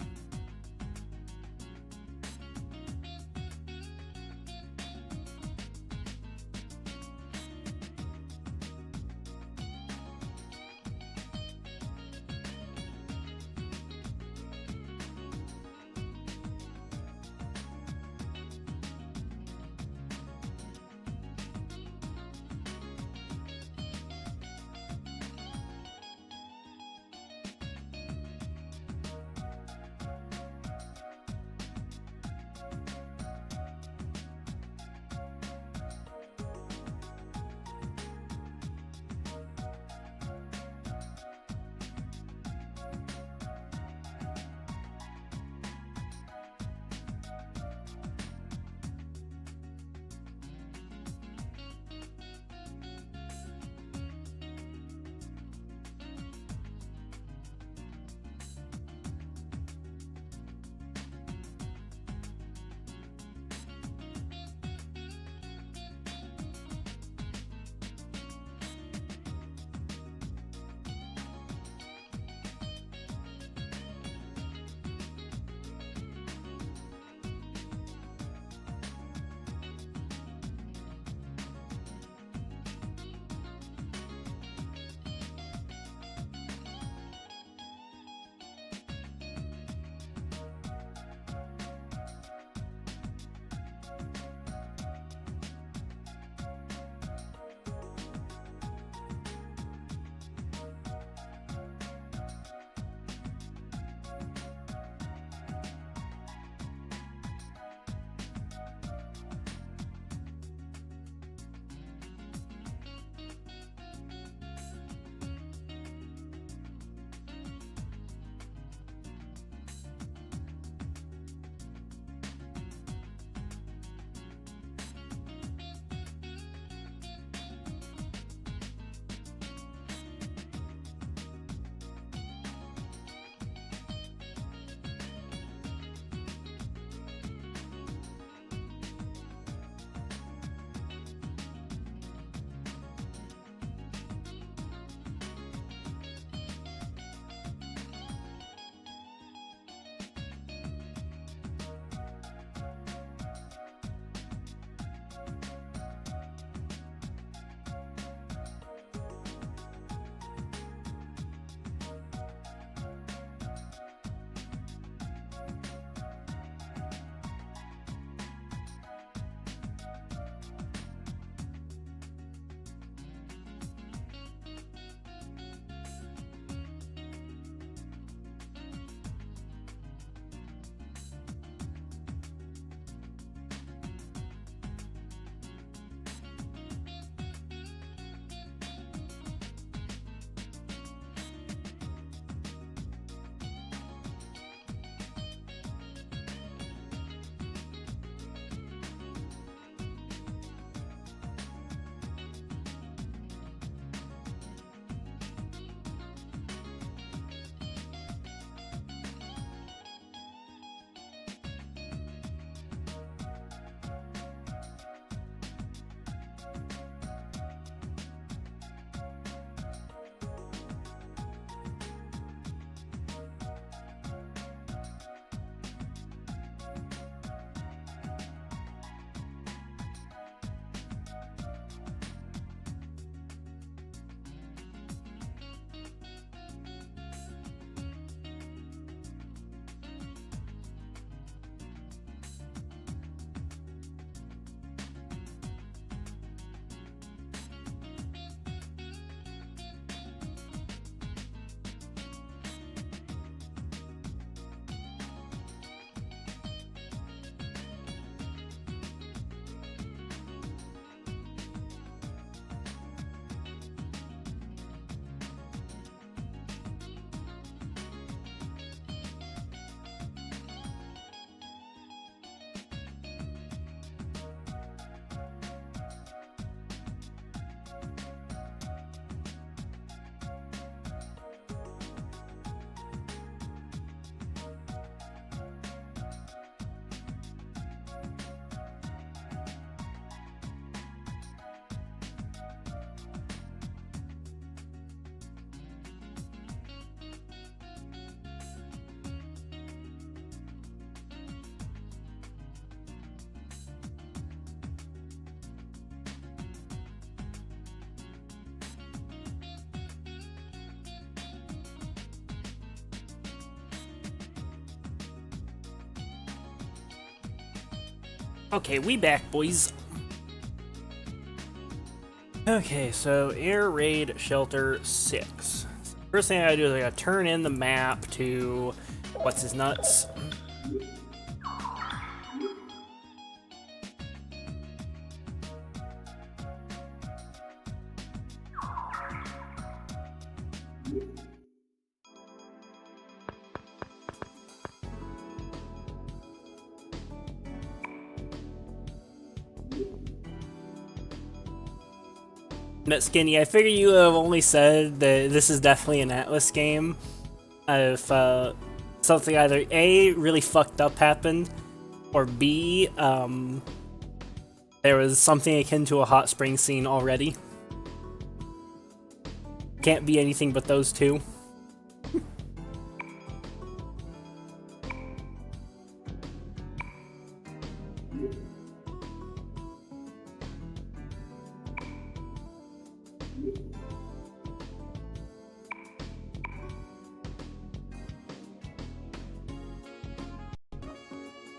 Okay, we back, boys. Okay, so Air Raid Shelter 6. First thing I gotta do is I gotta turn in the map to what's his nuts. But Skinny, I figure you have only said that this is definitely an Atlas game if something either A, really fucked up happened, or B, there was something akin to a hot spring scene already. Can't be anything but those two.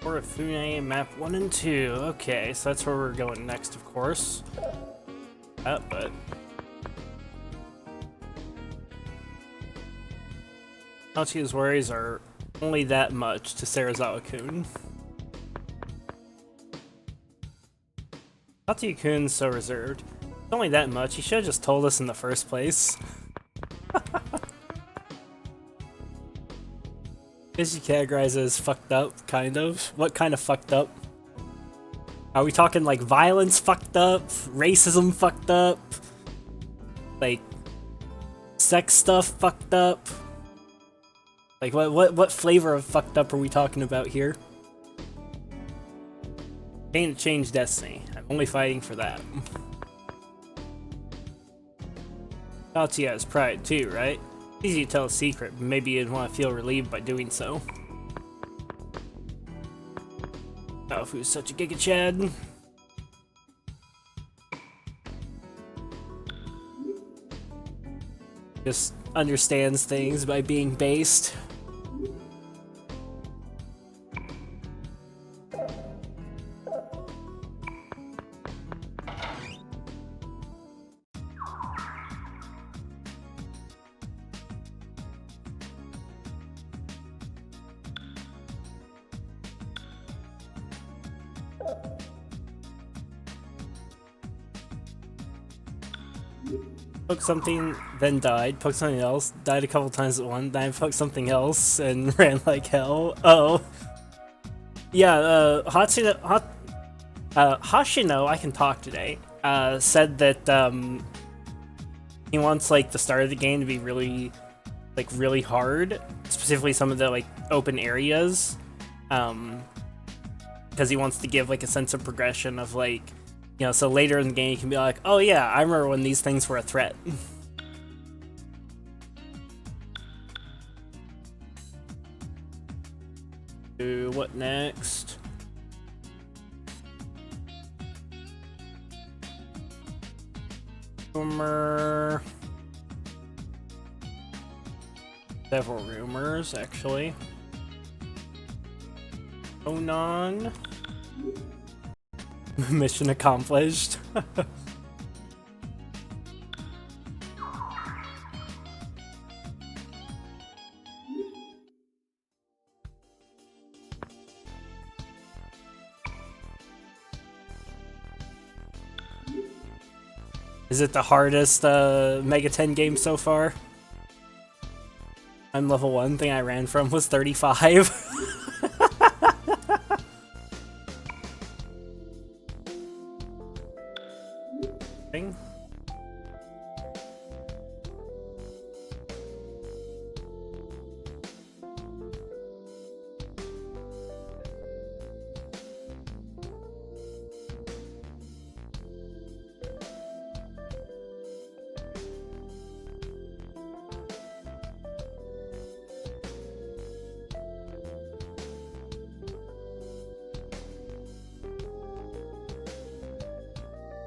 Orifune map 1 and 2. Okay, so that's where we're going next, of course. But Hachi's worries are only that much to Serizawa-kun. Hachi-kun's so reserved. It's only that much. He should have just told us in the first place. Is he categorized as fucked up, kind of? What kind of fucked up? Are we talking like violence fucked up? Racism fucked up? Like sex stuff fucked up? Like what flavor of fucked up are we talking about here? Can't change destiny. I'm only fighting for that. Tatsuya has pride too, right? Easy to tell a secret, but maybe you'd want to feel relieved by doing so. Oh, who's such a Giga Chad? Just understands things by being based. Poked something, then died. Poked something else, died a couple times at one. Then poked something else and ran like hell. Oh, yeah. Hashino, I can talk today. Said that he wants like the start of the game to be really hard, specifically some of the like open areas, because he wants to give like a sense of progression of like. You know, so later in the game you can be like, oh yeah, I remember when these things were a threat. What next? Rumor. Several rumors, actually. Onan. Mission accomplished. Is it the hardest Mega 10 game so far? I'm level 1, thing I ran from was 35.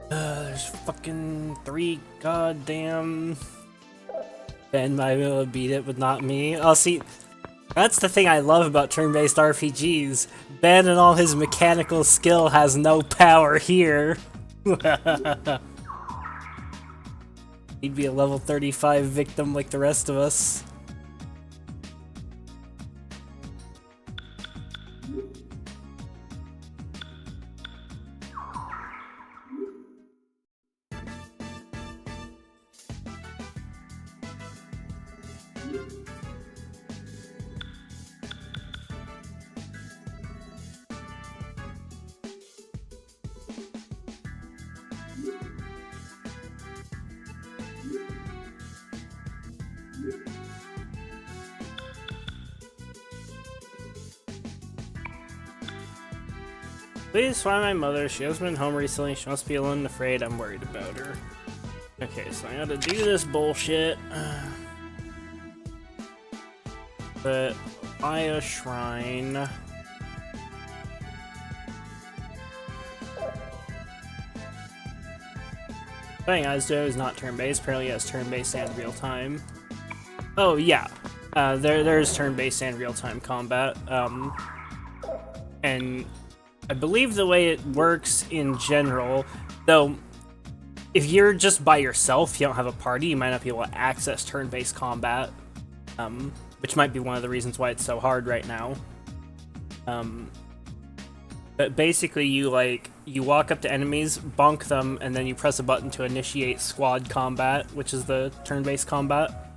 There's fucking 3 goddamn... Ben might be able to beat it, but not me. Oh, see, that's the thing I love about turn-based RPGs. Abandon all his mechanical skill has no power here. He'd be a level 35 victim like the rest of us. Please find my mother. She hasn't been home recently. She must be alone and afraid. I'm worried about her. Okay, so I gotta do this bullshit. But buy a shrine. Playing Asdo is not turn-based. Apparently it has turn-based and real-time. Oh, yeah. There's turn-based and real-time combat. And I believe the way it works in general, though, if you're just by yourself, you don't have a party, you might not be able to access turn-based combat, which might be one of the reasons why it's so hard right now. But basically, you walk up to enemies, bonk them, and then you press a button to initiate squad combat, which is the turn-based combat.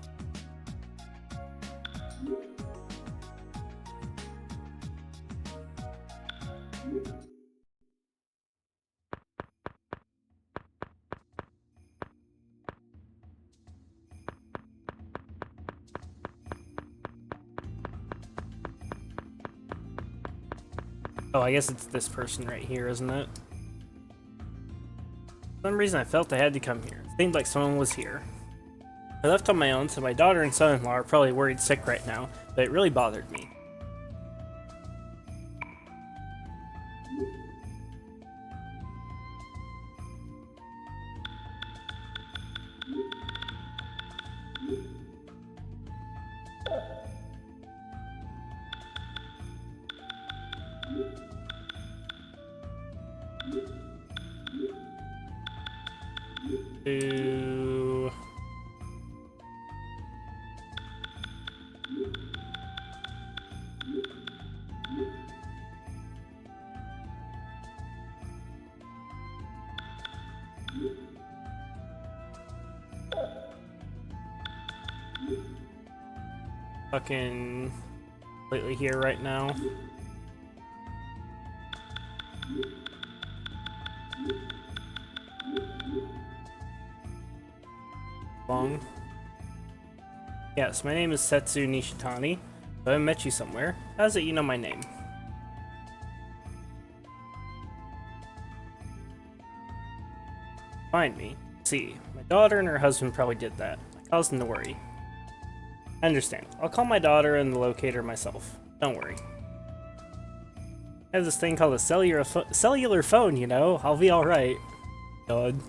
Oh, I guess it's this person right here, isn't it? For some reason I felt I had to come here. It seemed like someone was here. I left on my own, so my daughter and son-in-law are probably worried sick right now, but it really bothered me. Fucking completely here right now. Long. Yes, my name is Setsu Nishitani, but I met you somewhere. How's it you know my name? Find me. See, my daughter and her husband probably did that. I caused them to worry. I understand. I'll call my daughter and the locator myself. Don't worry. I have this thing called a cellular phone, you know? I'll be alright. God.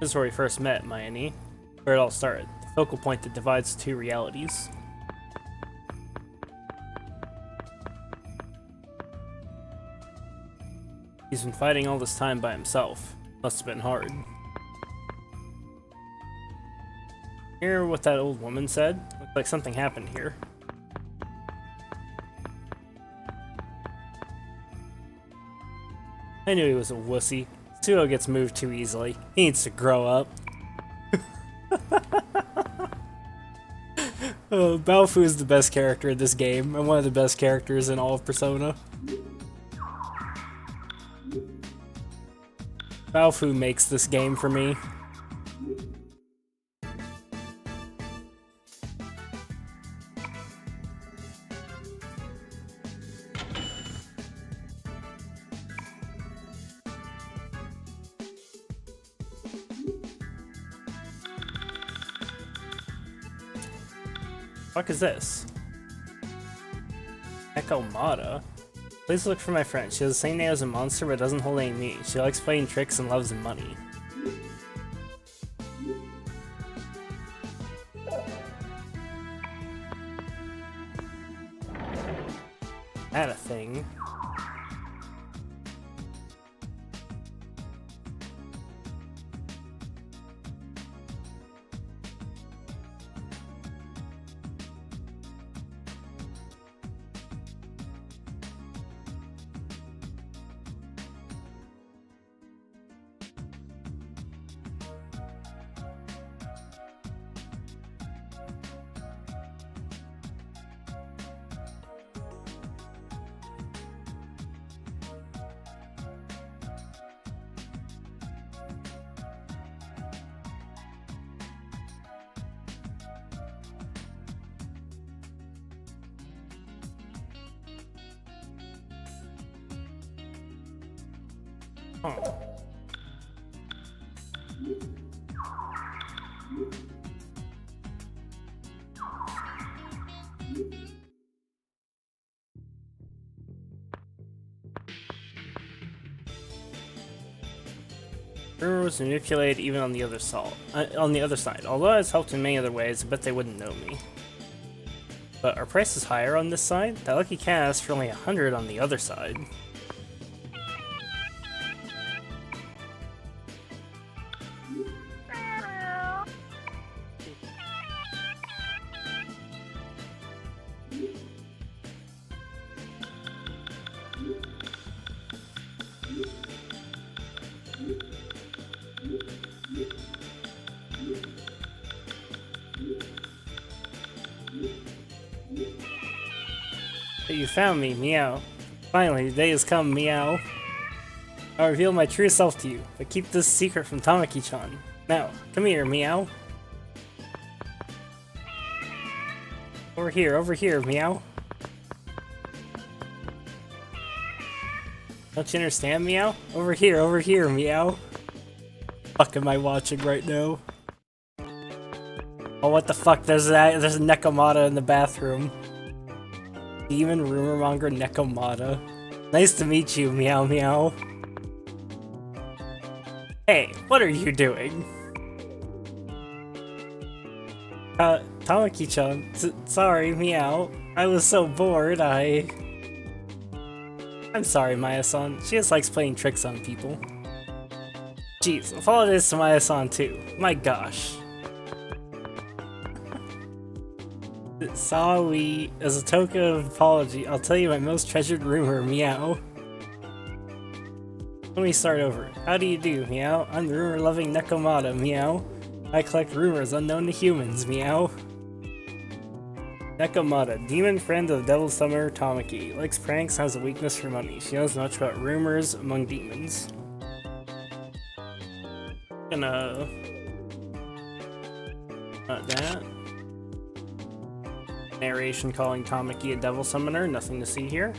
This is where we first met, Mayani. Where it all started. The focal point that divides the two realities. He's been fighting all this time by himself. Must have been hard. Hear what that old woman said? Looks like something happened here. I knew he was a wussy. Tsuo gets moved too easily. He needs to grow up. Oh, Baofu is the best character in this game, and one of the best characters in all of Persona. Baofu makes this game for me. What is this? Ekomata? Please look for my friend. She has the same name as a monster but doesn't hold any meat. She likes playing tricks and loves money. That a thing. Oh. Rumor was manipulated even on the other side. Although it's helped in many other ways, I bet they wouldn't know me. But our price is higher on this side. That lucky cat asked for only 100 on the other side. You found me, meow. Finally, the day has come, meow. I'll reveal my true self to you, but keep this secret from Tamaki-chan. Now, come here, meow. Over here, meow. Don't you understand, meow? Over here, meow. Fuck am I watching right now? Oh, what the fuck? There's a Nekomata in the bathroom. Demon rumor monger Nekomata. Nice to meet you, meow meow. Hey, what are you doing? Tamaki-chan, sorry, meow. I was so bored, I'm sorry, Maya-san. She just likes playing tricks on people. Jeez, apologize to Maya-san too. My gosh. Sorry, as a token of apology, I'll tell you my most treasured rumor, meow. Let me start over. How do you do, meow? I'm the rumor-loving Nekomata, meow. I collect rumors unknown to humans, meow. Nekomata, demon friend of the devil summoner Tamaki. Likes pranks, has a weakness for money. She knows much about rumors among demons. Gonna... Not that. Narration calling Tamaki a devil summoner, nothing to see here.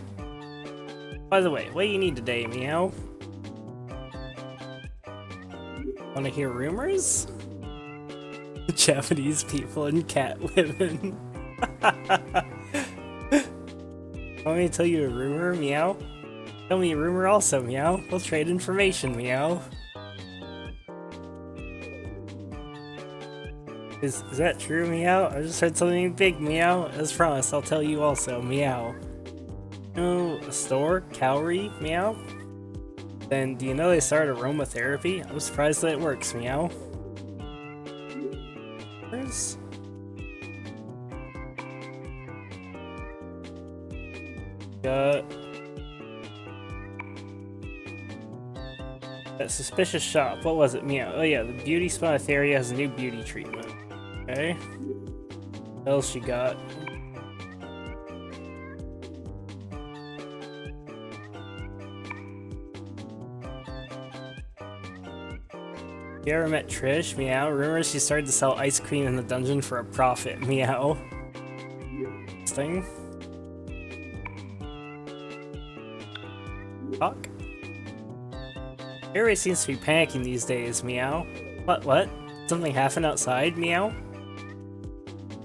By the way, what do you need today, meow? Wanna hear rumors? Japanese people and cat women. Want me to tell you a rumor, meow? Tell me a rumor also, meow. We'll trade information, meow. Is that true, meow? I just heard something big, meow. As promised, I'll tell you also, meow. Oh, a store? Cowrie, meow? Then, do you know they started aromatherapy? I'm surprised that it works, meow. Where's... Got... That suspicious shop. What was it, meow? Oh yeah, the beauty spa area has a new beauty treatment. Okay. What else she got? You ever met Trish? Meow. Rumors she started to sell ice cream in the dungeon for a profit. Meow. Interesting. Fuck. Everybody seems to be panicking these days. Meow. What? Something happened outside? Meow.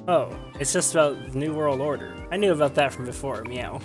Oh, it's just about the New World Order. I knew about that from before. Meow.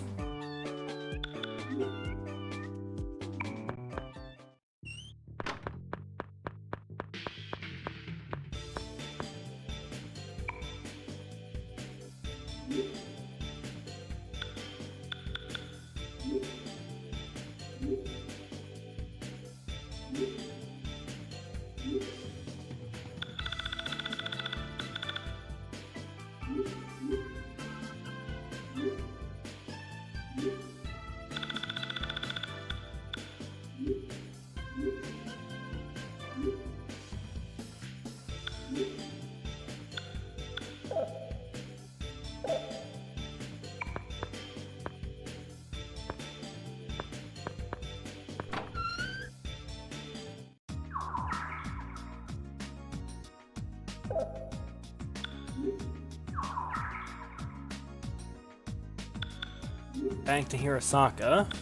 Back to Hirosaka.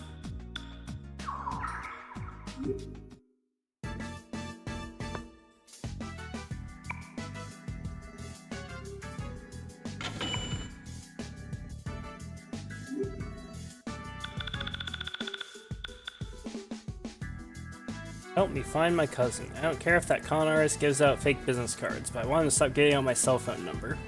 Help me find my cousin. I don't care if that con artist gives out fake business cards, but I want him to stop giving out my cell phone number.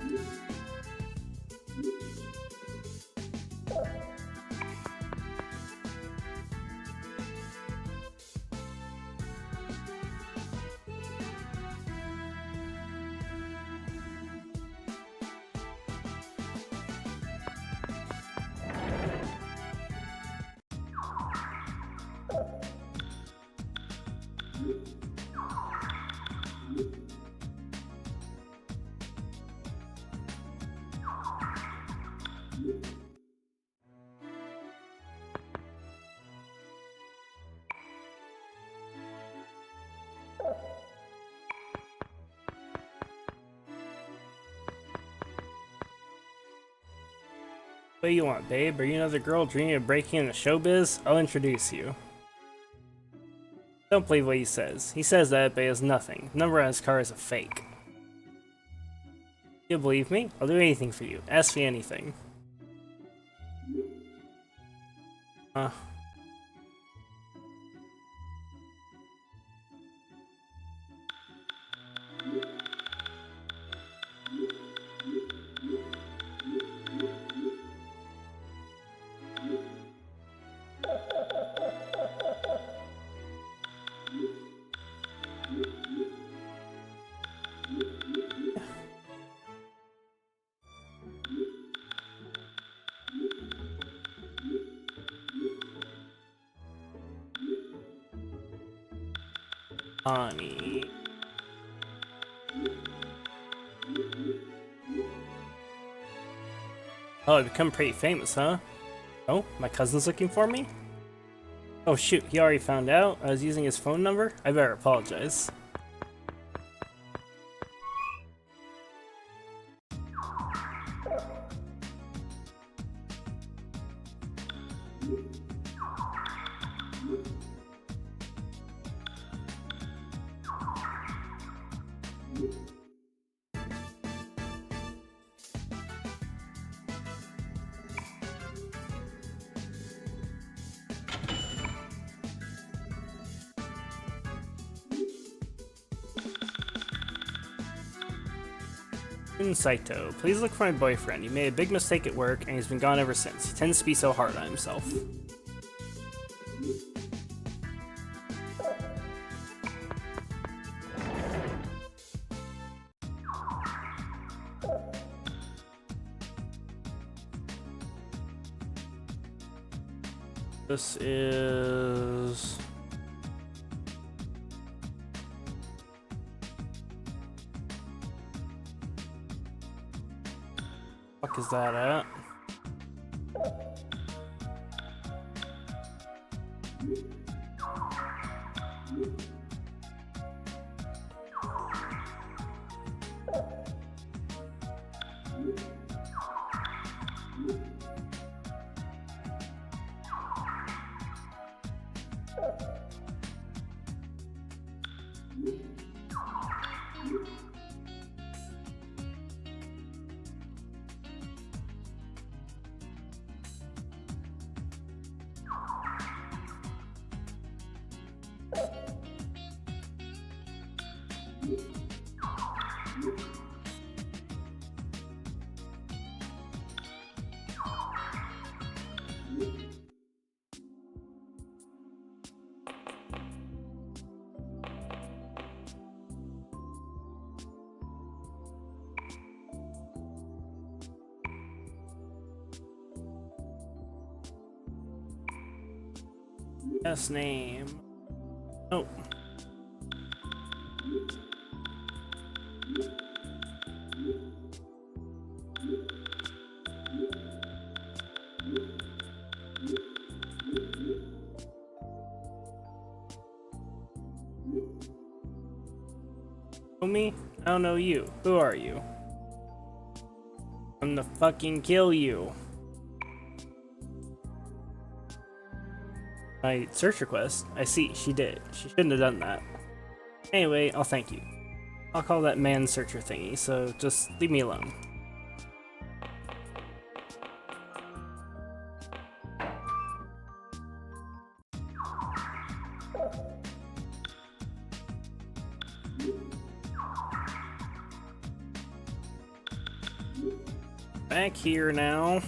What do you want, babe? Are you another girl dreaming of breaking into showbiz? I'll introduce you. Don't believe what he says. He says that, but he has nothing. The number on his car is a fake. You believe me? I'll do anything for you. Ask me anything. Honey. Oh, I've become pretty famous, huh? Oh, my cousin's looking for me? Oh shoot, he already found out I was using his phone number? I better apologize. Saito, please look for my boyfriend. He made a big mistake at work and he's been gone ever since. He tends to be so hard on himself. This is... fuck is that at? Yes, name. Oh. Know me? I don't know you. Who are you? I'm gonna fucking kill you. My search request? I see, she did. She shouldn't have done that. Anyway, I'll thank you. I'll call that man searcher thingy, so just leave me alone. Back here now.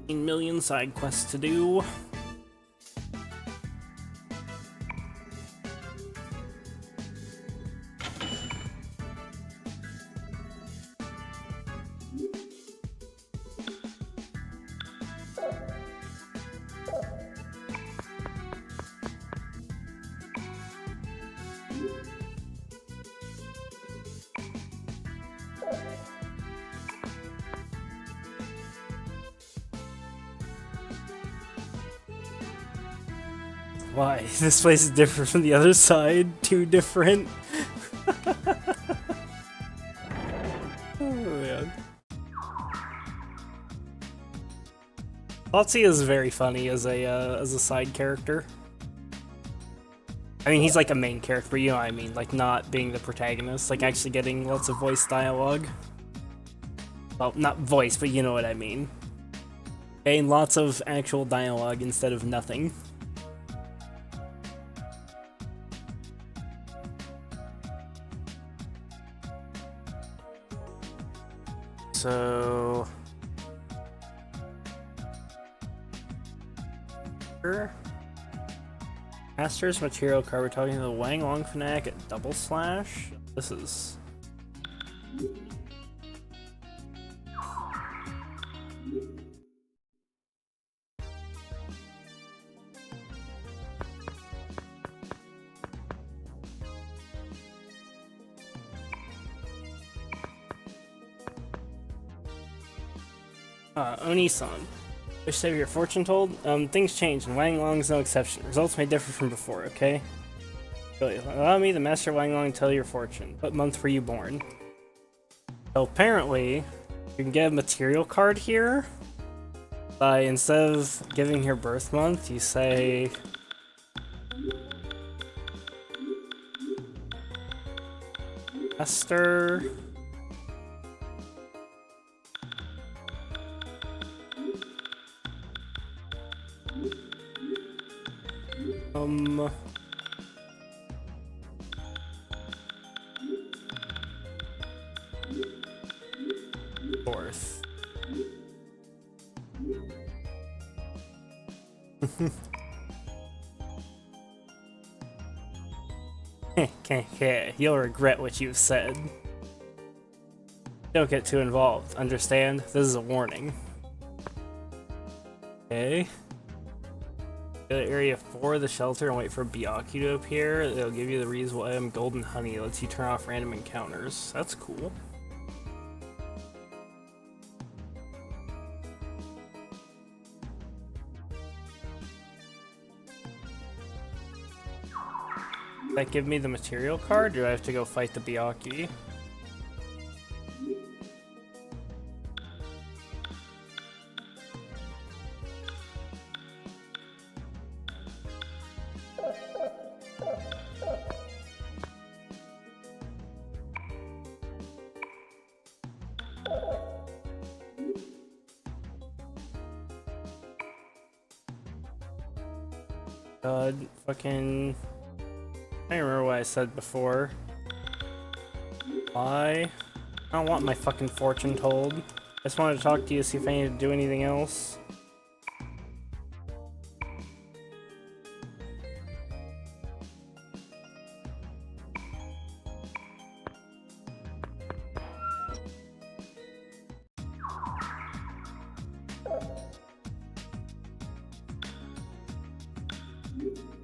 15 million side quests to do. Why? This place is different from the other side? Too different? Oh man. Lotsie is very funny as a side character. I mean, he's like a main character, but you know what I mean, like not being the protagonist, like actually getting lots of voice dialogue. Well, not voice, but you know what I mean. Getting lots of actual dialogue instead of nothing. So... Master's material card, we're talking to the Wang Long Fnatic at Double Slash? This is... Oni-san. Wish to have your fortune told? Things change, and Wang Long's no exception. Results may differ from before, okay? Really, allow me, the Master Wang Long, to tell your fortune. What month were you born? So apparently, you can get a material card here. By, instead of giving your birth month, you say... Master... Fourth. You'll regret what you've said. Don't get too involved, understand? This is a warning. Okay. Go to area 4 of the shelter and wait for Byaku to appear. It'll give you the reasonable item Golden Honey. It lets you turn off random encounters. That's cool. Does that give me the material card, or do I have to go fight the Byaku? God, fucking... I don't remember what I said before. Why? I don't want my fucking fortune told. I just wanted to talk to you, see if I need to do anything else.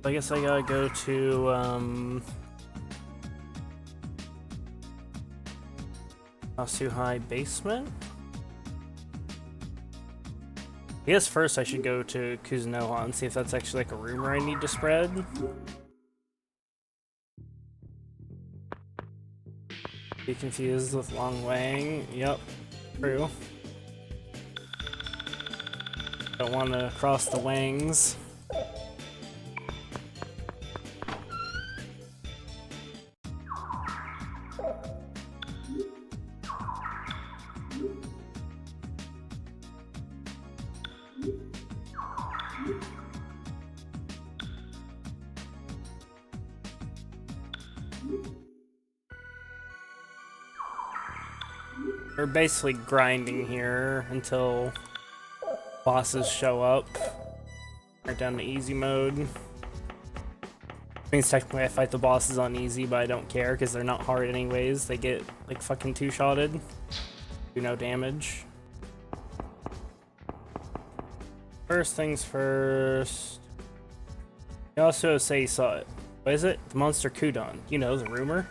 I guess I gotta go to, Asuhai basement? I guess first I should go to Kuzunoha and see if that's actually like a rumor I need to spread. Be confused with Long Wang. Yep, true. Don't want to cross the wings. We're basically grinding here until bosses show up. Right down to easy mode. Means technically I fight the bosses on easy, but I don't care because they're not hard anyways. They get like fucking two-shotted. Do no damage. First things first. You also say you saw it. What is it? The monster Kudon. You know, the rumor.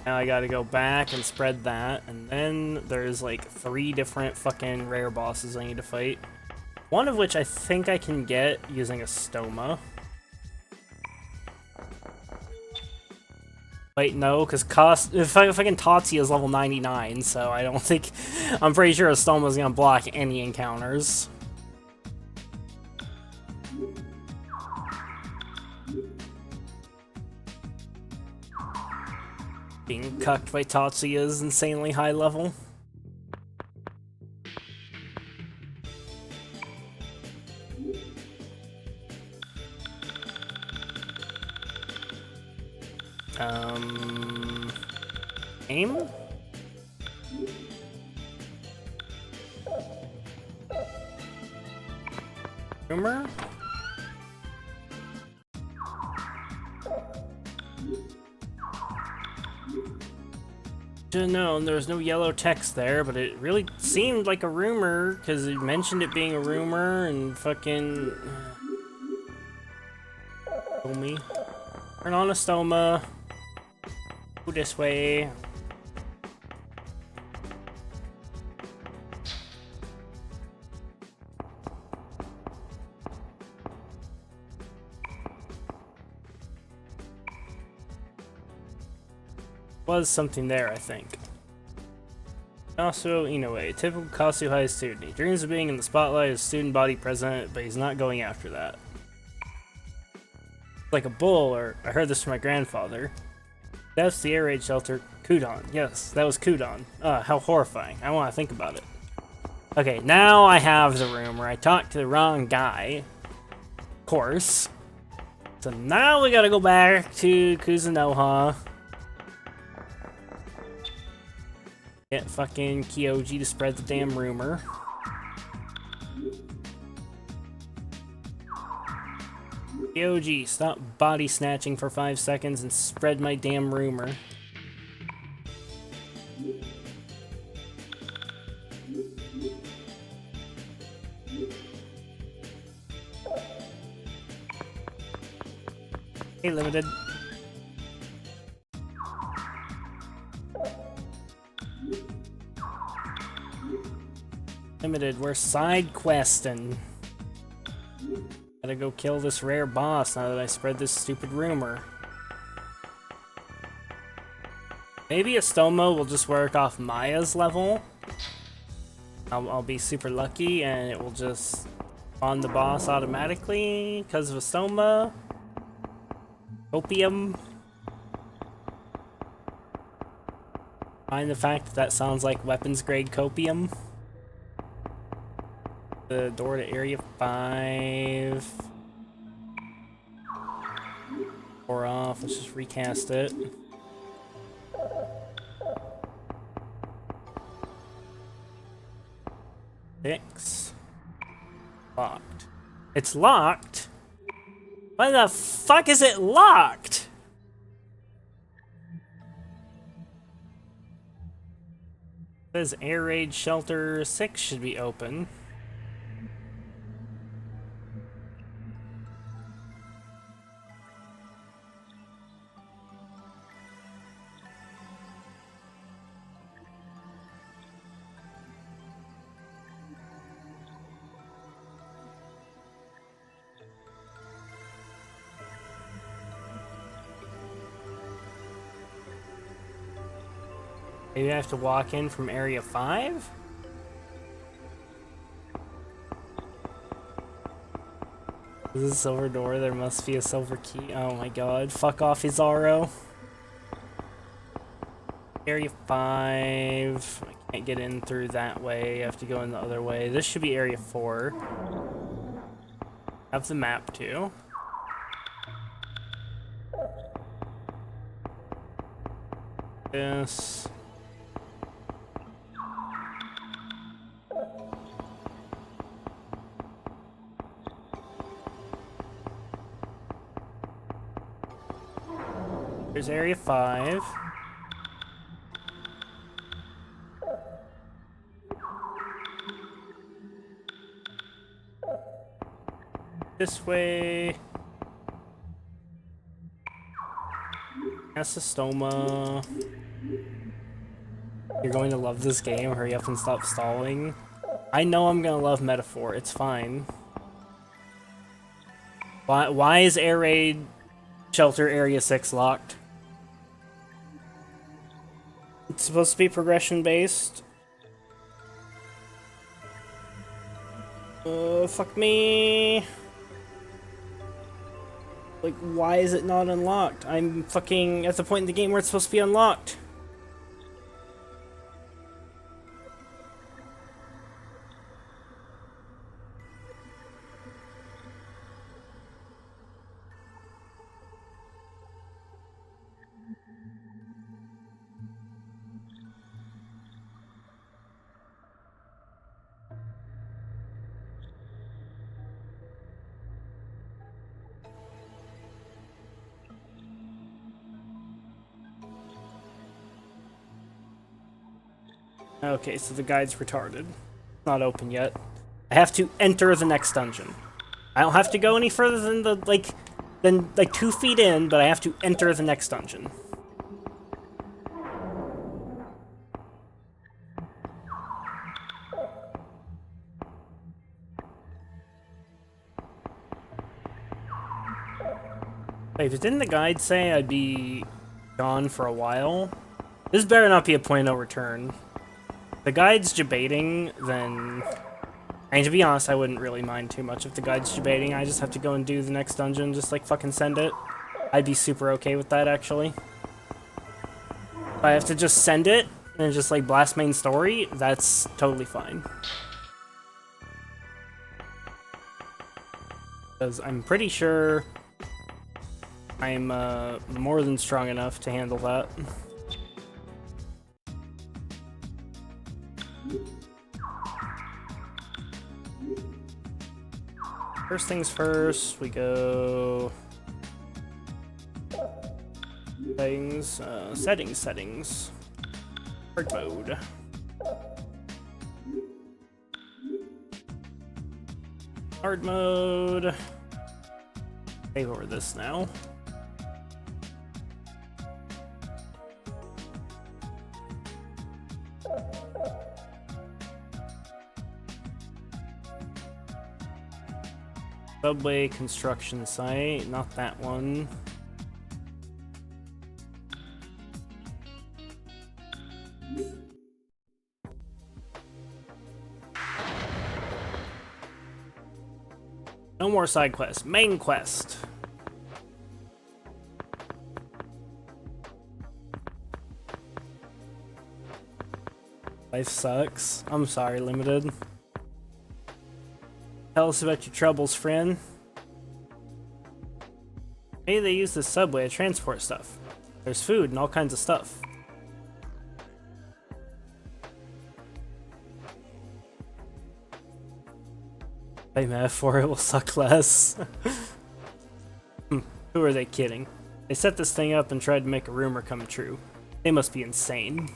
Now I gotta go back and spread that, and then there's like 3 different fucking rare bosses I need to fight. One of which I think I can get using a stoma. Wait, no, because fucking Tatsuya is level 99, so I don't think... I'm pretty sure a stoma is gonna block any encounters. Being cucked by Tatsuya's insanely high level. Aim? Rumor? Should've known there was no yellow text there, but it really seemed like a rumor because it mentioned it being a rumor and fucking. Kill me. Turn on a stoma. Go this way. Was something there, I think. Also, Inoue, typical Kasu-High student. He dreams of being in the spotlight as student body president, but he's not going after that. Like a bull, or I heard this from my grandfather. That's the air raid shelter, Kudon. Yes, that was Kudon. How horrifying. I want to think about it. Okay, now I have the rumor. I talked to the wrong guy. Of course. So now we gotta go back to Kuzunoha. Get fucking Kyoji to spread the damn rumor. Kyoji, stop body snatching for 5 seconds and spread my damn rumor. Hey, Limited. Limited, we're side questing. Gotta go kill this rare boss now that I spread this stupid rumor. Maybe a Stoma will just work off Maya's level. I'll be super lucky and it will just spawn the boss automatically because of a Stoma. Copium. Find the fact that that sounds like weapons grade copium. The door to area 5. 4 off, let's just recast it. Six. Locked. It's locked? Why the fuck is it locked? It says air raid shelter 6 should be open. Maybe I have to walk in from area 5? This is a silver door, there must be a silver key. Oh my god, fuck off, Izaro. Area 5. I can't get in through that way, I have to go in the other way. This should be Area 4. Have the map too. This. There's Area 5. This way. Asystoma. You're going to love this game. Hurry up and stop stalling. I know I'm gonna love Metaphor. It's fine. Why is Air Raid Shelter Area 6 locked? It's supposed to be progression based. Fuck me. Like, why is it not unlocked? I'm fucking at the point in the game where it's supposed to be unlocked. Okay, so the guide's retarded. Not open yet. I have to enter the next dungeon. I don't have to go any further than the 2 feet in, but I have to enter the next dungeon. Wait, but didn't the guide say I'd be gone for a while? This better not be a point of no return. The guide's debating, then... I mean, to be honest, I wouldn't really mind too much if the guide's debating. I just have to go and do the next dungeon, just like fucking send it. I'd be super okay with that, actually. If I have to just send it, and just like blast main story, that's totally fine. Because I'm pretty sure I'm more than strong enough to handle that. First things first, we go settings, hard mode. Hard mode. Save over this now. Subway construction site, not that one. No more side quests. Main quest. Life sucks. I'm sorry, Limited. Tell us about your troubles, friend. Maybe they use the subway to transport stuff. There's food and all kinds of stuff. By metaphor, it will suck less. Who are they kidding? They set this thing up and tried to make a rumor come true. They must be insane.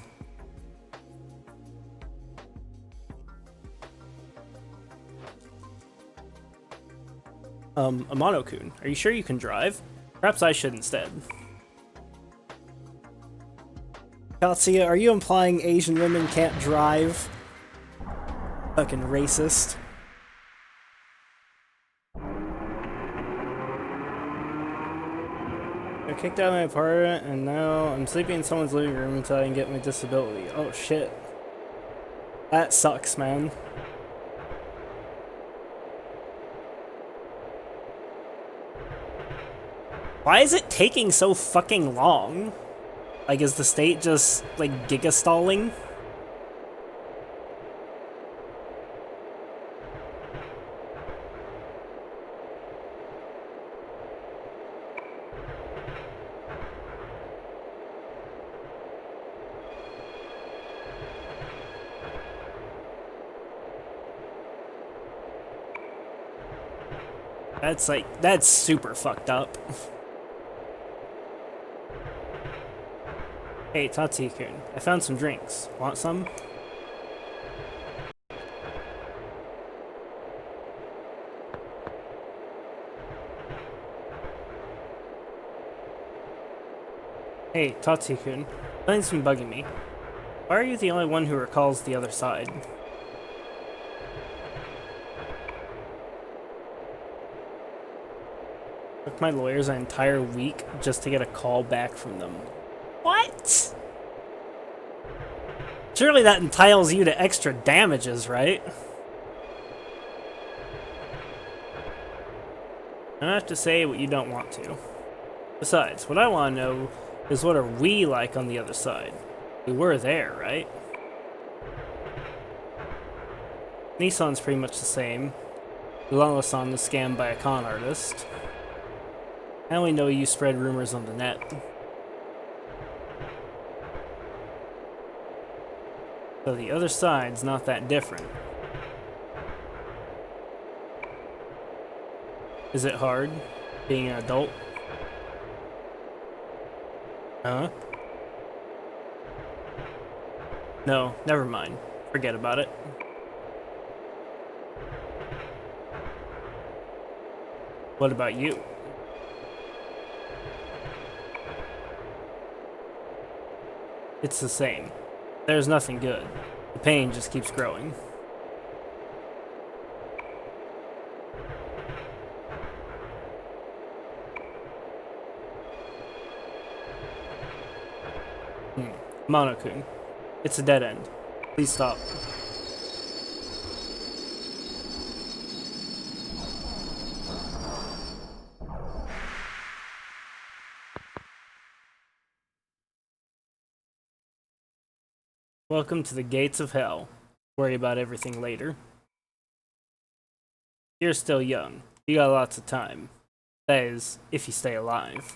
Amano-kun, are you sure you can drive? Perhaps I should instead. Katsuya, are you implying Asian women can't drive? Fucking racist. I kicked out of my apartment and now I'm sleeping in someone's living room until I can get my disability. Oh shit. That sucks, man. Why is it taking so fucking long? Like, is the state just, like, giga-stalling? That's, like, that's super fucked up. Hey, Tatsu-kun, I found some drinks. Want some? Hey, Tatsu-kun, something's been bugging me. Why are you the only one who recalls the other side? Took my lawyers an entire week just to get a call back from them. What? Surely that entitles you to extra damages, right? I don't have to say what you don't want to. Besides, what I want to know is what are we like on the other side? We were there, right? Nissan's pretty much the same. Lala-san is scammed by a con artist. I only know you spread rumors on the net. So the other side's not that different. Is it hard, being an adult? Huh? No, never mind. Forget about it. What about you? It's the same. There's nothing good. The pain just keeps growing. Mono-kun, it's a dead end. Please stop. Welcome to the gates of hell. Worry about everything later. You're still young. You got lots of time. That is, if you stay alive.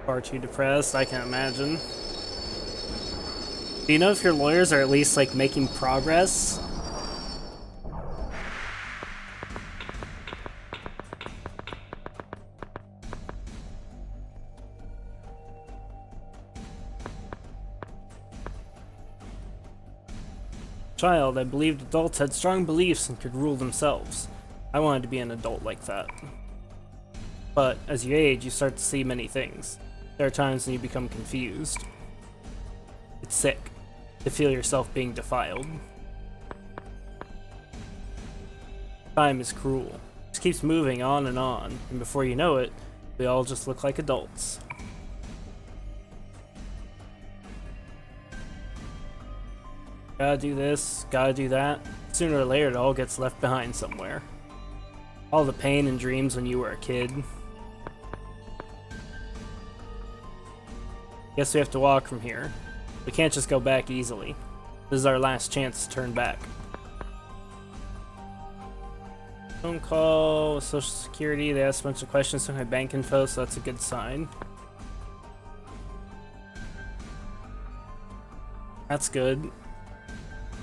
Far too depressed, I can imagine. Do you know if your lawyers are at least, like, making progress? Child, I believed adults had strong beliefs and could rule themselves. I wanted to be an adult like that. But as you age, you start to see many things. There are times when you become confused. It's sick to feel yourself being defiled. Time is cruel. It just keeps moving on, and before you know it, we all just look like adults. Gotta do this, gotta do that. Sooner or later, it all gets left behind somewhere. All the pain and dreams when you were a kid. Guess we have to walk from here. We can't just go back easily. This is our last chance to turn back. Phone call with Social Security. They asked a bunch of questions to my bank info, so that's a good sign. That's good.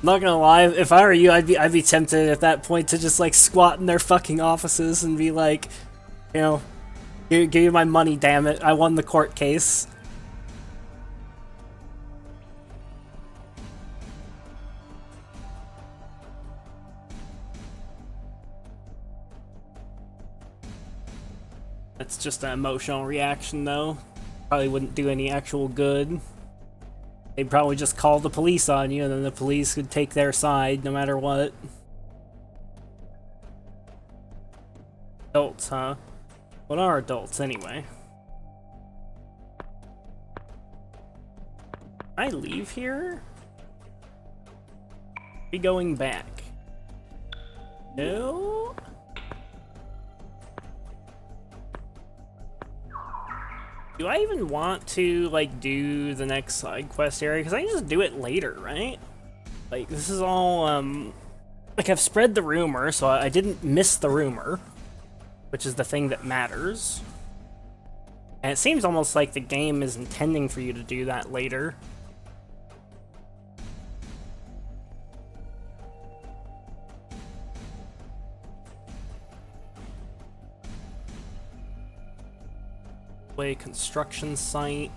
Not gonna lie, if I were you, I'd be tempted at that point to just like squat in their fucking offices and be like, you know, give you my money, damn it! I won the court case. That's just an emotional reaction, though. Probably wouldn't do any actual good. They'd probably just call the police on you, and then the police would take their side no matter what. Adults, huh? What are adults, anyway? I leave here? Be going back. No. Do I even want to, like, do the next side quest area? Because I can just do it later, right? Like, this is all, like, I've spread the rumor, so I didn't miss the rumor, which is the thing that matters. And it seems almost like the game is intending for you to do that later. Play construction site.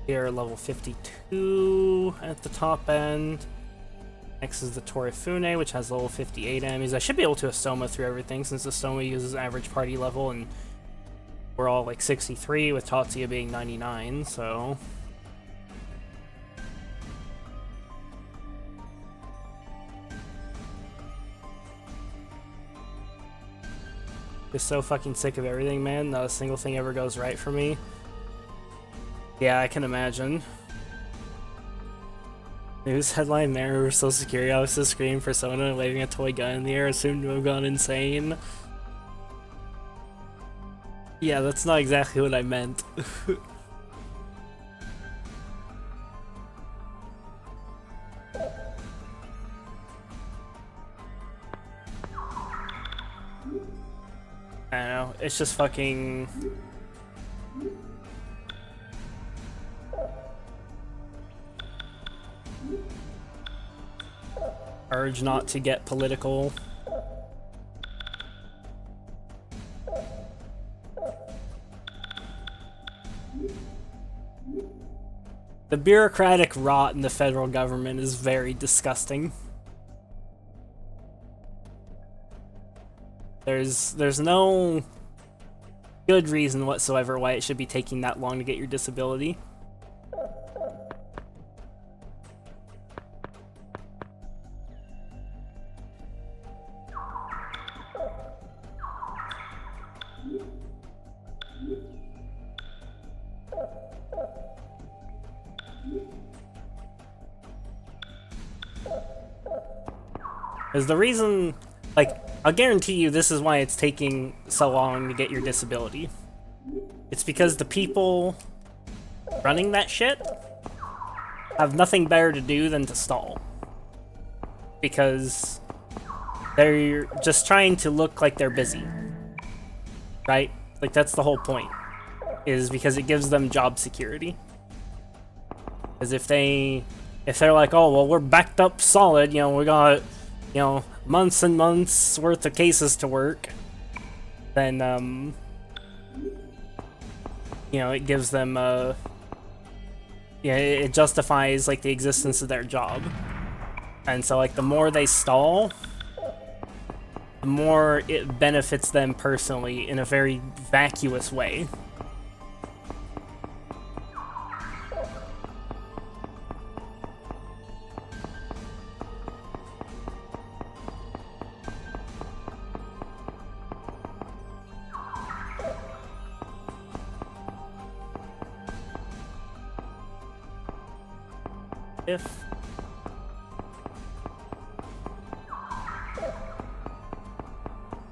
Here, level 52 at the top end. Next is the Torifune, which has level 58 enemies. I should be able to Astoma through everything, since Astoma uses average party level, and we're all like 63, with Tatsuya being 99, so... Just so fucking sick of everything, man. Not a single thing ever goes right for me. Yeah, I can imagine. News headline: Mayor of Social Security Office screaming Persona and waving a toy gun in the air, assumed to have gone insane. Yeah, that's not exactly what I meant. I don't know, it's just fucking... urge not to get political. The bureaucratic rot in the federal government is very disgusting. There's no good reason whatsoever why it should be taking that long to get your disability. Is the reason, like, I'll guarantee you this is why it's taking so long to get your disability. It's because the people running that shit have nothing better to do than to stall. Because they're just trying to look like they're busy. Right? Like, that's the whole point. Is because it gives them job security. Because if they're like, oh, well, we're backed up solid, you know, we got, you know, months and months worth of cases to work, then, you know, it gives them, yeah, it justifies, like, the existence of their job. And so, like, the more they stall, the more it benefits them personally in a very vacuous way.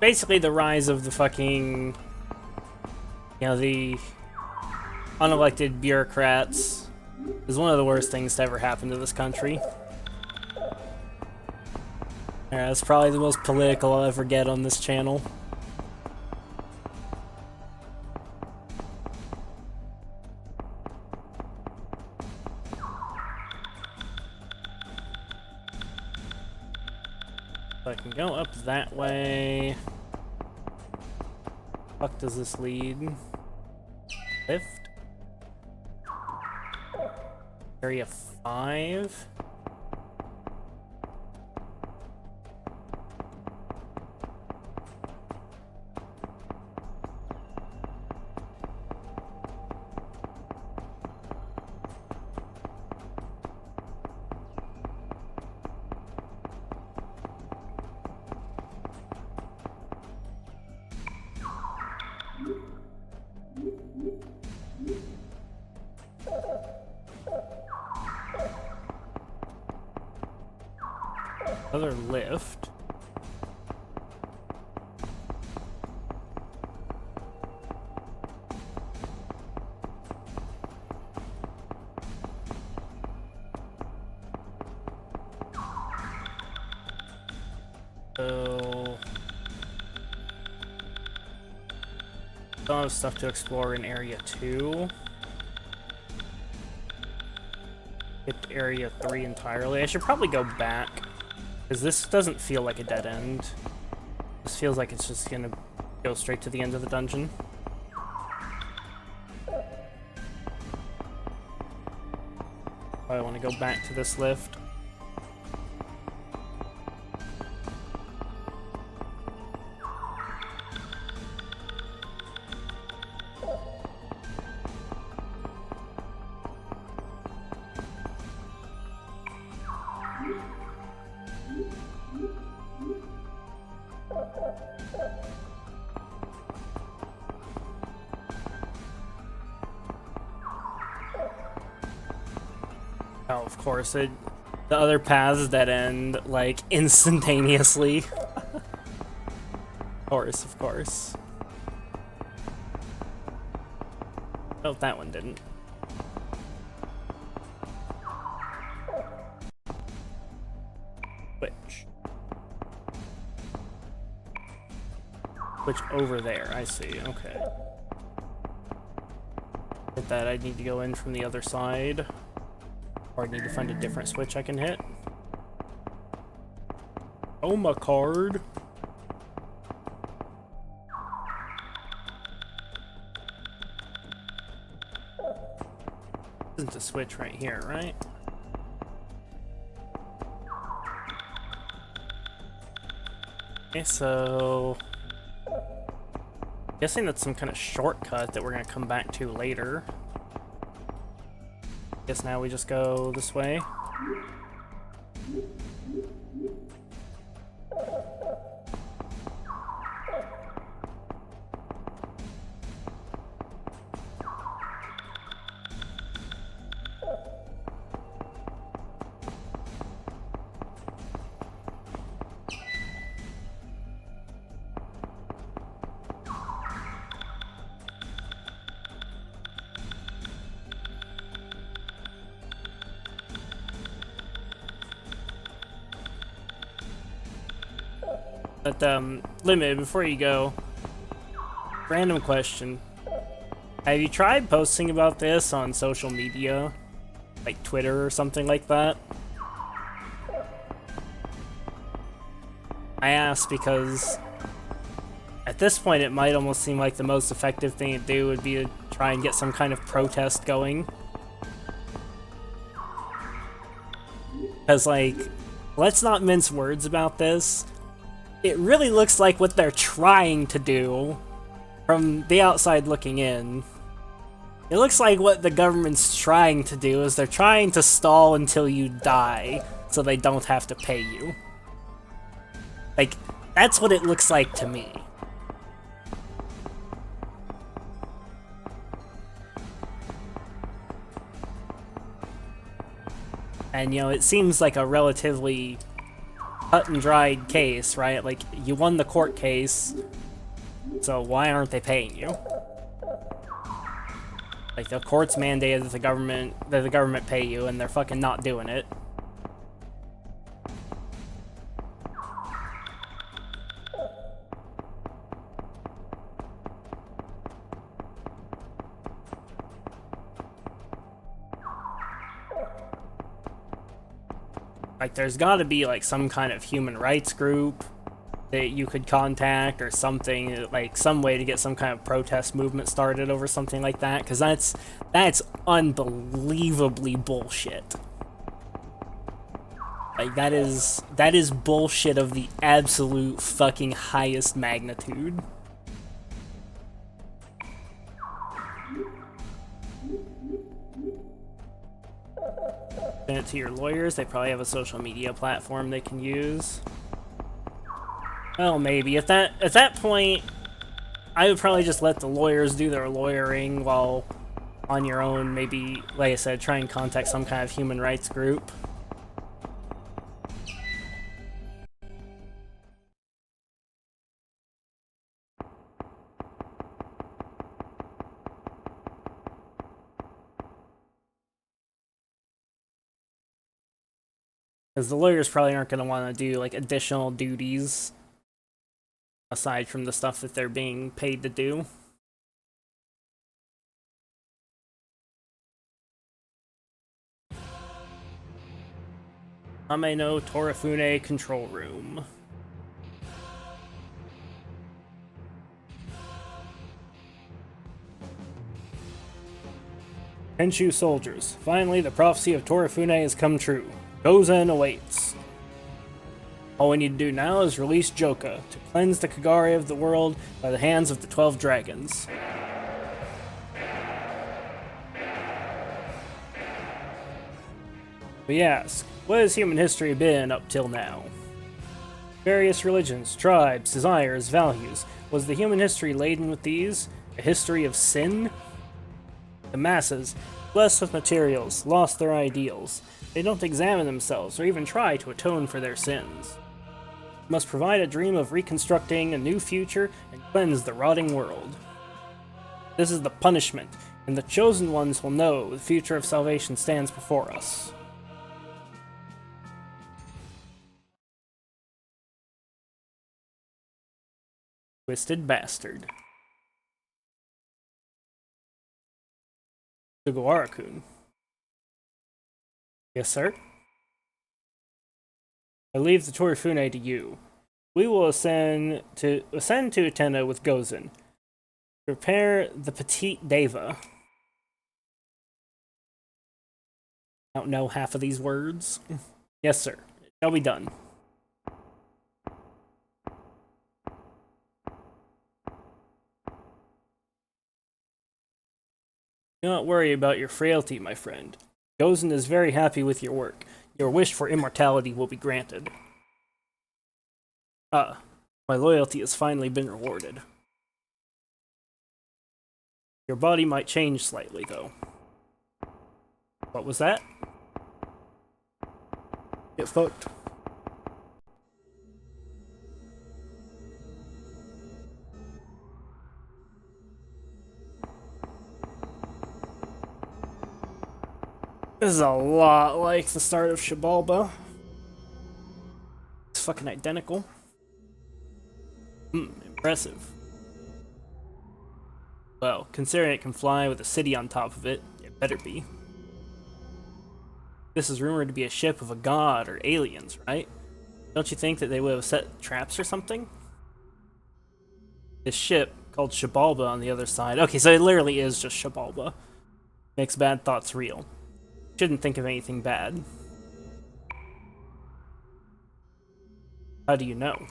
Basically the rise of the fucking, you know, the unelected bureaucrats is one of the worst things to ever happen to this country. Yeah, that's probably the most political I'll ever get on this channel. I can go up that way. Fuck does this lead? Lift? Area 5? Other lift. So, still have stuff to explore in Area 2. Skipped Area 3 entirely. I should probably go back, because this doesn't feel like a dead end. This feels like it's just gonna go straight to the end of the dungeon. I want to go back to this lift. Oh, of course, the other paths dead end, like, instantaneously. Of course, of course. Oh, that one didn't. Switch. Switch over there, I see, okay. With that, I need to go in from the other side. Or I need to find a different switch I can hit. Oh, my card. Isn't a switch right here, right? Okay, so... guessing that's some kind of shortcut that we're gonna come back to later. Guess now we just go this way. But, Limited, before you go, random question. Have you tried posting about this on social media? Like Twitter or something like that? I ask because at this point it might almost seem like the most effective thing to do would be to try and get some kind of protest going. Because, like, let's not mince words about this. It really looks like what they're trying to do from the outside looking in. It looks like what the government's trying to do is they're trying to stall until you die so they don't have to pay you. Like, that's what it looks like to me. And, you know, it seems like a relatively cut and dried case, right? Like, you won the court case, so why aren't they paying you? Like, the court's mandated that the government pay you, and they're fucking not doing it. Like, there's gotta be, like, some kind of human rights group that you could contact or something, like, some way to get some kind of protest movement started over something like that, because that's unbelievably bullshit. Like, that is bullshit of the absolute fucking highest magnitude. Send it to your lawyers. They probably have a social media platform they can use. Well, maybe. At that point, I would probably just let the lawyers do their lawyering while on your own, maybe, like I said, try and contact some kind of human rights group. Because the lawyers probably aren't going to want to do, like, additional duties aside from the stuff that they're being paid to do. Ame no Torifune control room. Henshu soldiers. Finally, the prophecy of Torifune has come true. Gozen awaits. All we need to do now is release Joka to cleanse the Kagare of the world by the hands of the 12 dragons. We ask, what has human history been up till now? Various religions, tribes, desires, values. Was the human history laden with these? A history of sin? The masses, blessed with materials, lost their ideals. They don't examine themselves or even try to atone for their sins. Must provide a dream of reconstructing a new future and cleanse the rotting world. This is the punishment, and the chosen ones will know the future of salvation stands before us. Twisted bastard. Sugawara-kun. Yes, sir? I leave the Torifune to you. We will ascend to Utena with Gozen. Prepare the Petite Deva. I don't know half of these words. Yes, sir. It shall be done. Do not worry about your frailty, my friend. Gozen is very happy with your work. Your wish for immortality will be granted. Ah, my loyalty has finally been rewarded. Your body might change slightly, though. What was that? Get fucked. This is a lot like the start of Xibalba. It's fucking identical. Impressive. Well, considering it can fly with a city on top of it, it better be. This is rumored to be a ship of a god or aliens, right? Don't you think that they would have set traps or something? This ship, called Xibalba on the other side. Okay, so it literally is just Xibalba. Makes bad thoughts real. Shouldn't think of anything bad. How do you know?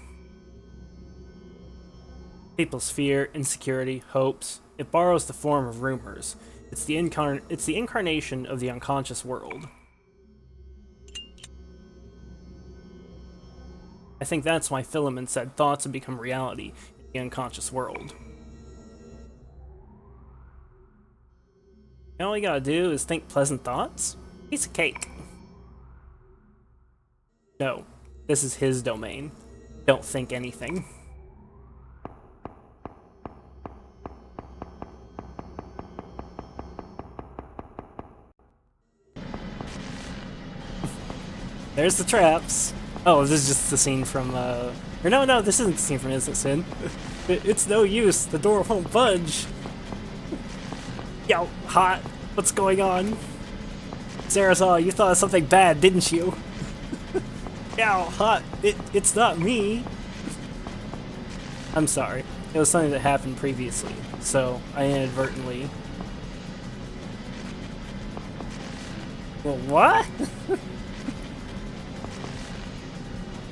People's fear, insecurity, hopes. It borrows the form of rumors. It's the incarnation of the unconscious world. I think that's why Philemon said thoughts have become reality in the unconscious world. All you gotta do is think pleasant thoughts? Piece of cake. No, this is his domain. Don't think anything. There's the traps. Oh, this is just the scene from, or no, this isn't the scene from Innocent Sin. It's no use, the door won't budge. Yo, hot, what's going on? Zarazal, you thought of something bad, didn't you? Yo, hot, it's not me. I'm sorry, it was something that happened previously, so I inadvertently... Well, what?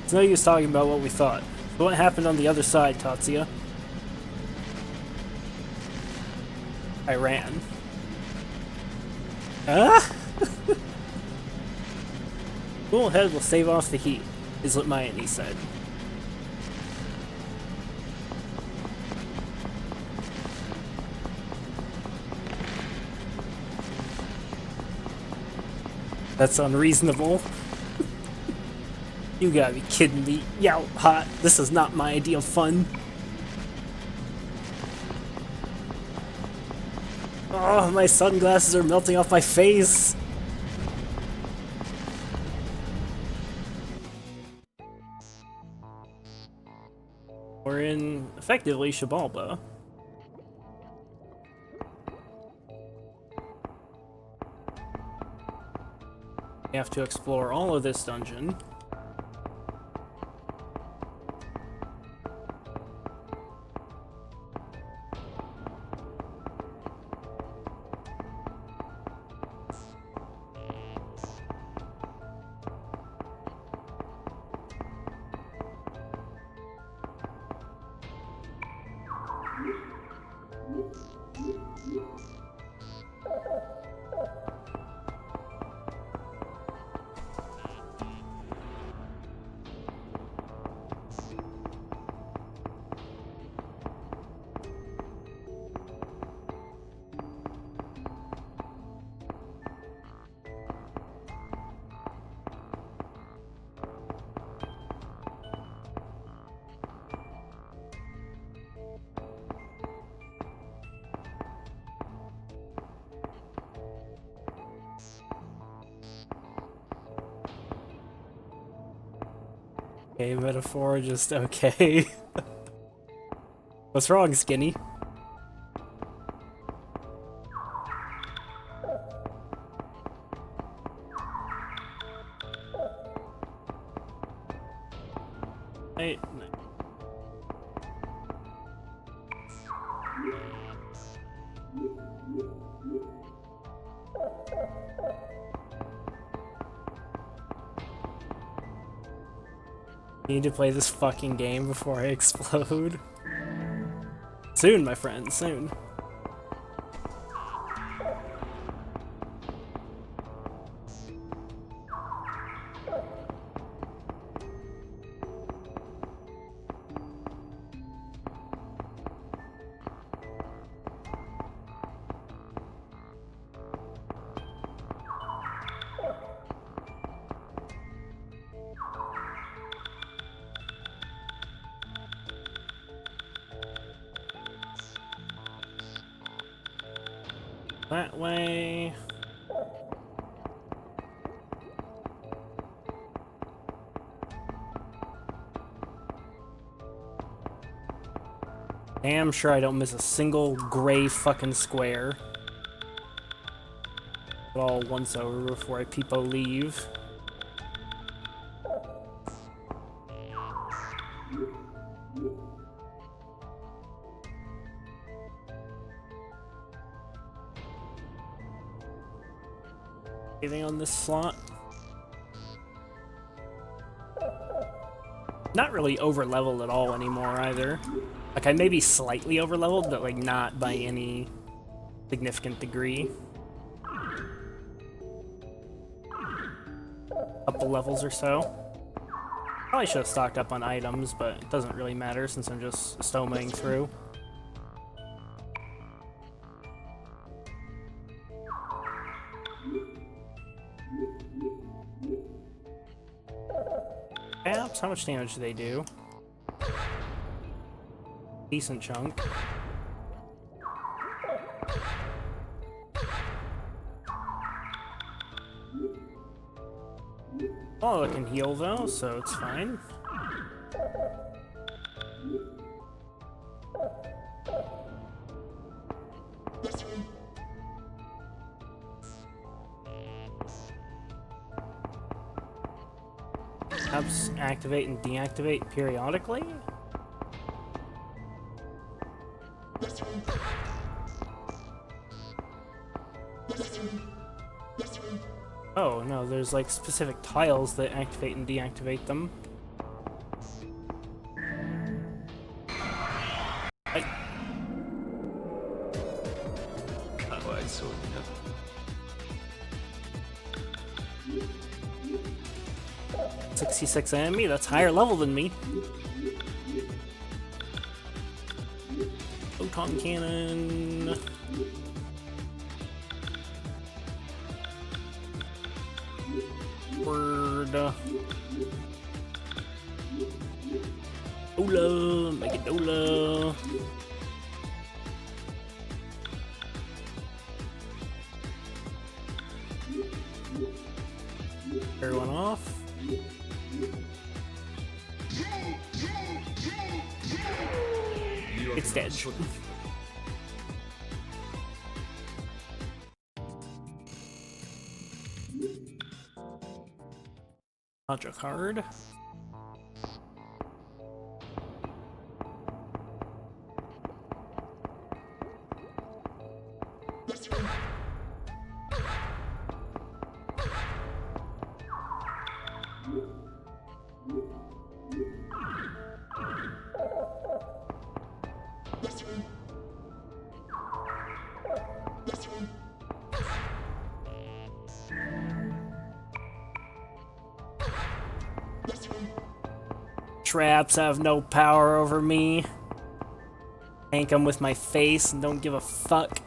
It's no use talking about what we thought. So what happened on the other side, Tatsuya? I ran. Ah! Cool head will stave off the heat, is what Mayani said. That's unreasonable. You gotta be kidding me. Yow, hot. This is not my idea of fun. Oh, my sunglasses are melting off my face. effectively Xibalba. We have to explore all of this dungeon. Okay, metaphor, just okay. What's wrong, Skinny? Hey. Need to play this fucking game before I explode. Soon, my friend, soon. That way. Damn sure I don't miss a single gray fucking square. It all once over before I peepo leave. Anything on this slot? Not really over leveled at all anymore either. Like I may be slightly over leveled, but like not by any significant degree. Couple levels or so. Probably should have stocked up on items, but it doesn't really matter since I'm just stomaing through. Apps, how much damage do they do? Decent chunk. Oh, it can heal though, so it's fine. Apps activate and deactivate periodically? Oh, no, there's like specific tiles that activate and deactivate them. I saw it. 66 enemy, that's higher level than me. Photon cannon. Word. Ola, make it Ola. Everyone off. It's dead. Dodge a card. Traps have no power over me. Tank them with my face and don't give a fuck.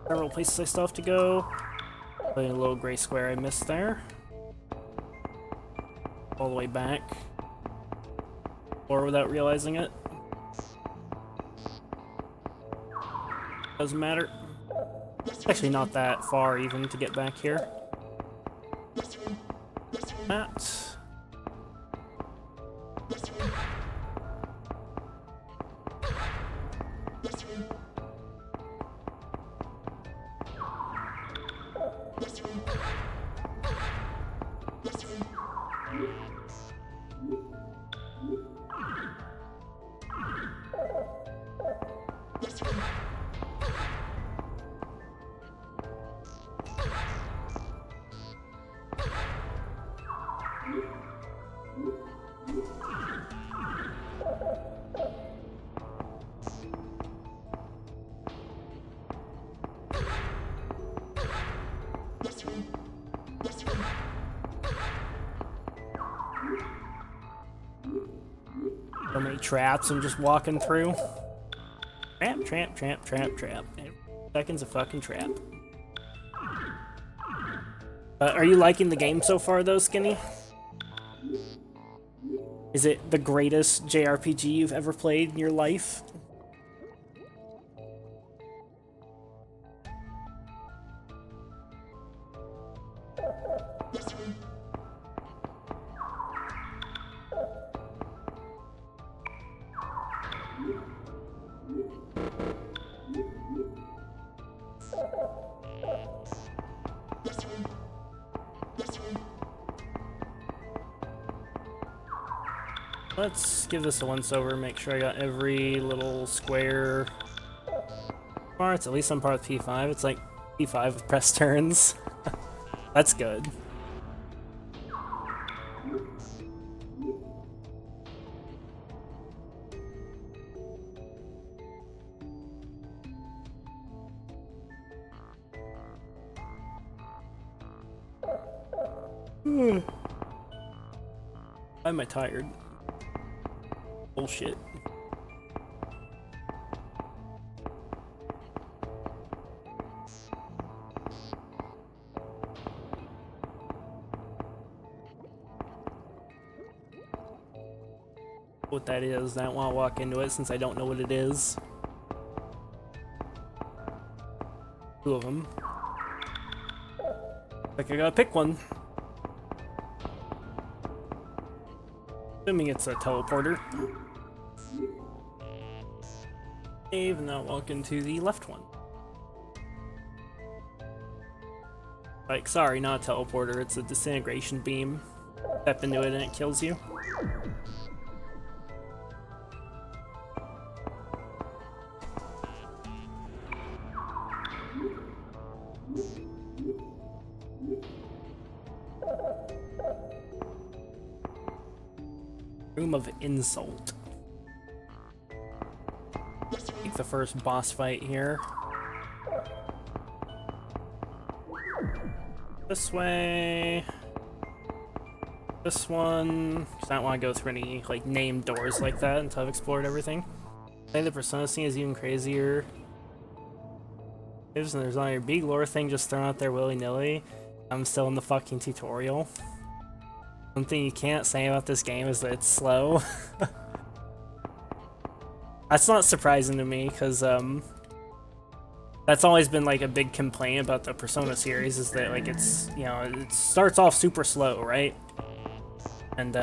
Several places I still have to go. Playing a little gray square I missed there. All the way back. Or without realizing it. Doesn't matter. It's actually not that far even to get back here. That. So many traps I'm just walking through. Trap, trap, trap, trap, trap. Every second's a fucking trap. Are you liking the game so far though, Skinny? Is it the greatest JRPG you've ever played in your life? Let's give this a once over, make sure I got every little square parts. At least I'm part of P5. It's like P5 with press turns. That's good. Why am I tired? Bullshit. What that is, I don't want to walk into it since I don't know what it is. Two of them. Like I gotta pick one. Assuming it's a teleporter. Save, now walk into the left one. Like, sorry, not a teleporter, it's a disintegration beam. Step into it and it kills you. Room of Insult. Take the first boss fight here. This way. This one. Because I don't want to go through any like named doors like that until I've explored everything. I think the Persona scene is even crazier. There's not a big lore thing just thrown out there willy-nilly. I'm still in the fucking tutorial. Something you can't say about this game is that it's slow. That's not surprising to me, because that's always been like a big complaint about the Persona series, is that like it's, you know, it starts off super slow, right? And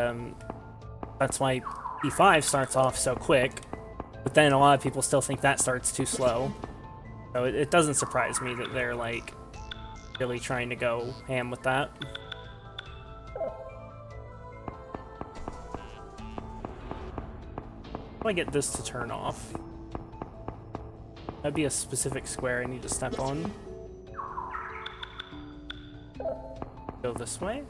that's why P5 starts off so quick, but then a lot of people still think that starts too slow. So it doesn't surprise me that they're like really trying to go ham with that. How do I get this to turn off? That'd be a specific square I need to step on. Go this way.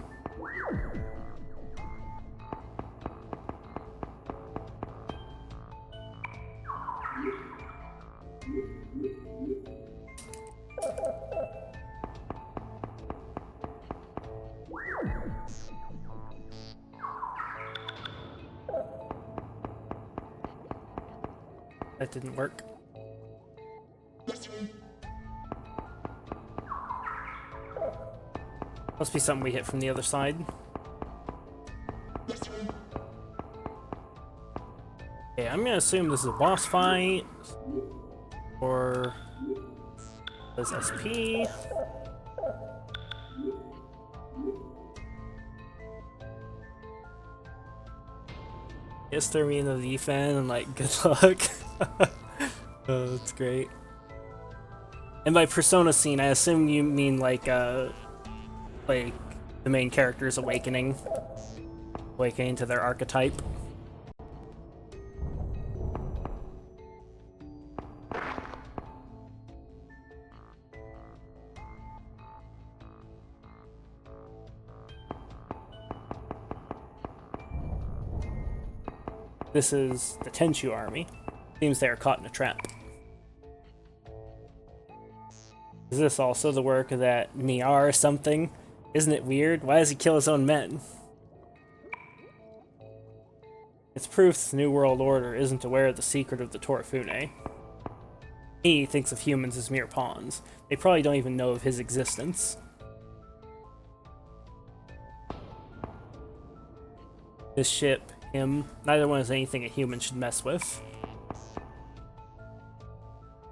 That didn't work. Must be something we hit from the other side. Okay, I'm gonna assume this is a boss fight. Or does SP. Yes, throw me into the defense and like good luck. Oh, that's great. And by persona scene, I assume you mean like the main character's awakening to their archetype. This is the Tenchu army. Seems they are caught in a trap. Is this also the work of that Niar or something? Isn't it weird? Why does he kill his own men? It's proof the New World Order isn't aware of the secret of the Torifune. He thinks of humans as mere pawns. They probably don't even know of his existence. This ship, him, neither one is anything a human should mess with.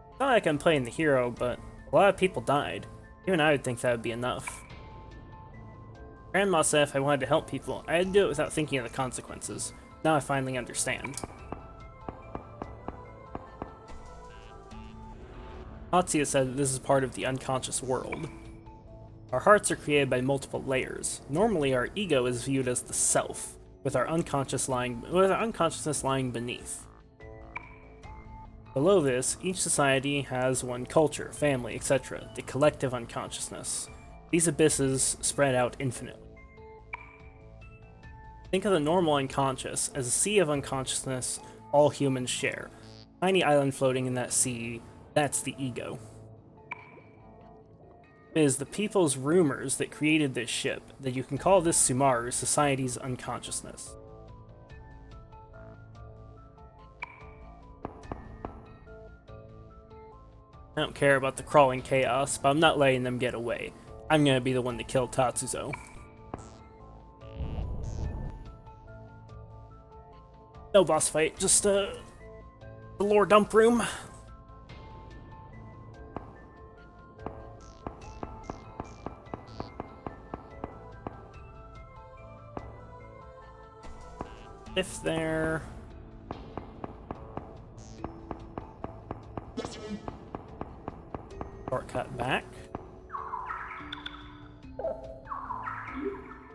It's not like I'm playing the hero, but a lot of people died. Even I would think that would be enough. Grandma said if I wanted to help people, I had to do it without thinking of the consequences. Now I finally understand. Hatsuya said that this is part of the unconscious world. Our hearts are created by multiple layers. Normally our ego is viewed as the self, with our unconsciousness lying beneath. Below this, each society has one culture, family, etc., the collective unconsciousness. These abysses spread out infinitely. Think of the normal unconscious as a sea of unconsciousness all humans share. Tiny island floating in that sea, that's the ego. It is the people's rumors that created this ship, that you can call this Sumaru society's unconsciousness. I don't care about the crawling chaos, but I'm not letting them get away. I'm gonna be the one to kill Tatsuzo. No boss fight, just the lore dump room. If there... Shortcut back.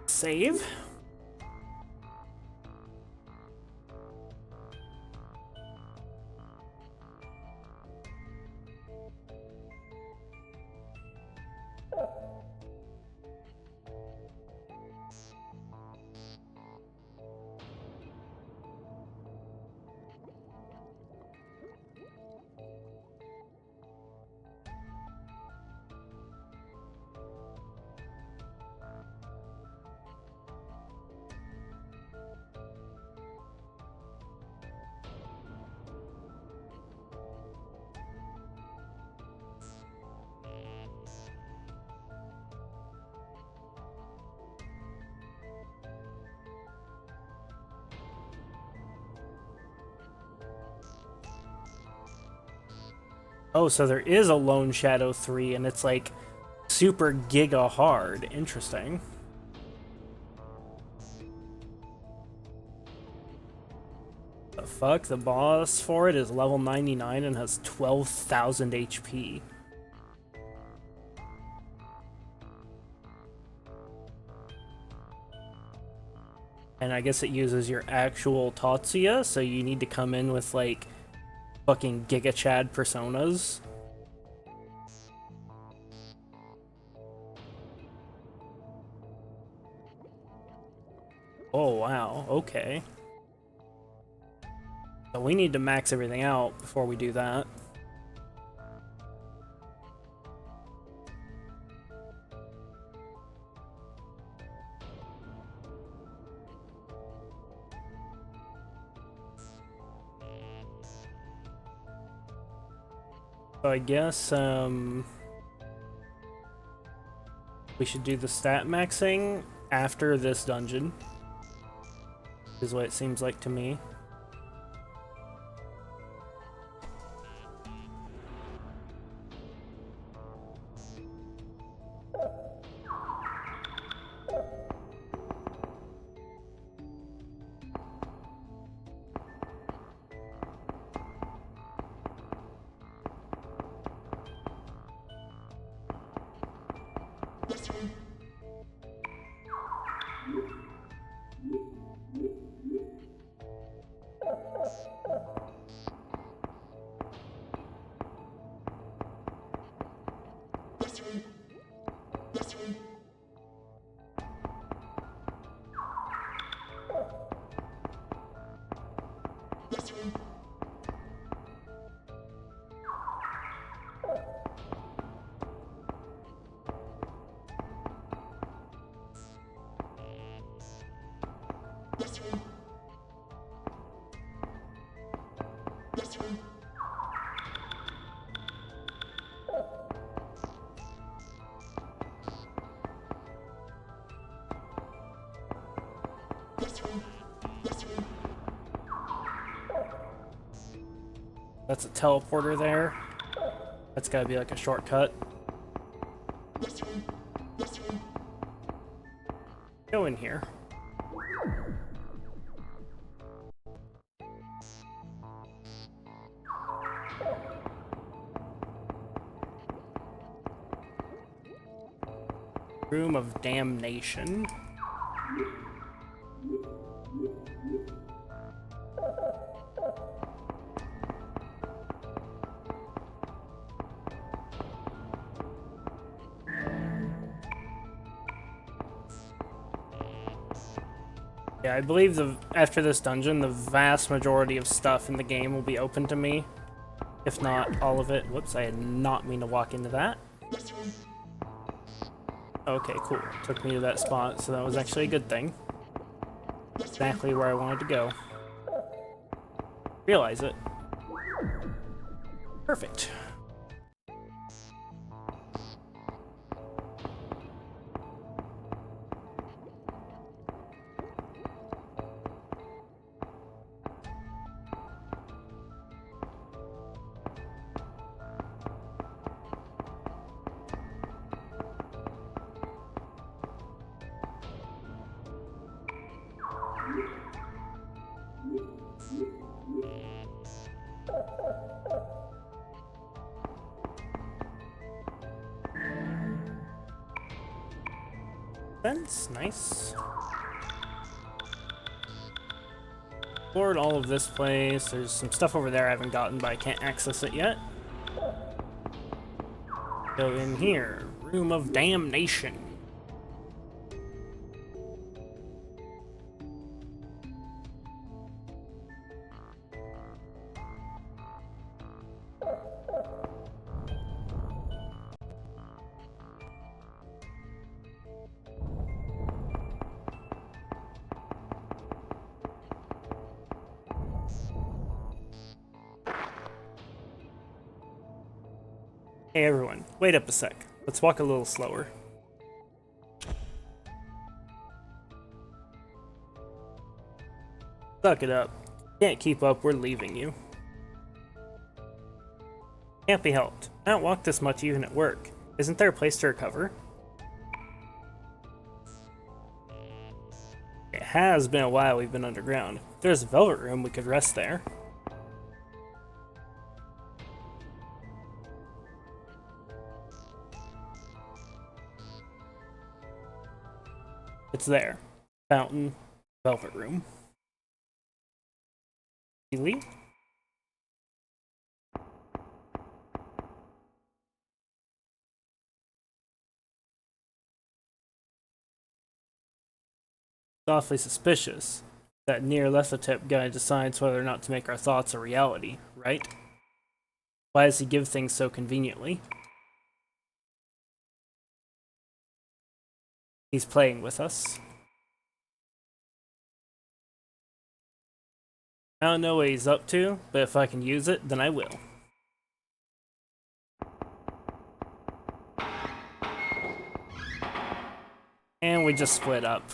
Save. Oh, so there is a Lone Shadow 3, and it's like super giga hard. Interesting. The fuck? The boss for it is level 99 and has 12,000 HP. And I guess it uses your actual Tatsuya, so you need to come in with like fucking Giga Chad personas. Oh wow, okay. So we need to max everything out before we do that. So I guess we should do the stat maxing after this dungeon, is what it seems like to me. That's a teleporter there. That's gotta be like a shortcut. Go in here. Room of Damnation. Yeah, I believe after this dungeon, the vast majority of stuff in the game will be open to me. If not all of it. Whoops, I did not mean to walk into that. Okay, cool. Took me to that spot, so that was actually a good thing. Exactly where I wanted to go. Realize it. Perfect. Fence, nice. Explored all of this place. There's some stuff over there I haven't gotten, but I can't access it yet. Go in here. Room of Damnation. Hey everyone, wait up a sec. Let's walk a little slower. Suck it up. Can't keep up, we're leaving you. Can't be helped. I don't walk this much even at work. Isn't there a place to recover? It has been a while we've been underground. If there's a velvet room, we could rest there. It's there. Fountain, velvet room. Leave? Awfully suspicious that Nyarlathotep guy decides whether or not to make our thoughts a reality, right? Why does he give things so conveniently? He's playing with us. I don't know what he's up to, but if I can use it, then I will. And we just split up.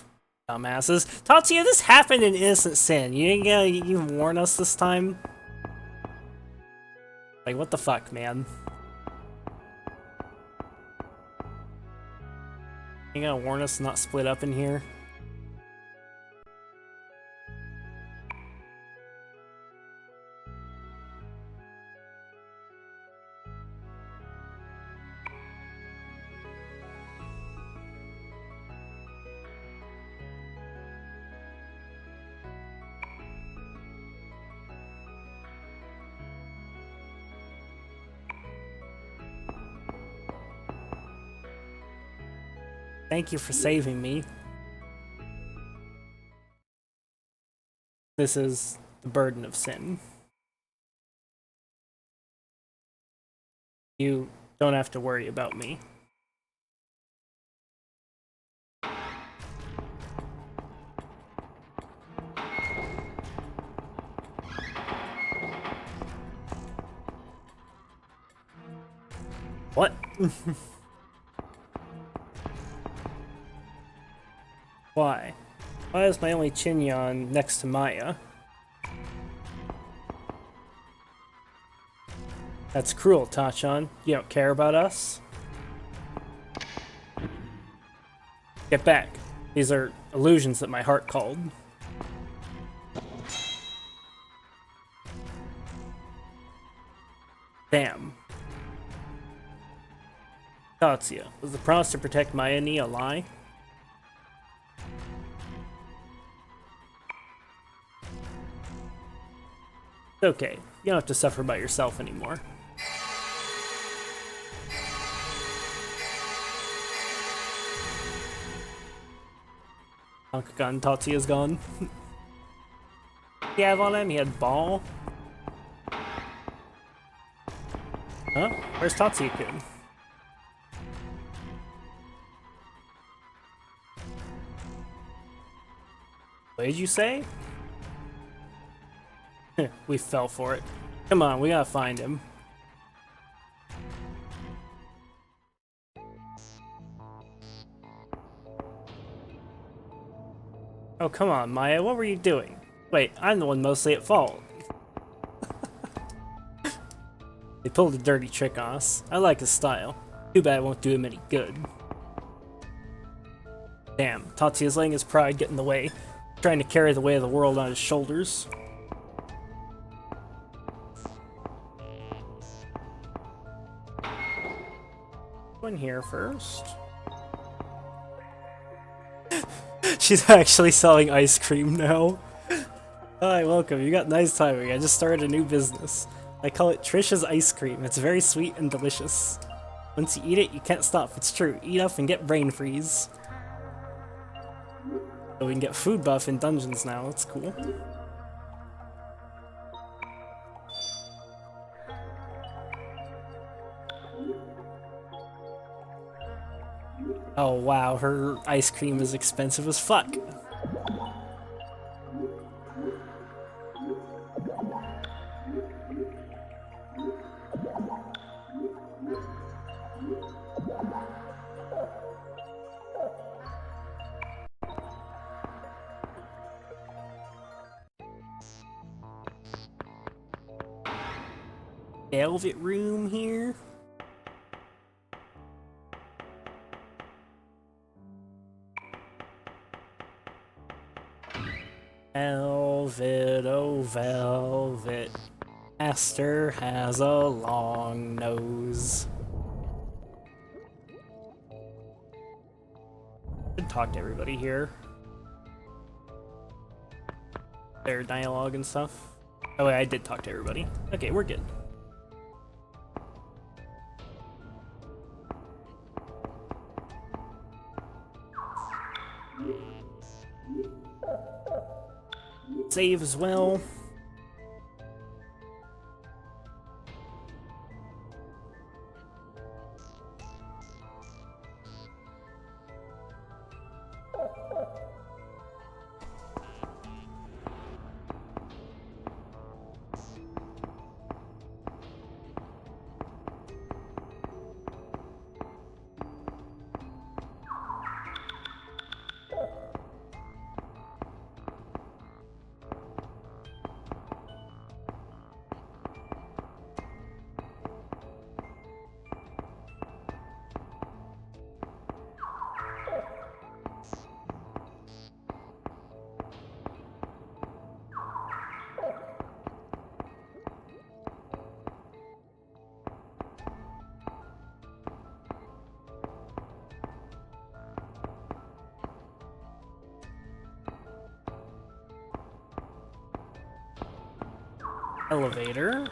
Dumbasses. Tatsuya, this happened in Innocent Sin. You ain't gonna even warn us this time? Like, what the fuck, man? You gonna warn us to not split up in here? Thank you for saving me. This is the burden of sin. You don't have to worry about me. What? Why? Why is my only Chinyon next to Maya? That's cruel, Tachan. You don't care about us? Get back. These are illusions that my heart called. Damn. Tatsuya, was the promise to protect Maya Ni a lie? It's okay. You don't have to suffer by yourself anymore. Ankakan Tatsuya's gone. He have on him? He had ball? Huh? Where's Tatsuya-kun? What did you say? We fell for it. Come on, we gotta find him. Oh, come on, Maya, what were you doing? Wait, I'm the one mostly at fault. They pulled a dirty trick on us. I like his style. Too bad it won't do him any good. Damn, Tatsuya's letting his pride get in the way, trying to carry the weight of the world on his shoulders. One here first. She's actually selling ice cream now. Hi, welcome. You got nice timing. I just started a new business. I call it Trisha's Ice Cream. It's very sweet and delicious. Once you eat it, you can't stop. It's true. Eat up and get brain freeze. So we can get food buff in dungeons now. That's cool. Oh wow, her ice cream is expensive as fuck. velvet room here. Velvet, oh velvet, Esther has a long nose. Should talk to everybody here. Their dialogue and stuff. Oh wait, I did talk to everybody. Okay, we're good. Save as well. Elevator.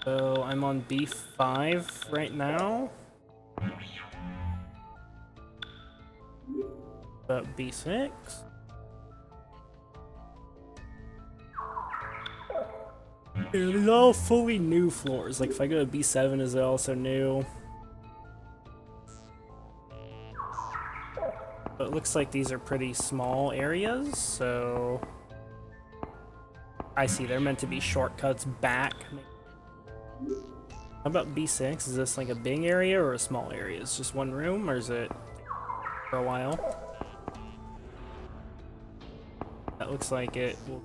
So I'm on B5 right now. About B6. They're all fully new floors. Like if I go to B7, is it also new? But it looks like these are pretty small areas, so I see they're meant to be shortcuts back. How about B6? Is this like a big area or a small area? Is it just one room, or is it for a while? That looks like it will.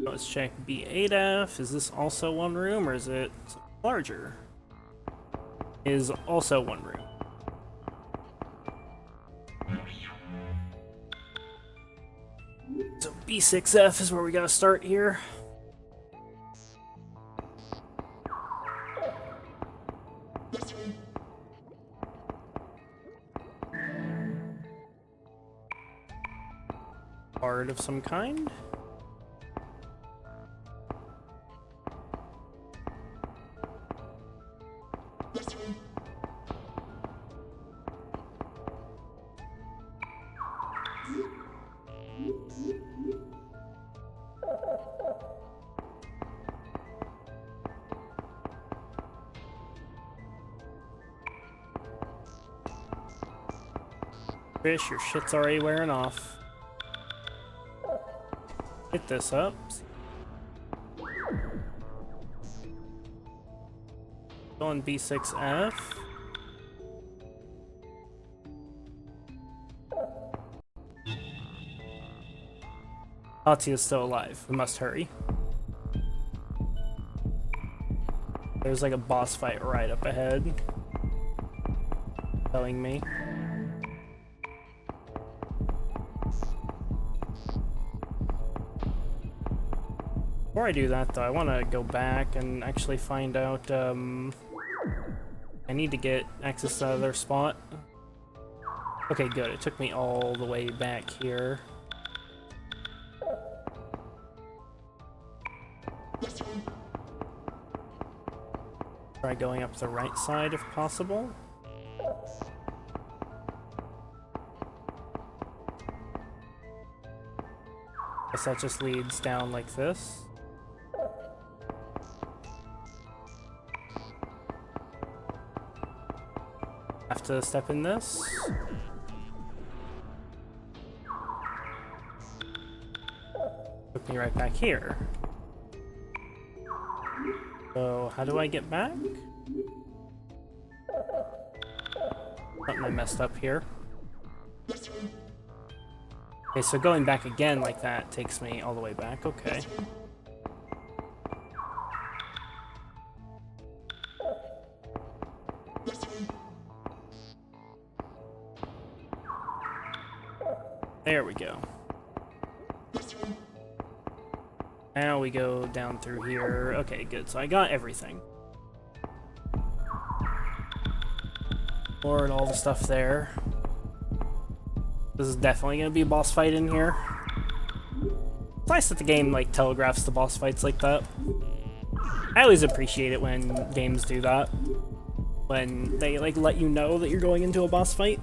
Let's check B8F. Is this also one room, or is it larger? Is also one room. So B6F is where we gotta start here. Bard of some kind. Fish, your shit's already wearing off. Hit this up. Go on B6F. Ati is still alive. We must hurry. There's like a boss fight right up ahead. Telling me. Before I do that though, I want to go back and actually find out I need to get access to another spot. Okay, good. It took me all the way back here. Try going up the right side if possible. Guess that just leads down like this. Have to step in this. Took me right back here. So, how do I get back? Something I messed up here. Okay, so going back again like that takes me all the way back, okay. There we go. Now we go down through here. Okay, good. So I got everything. Or all the stuff there. This is definitely gonna be a boss fight in here. It's nice that the game like telegraphs the boss fights like that. I always appreciate it when games do that. When they like let you know that you're going into a boss fight.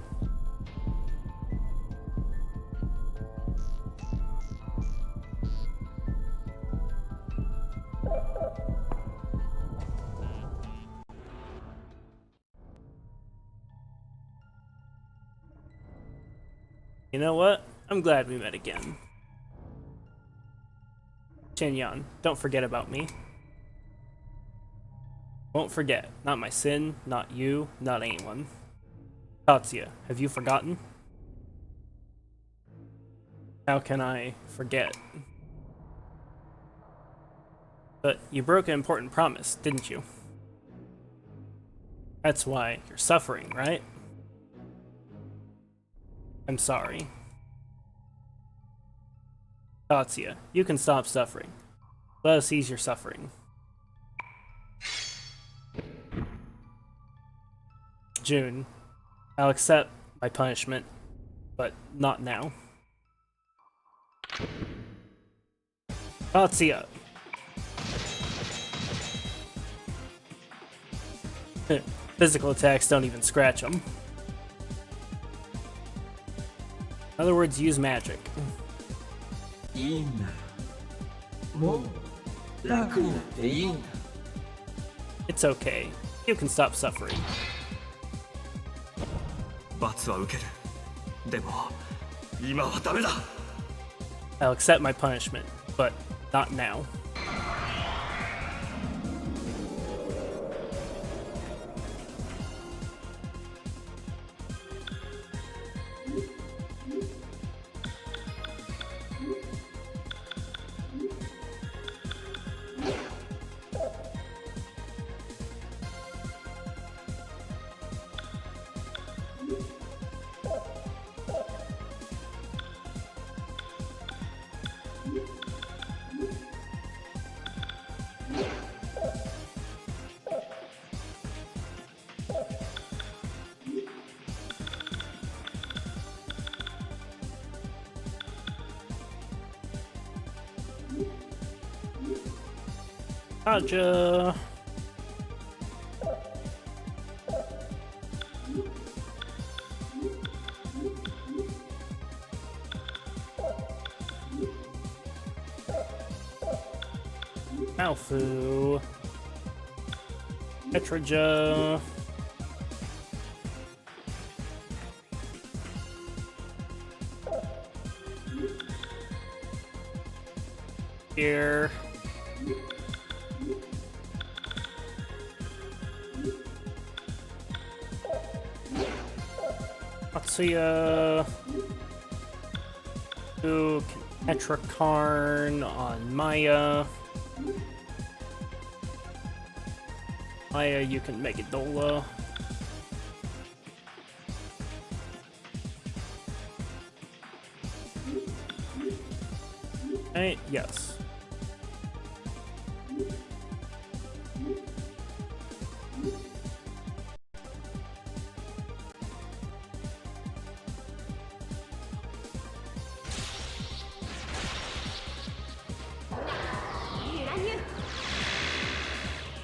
You know what? I'm glad we met again. Shinyan, don't forget about me. Won't forget. Not my sin, not you, not anyone. Tatsuya, have you forgotten? How can I forget? But you broke an important promise, didn't you? That's why you're suffering, right? I'm sorry. Tatsuya, you can stop suffering. Let us ease your suffering. June, I'll accept my punishment, but not now. Tatsuya! Physical attacks don't even scratch them. In other words, use magic. It's okay. You can stop suffering. I'll accept my punishment, but not now. Gotcha. Malfu. Petraja. Here. Tatsuya. Do Petrakarn on Maya. Maya, you can make it Dola. Right, yes.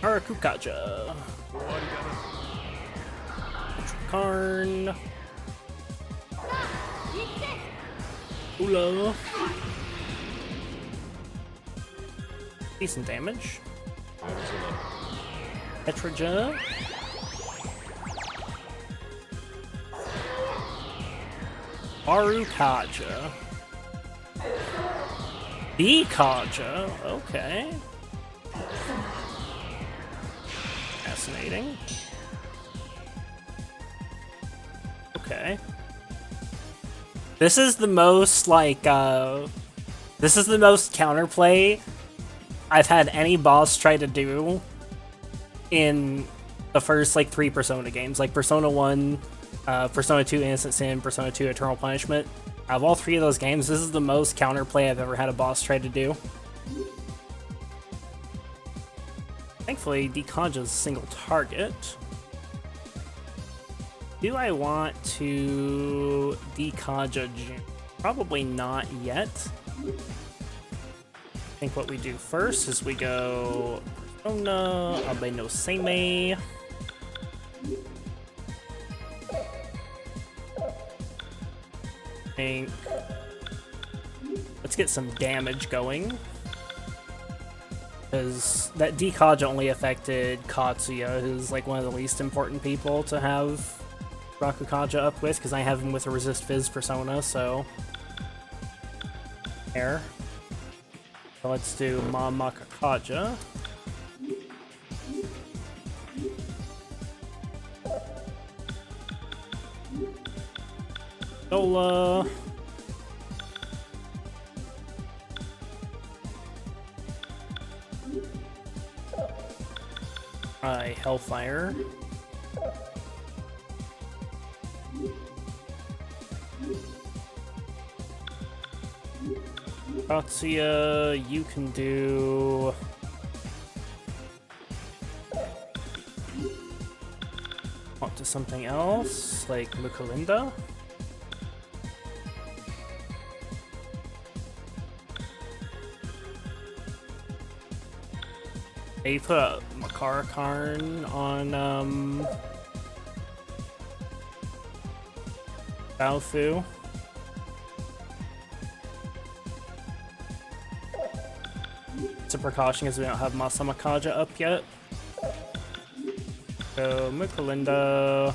Arakukaja. Karn. Ula. Decent damage. Petraja. Arukaja. Kaja. Okay. Fascinating. Okay. This is the most, like, this is the most counterplay I've had any boss try to do in the first, like, 3 Persona games. Like, Persona 1, Persona 2 Innocent Sin, Persona 2 Eternal Punishment. Out of all 3 of those games, this is the most counterplay I've ever had a boss try to do. Thankfully, Dekaja's single target. Do I want to Dekaja Jin? Probably not yet. I think what we do first is we go Persona, Abe no Seimei. Let's get some damage going. Because that Dekaja only affected Katsuya, who's like one of the least important people to have Rakukaja up with, because I have him with a Resist Fizz persona, so... There. So let's do Mamakakaja. Dola. Hellfire. Katsuya, you can do... On to something else, like Mukalinda. They put a Makara Karn on, Baofu. It's a precaution because we don't have Masamakaja up yet. So, Mukalinda.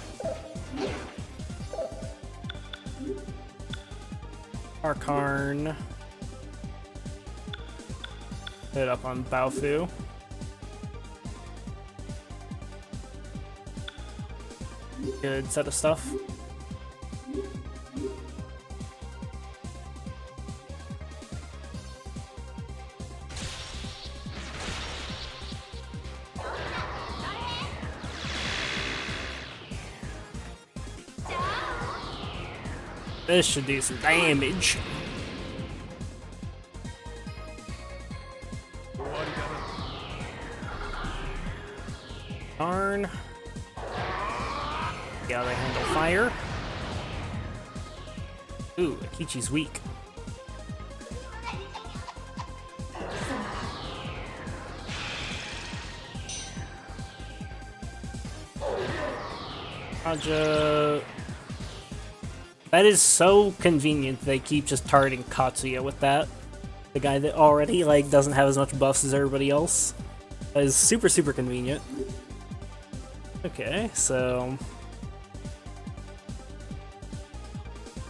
Arkarn. Hit up on Baofu. Good set of stuff. This should do some damage. Darn. Yeah, they handle fire. Ooh, Akichi's weak. Aja. That is so convenient they keep just targeting Katsuya with that. The guy that already, like, doesn't have as much buffs as everybody else. That is super, super convenient. Okay, so...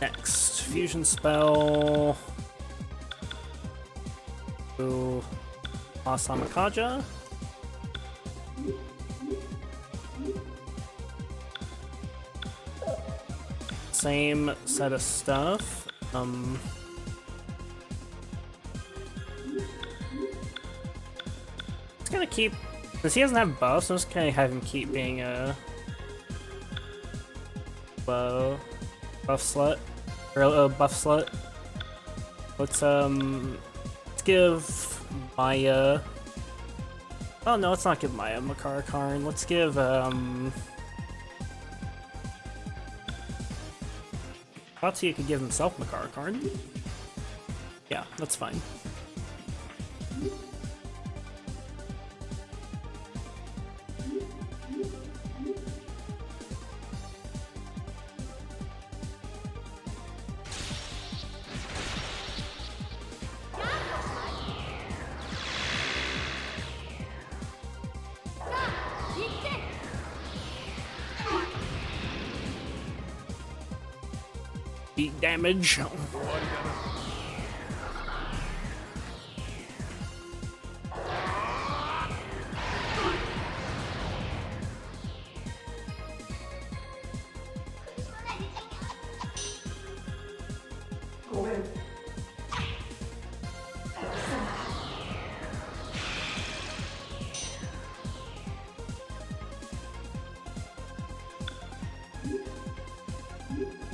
Next, fusion spell. Ooh, Masamakaja. Same set of stuff. Just gonna keep, since he doesn't have buffs, I'm just gonna have him keep being a buff slut. Or a buff slut. Let's give Maya... Oh no, let's not give Maya Makara Karn. Let's give, Katsuya could give himself Makara Karn. Yeah, that's fine. beat damage.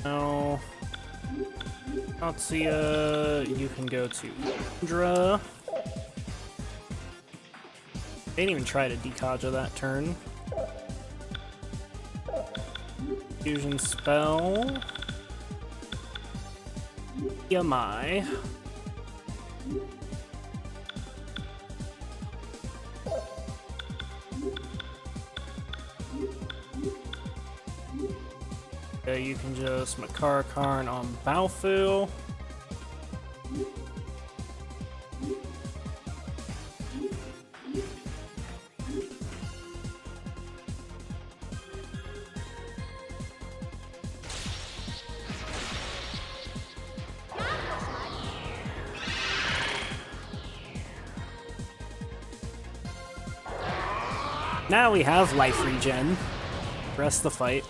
Now, Tatsuya, you can go to Indra. They didn't even try to Dekaja that turn. Fusion spell. Yamai. Okay, you can just Makara Karn on Baofu. Now we have life regen. Rest the fight.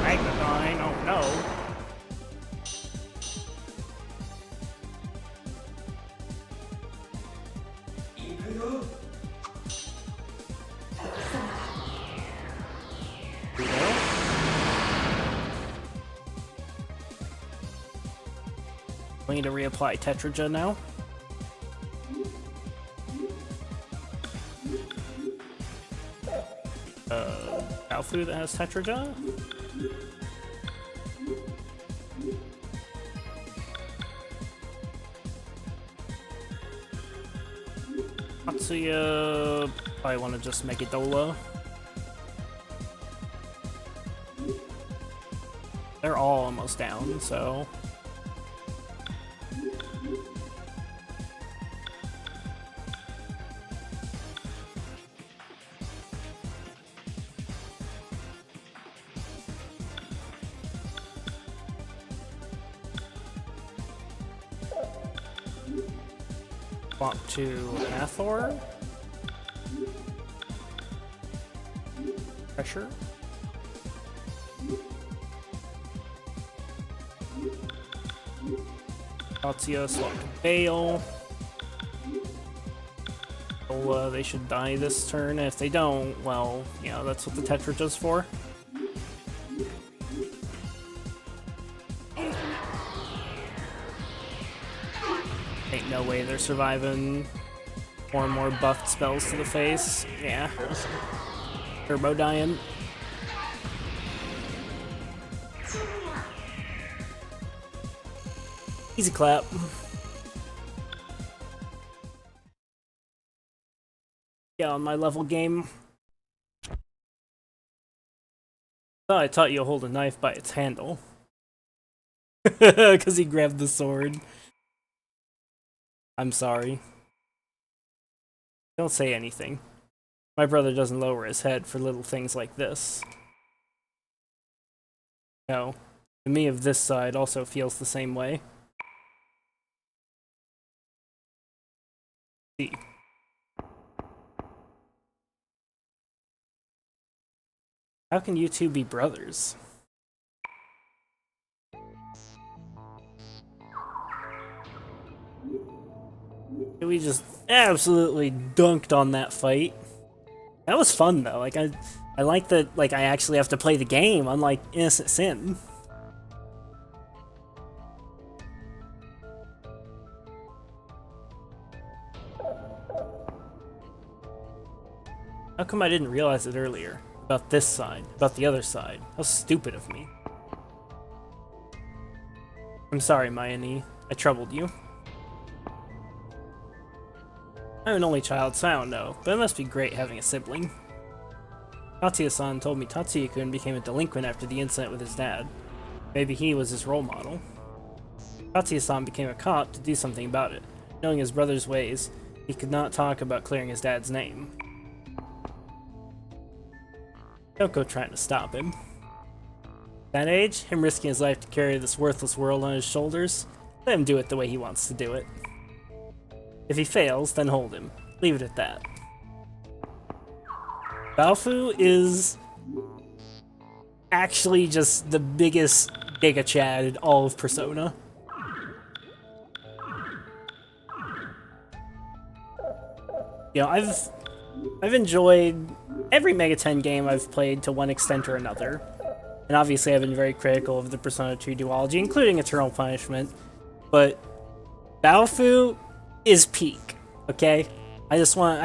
Magnifying, oh no. We need to reapply Tetraja now. Baofu that has Tetraja? Tatsuya, probably want to just make it Dola. They're all almost down, so... Swap to Hathor. Pressure. Tatsuya, swap to Bale. So, they should die this turn. If they don't, well, you know, that's what the Tetraja's for. Ain't no way they're surviving more and more buffed spells to the face. Yeah. Turbo dying. Easy clap. Yeah, on my level game. Thought I taught you to hold a knife by its handle. Because he grabbed the sword. I'm sorry. Don't say anything. My brother doesn't lower his head for little things like this. No. To me of this side also feels the same way. See. How can you two be brothers? We just absolutely dunked on that fight. That was fun though. Like I like that. Like I actually have to play the game, unlike Innocent Sin. How come I didn't realize it earlier? About this side, about the other side. How stupid of me. I'm sorry, Mayani. I troubled you. I'm an only child, so I don't know, but it must be great having a sibling. Tatsuya-san told me Tatsuya-kun became a delinquent after the incident with his dad. Maybe he was his role model. Tatsuya-san became a cop to do something about it. Knowing his brother's ways, he could not talk about clearing his dad's name. Don't go trying to stop him. That age, him risking his life to carry this worthless world on his shoulders, let him do it the way he wants to do it. If he fails, then hold him. Leave it at that. Baofu is actually just the biggest Giga Chad in all of Persona. You know, I've enjoyed every Mega 10 game I've played to one extent or another. And obviously I've been very critical of the Persona 2 duology, including Eternal Punishment. But Baofu is peak, okay? I just want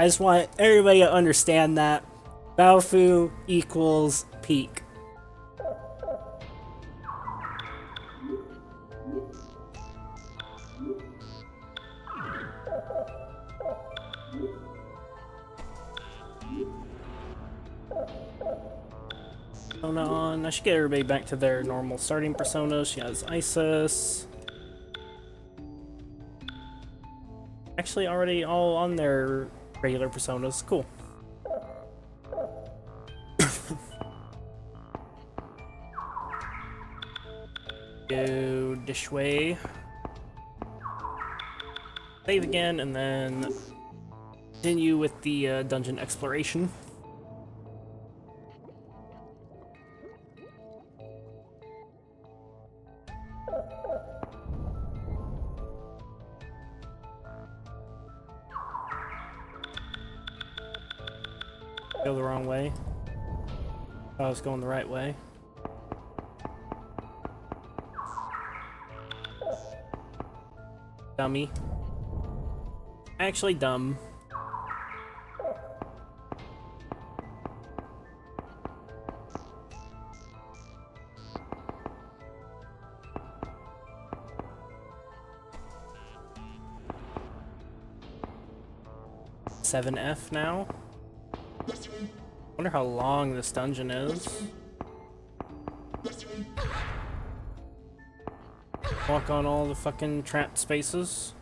everybody to understand that Baofu equals peak. Persona on. I should get everybody back to their normal starting personas. She has Isis. Actually, already all on their regular personas. Cool. Go this way. Save again, and then continue with the dungeon exploration. Go the wrong way. I was going the right way. Dummy. Actually dumb. (7F) now. Wonder how long this dungeon is. Walk on all the fucking trapped spaces.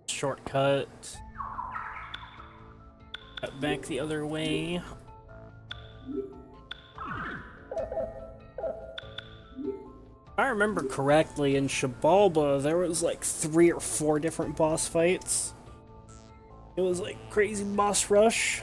Shortcut. Cut back the other way. If I remember correctly, in Xibalba, there was like 3 or 4 different boss fights. It was like crazy boss rush.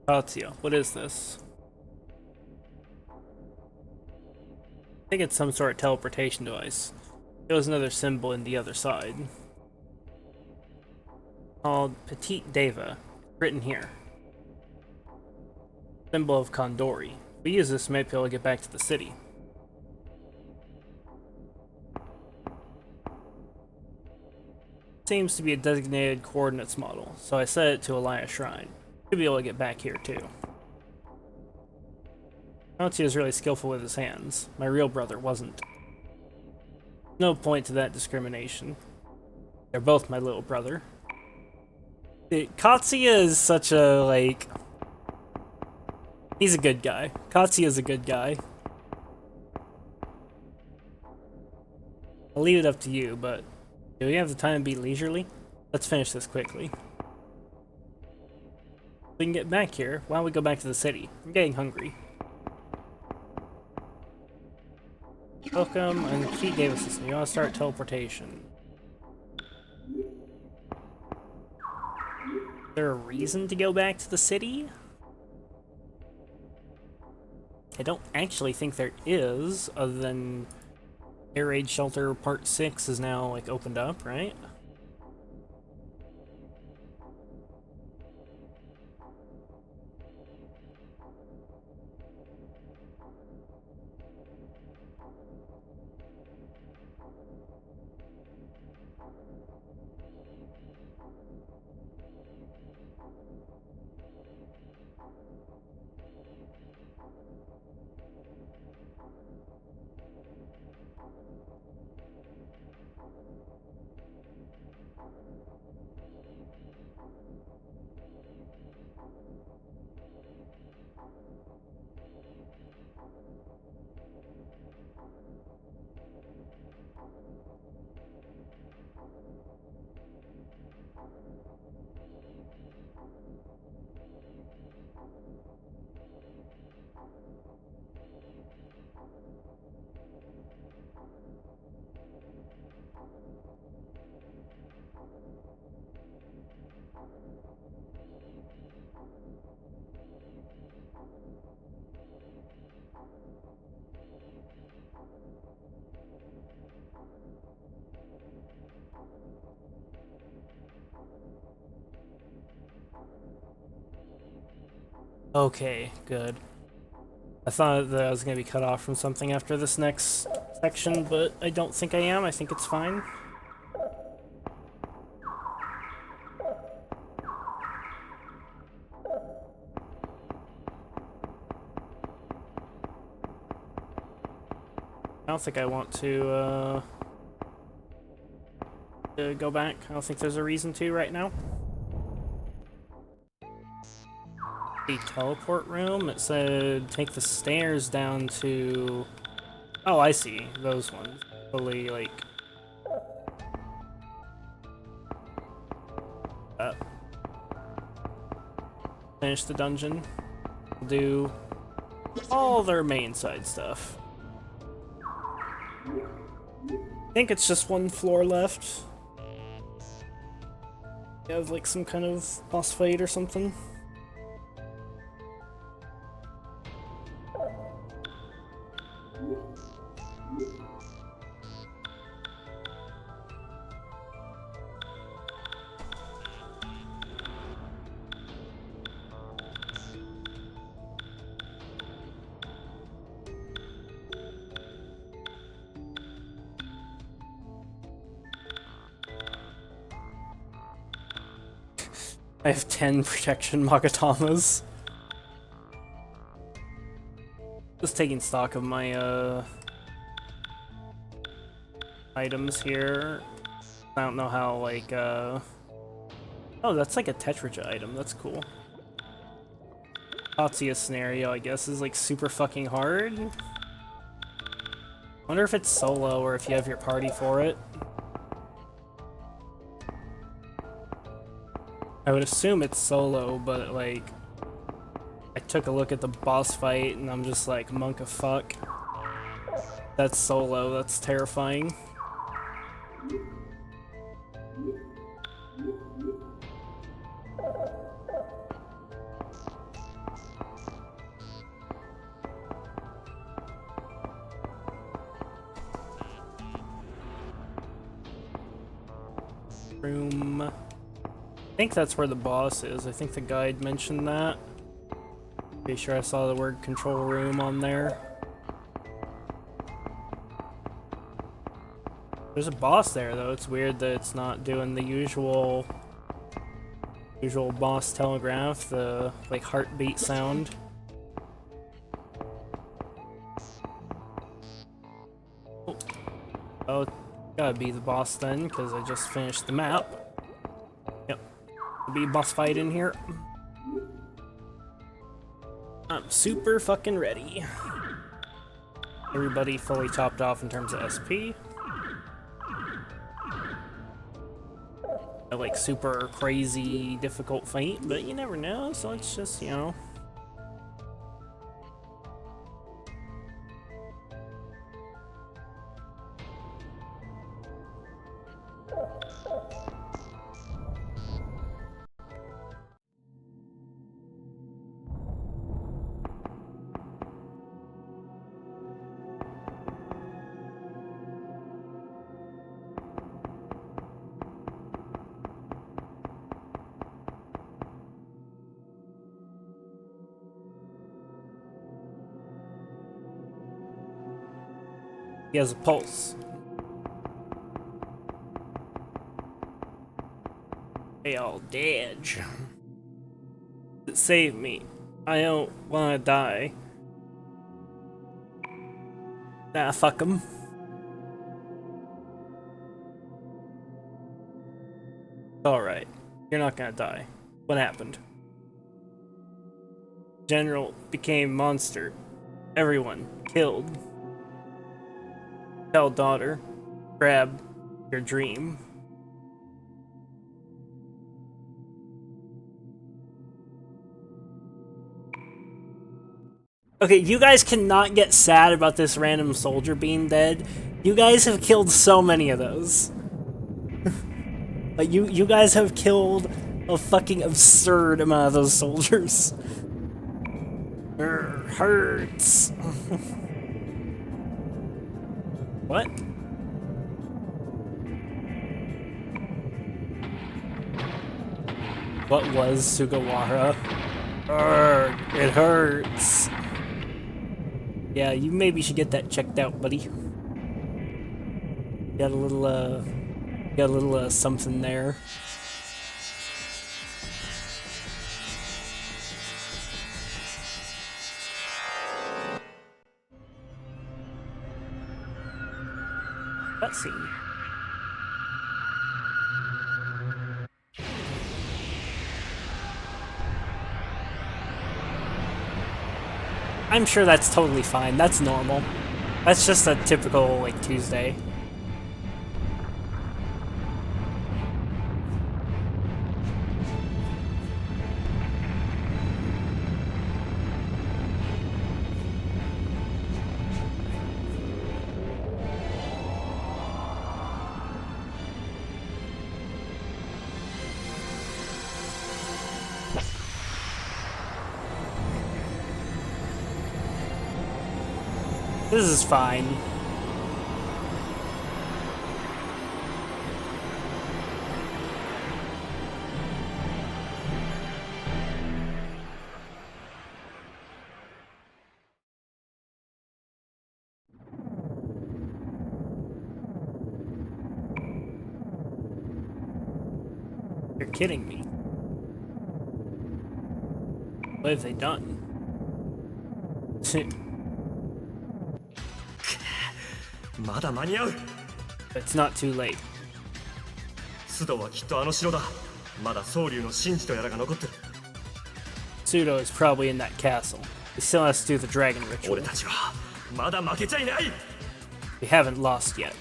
Katsuya, what is this? I think it's some sort of teleportation device. There was another symbol in the other side. Called Petite Deva. Written here. Symbol of Kondori. We use this, might be able to get back to the city. Seems to be a designated coordinates model, so I set it to Elia Shrine. Should be able to get back here too. Katsuya is really skillful with his hands. My real brother wasn't. No point to that discrimination. They're both my little brother. Katsuya is such a, like... He's a good guy. Katsuya is a good guy. I'll leave it up to you, but... Do we have the time to be leisurely? Let's finish this quickly. We can get back here. Why don't we go back to the city? I'm getting hungry. Welcome, and the key gave us this. You want to start teleportation. Is there a reason to go back to the city? I don't actually think there is, other than Air Raid Shelter Part 6 is now, like, opened up, right? Okay, good. I thought that I was going to be cut off from something after this next section, but I don't think I am. I think it's fine. I don't think I want to go back. I don't think there's a reason to right now. The teleport room, it said take the stairs down to... Oh, I see. Those ones. Totally, like... Finish the dungeon. Do all their main side stuff. I think it's just one floor left. You have like some kind of boss fight or something. I have 10 protection Magatamas. Just taking stock of my items here. I don't know how, like, oh, that's like a Tetraja item. That's cool. Katsuya scenario, I guess, is like super fucking hard. Wonder if it's solo or if you have your party for it. I would assume it's solo, but like, I took a look at the boss fight and I'm just like, monk of fuck. That's solo, that's terrifying. room. I think that's where the boss is. I think the guide mentioned that. Pretty sure I saw the word control room on there. There's a boss there though. It's weird that it's not doing the usual boss telegraph, the like heartbeat sound. Oh, gotta be the boss then, because I just finished the map. Yep, there'll be a boss fight in here. I'm super fucking ready. Everybody fully topped off in terms of SP. A like super crazy difficult fight, but you never know, so it's just, you know. He has a pulse. They all dead. Save me. I don't wanna die. Nah, fuck him. Alright. You're not gonna die. What happened? General became monster. Everyone killed. Tell daughter, grab your dream. Okay, you guys cannot get sad about this random soldier being dead. You guys have killed so many of those. Like, you guys have killed a fucking absurd amount of those soldiers. Hurts. What? What was Sugawara? Urgh, it hurts. Yeah, you maybe should get that checked out, buddy. Got a little something there. Cutscene. I'm sure that's totally fine. That's normal. That's just a typical, like, Tuesday. This is fine. You're kidding me. What have they done? It's not too late. 須藤はきっとあの城だ。まだ蒼龍の神事とやらが残ってる。 Pseudo is probably in that castle. He still has to do the dragon ritual. 俺たちはまだ負けちゃいない。 We haven't lost yet.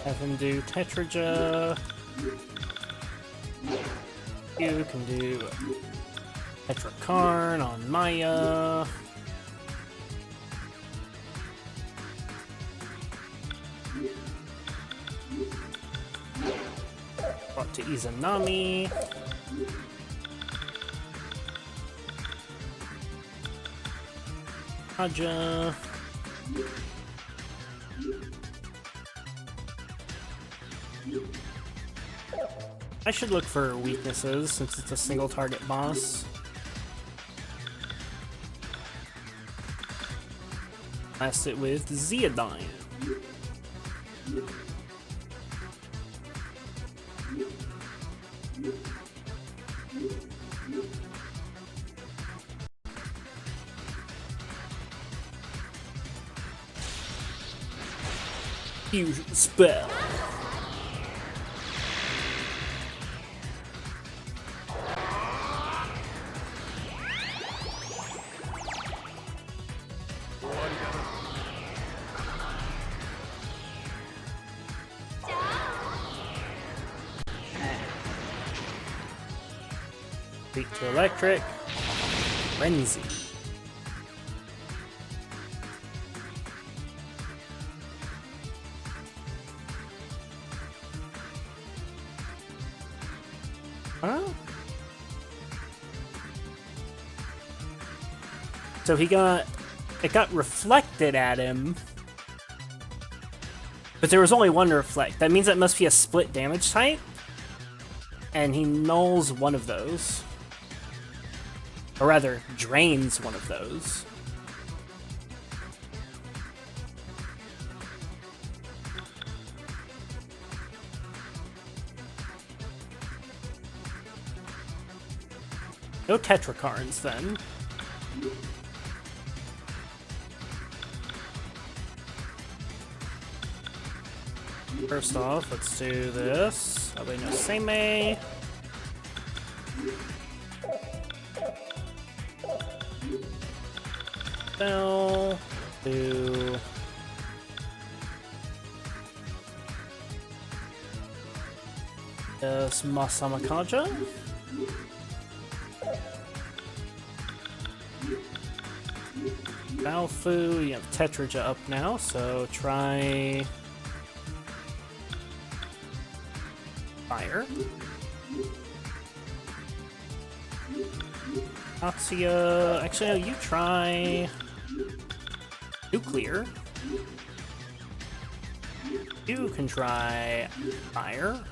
Have him do Tetraja. You can do Petrikarn on Maya. Up to Izanami. Aja. I should look for weaknesses since it's a single target boss. Blast it with Zeodyne. Fusion spell. Weak to electric. Frenzy. Huh? So it got reflected at him. But there was only one reflect. That means that must be a split damage type. And he nulls one of those. Or rather, drains one of those. No Tetrakarns, then. First off, let's do this. Abeno Seimei. Spell. Do... This Masamakaja. Balfu, you have Tetraja up now, so try... Fire. Atsuya, actually no, you try... Nuclear. You can try Fire.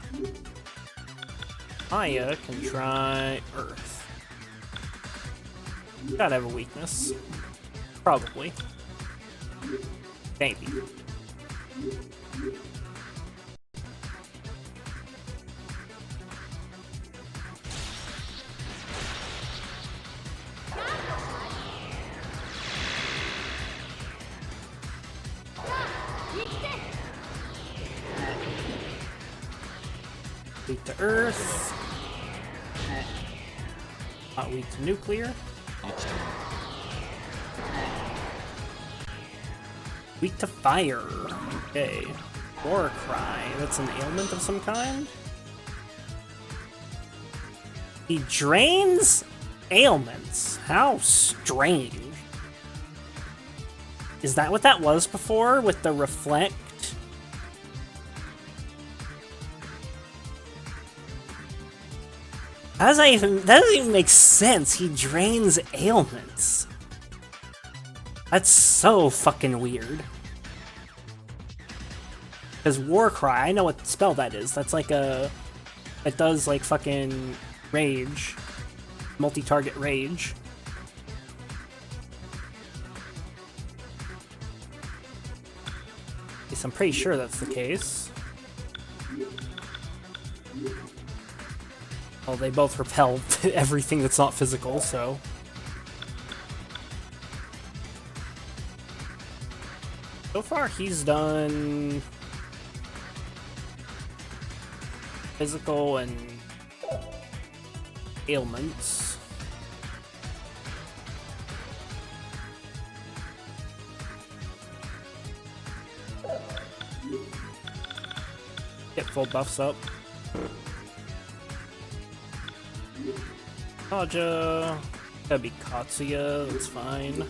Maya can try Earth. Gotta have a weakness. Probably. Maybe. Weak to Earth. Not weak to Nuclear. Weak to Fire. Okay. Warcry. That's an ailment of some kind? He drains ailments. How strange. Is that what that was before with the reflect? That doesn't even make sense. He drains ailments. That's so fucking weird. Because Warcry, I know what spell that is. That's like a... It does like fucking rage. Multi-target rage. At least I'm pretty sure that's the case. Well, they both repel everything that's not physical, so... So far, he's done... physical and... ailments. Get full buffs up. Kaja. Gotta be Katsuya, that's fine.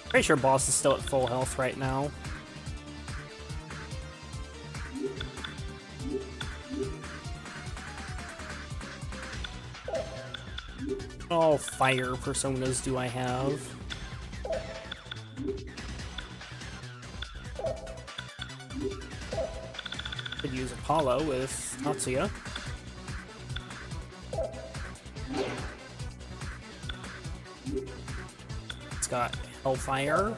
Pretty sure boss is still at full health right now. All fire personas do I have? Could use Apollo with Tatsuya. It's got Hellfire.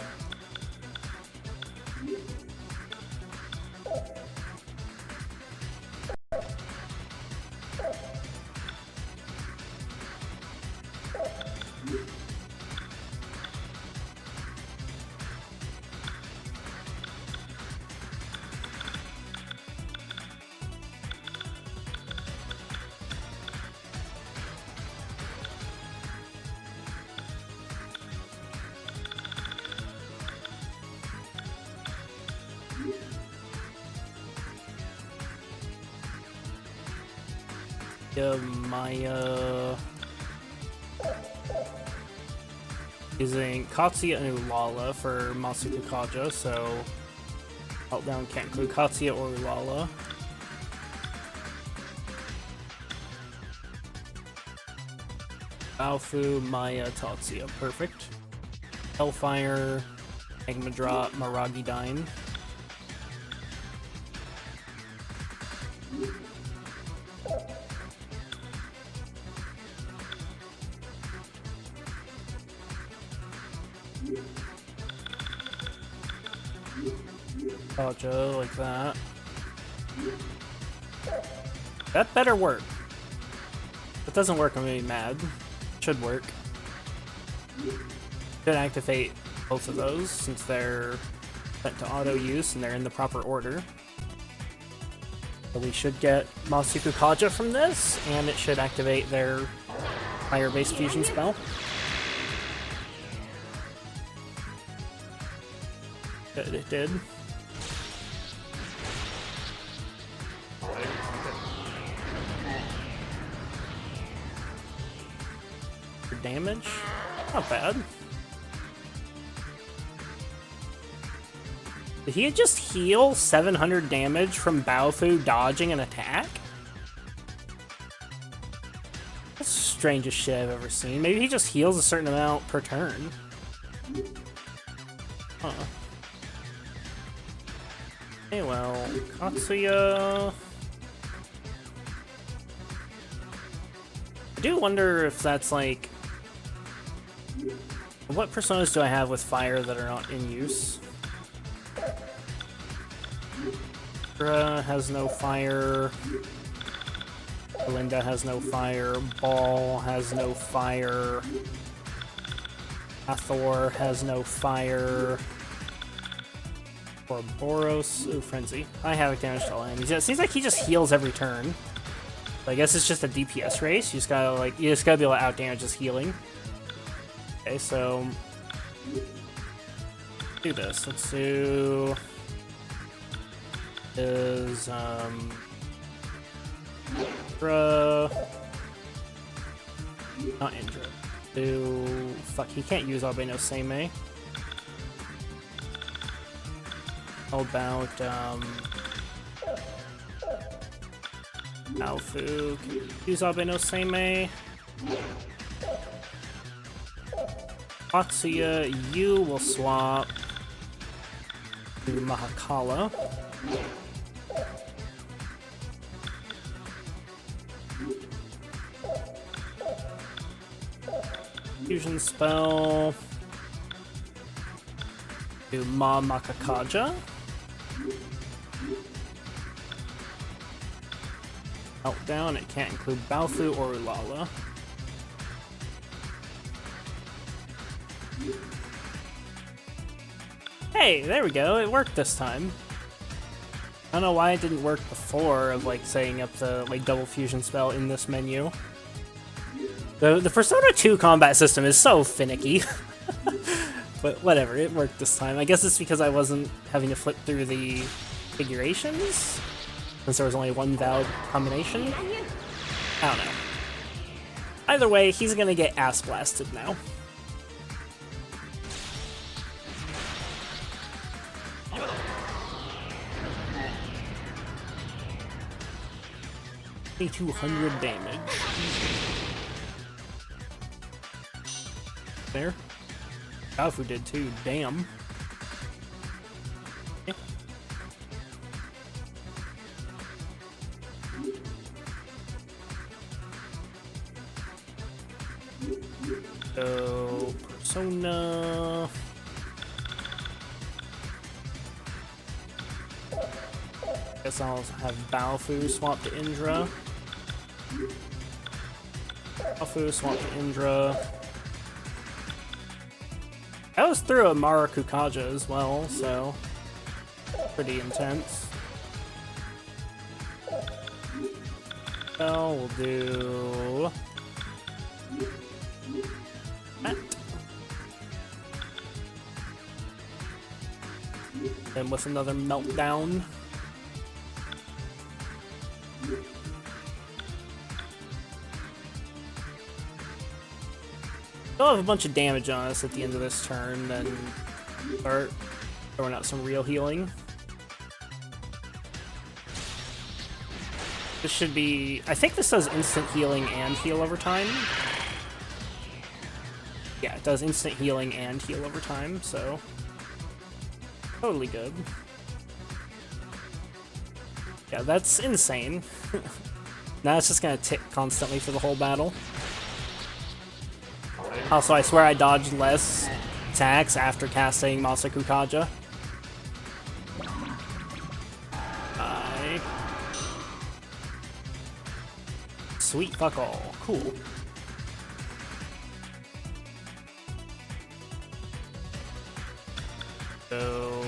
Maya using Katsuya and Ulala for Masuku Kaja, so Meltdown can't include Katsuya or Ulala. Baofu, Maya, Tatsuya, perfect. Hellfire, Magma Drop, Maragi Dine. Kaja, like that. That better work. If it doesn't work, I'm gonna be mad. Should work. Should activate both of those since they're set to auto use and they're in the proper order. So we should get Masuku Kaja from this, and it should activate their fire-based fusion spell. Good, it did. For damage? Not bad. Did he just heal 700 damage from Baofu dodging an attack? That's the strangest shit I've ever seen. Maybe he just heals a certain amount per turn. Huh. Okay, well, Katsuya... I do wonder if that's like... What personas do I have with fire that are not in use? Sakura has no fire. Belinda has no fire. Ball has no fire. Hathor has no fire. Ouroboros. Ooh, Frenzy. High Havoc damage to all enemies. Yeah, it seems like he just heals every turn. I guess it's just a DPS race. You just gotta be able to outdamage his healing. Okay, so do this. Let's do is Indra. Not Indra. Do fuck, he can't use Albino Seimei. How about Alfu, can you use Albino Seimei? Katsuya, you will swap to Mahakala. Fusion spell to Ma Makakaja. Meltdown, it can't include Baofu or Ulala. Hey, there we go, it worked this time. I don't know why it didn't work before of like setting up the like double fusion spell in this menu. The Persona 2 combat system is so finicky. But whatever, it worked this time. I guess it's because I wasn't having to flip through the configurations, since there was only one valid combination. I don't know. Either way, he's gonna get ass blasted now. $200 damage. There. Baofu did too, damn. Yeah. So, Persona. Guess I'll have Baofu swap to Indra. Baofu swap to Indra. I was through a Mara Kukaja as well, so pretty intense. So we'll do that. And with another meltdown. They'll have a bunch of damage on us at the end of this turn, then start throwing out some real healing. This should be... I think this does instant healing and heal over time. Yeah, it does instant healing and heal over time, so... totally good. Yeah, that's insane. Now it's just gonna tick constantly for the whole battle. Also, I swear I dodged less attacks after casting Masa Kukaja. Sweet fuck all. Cool. So...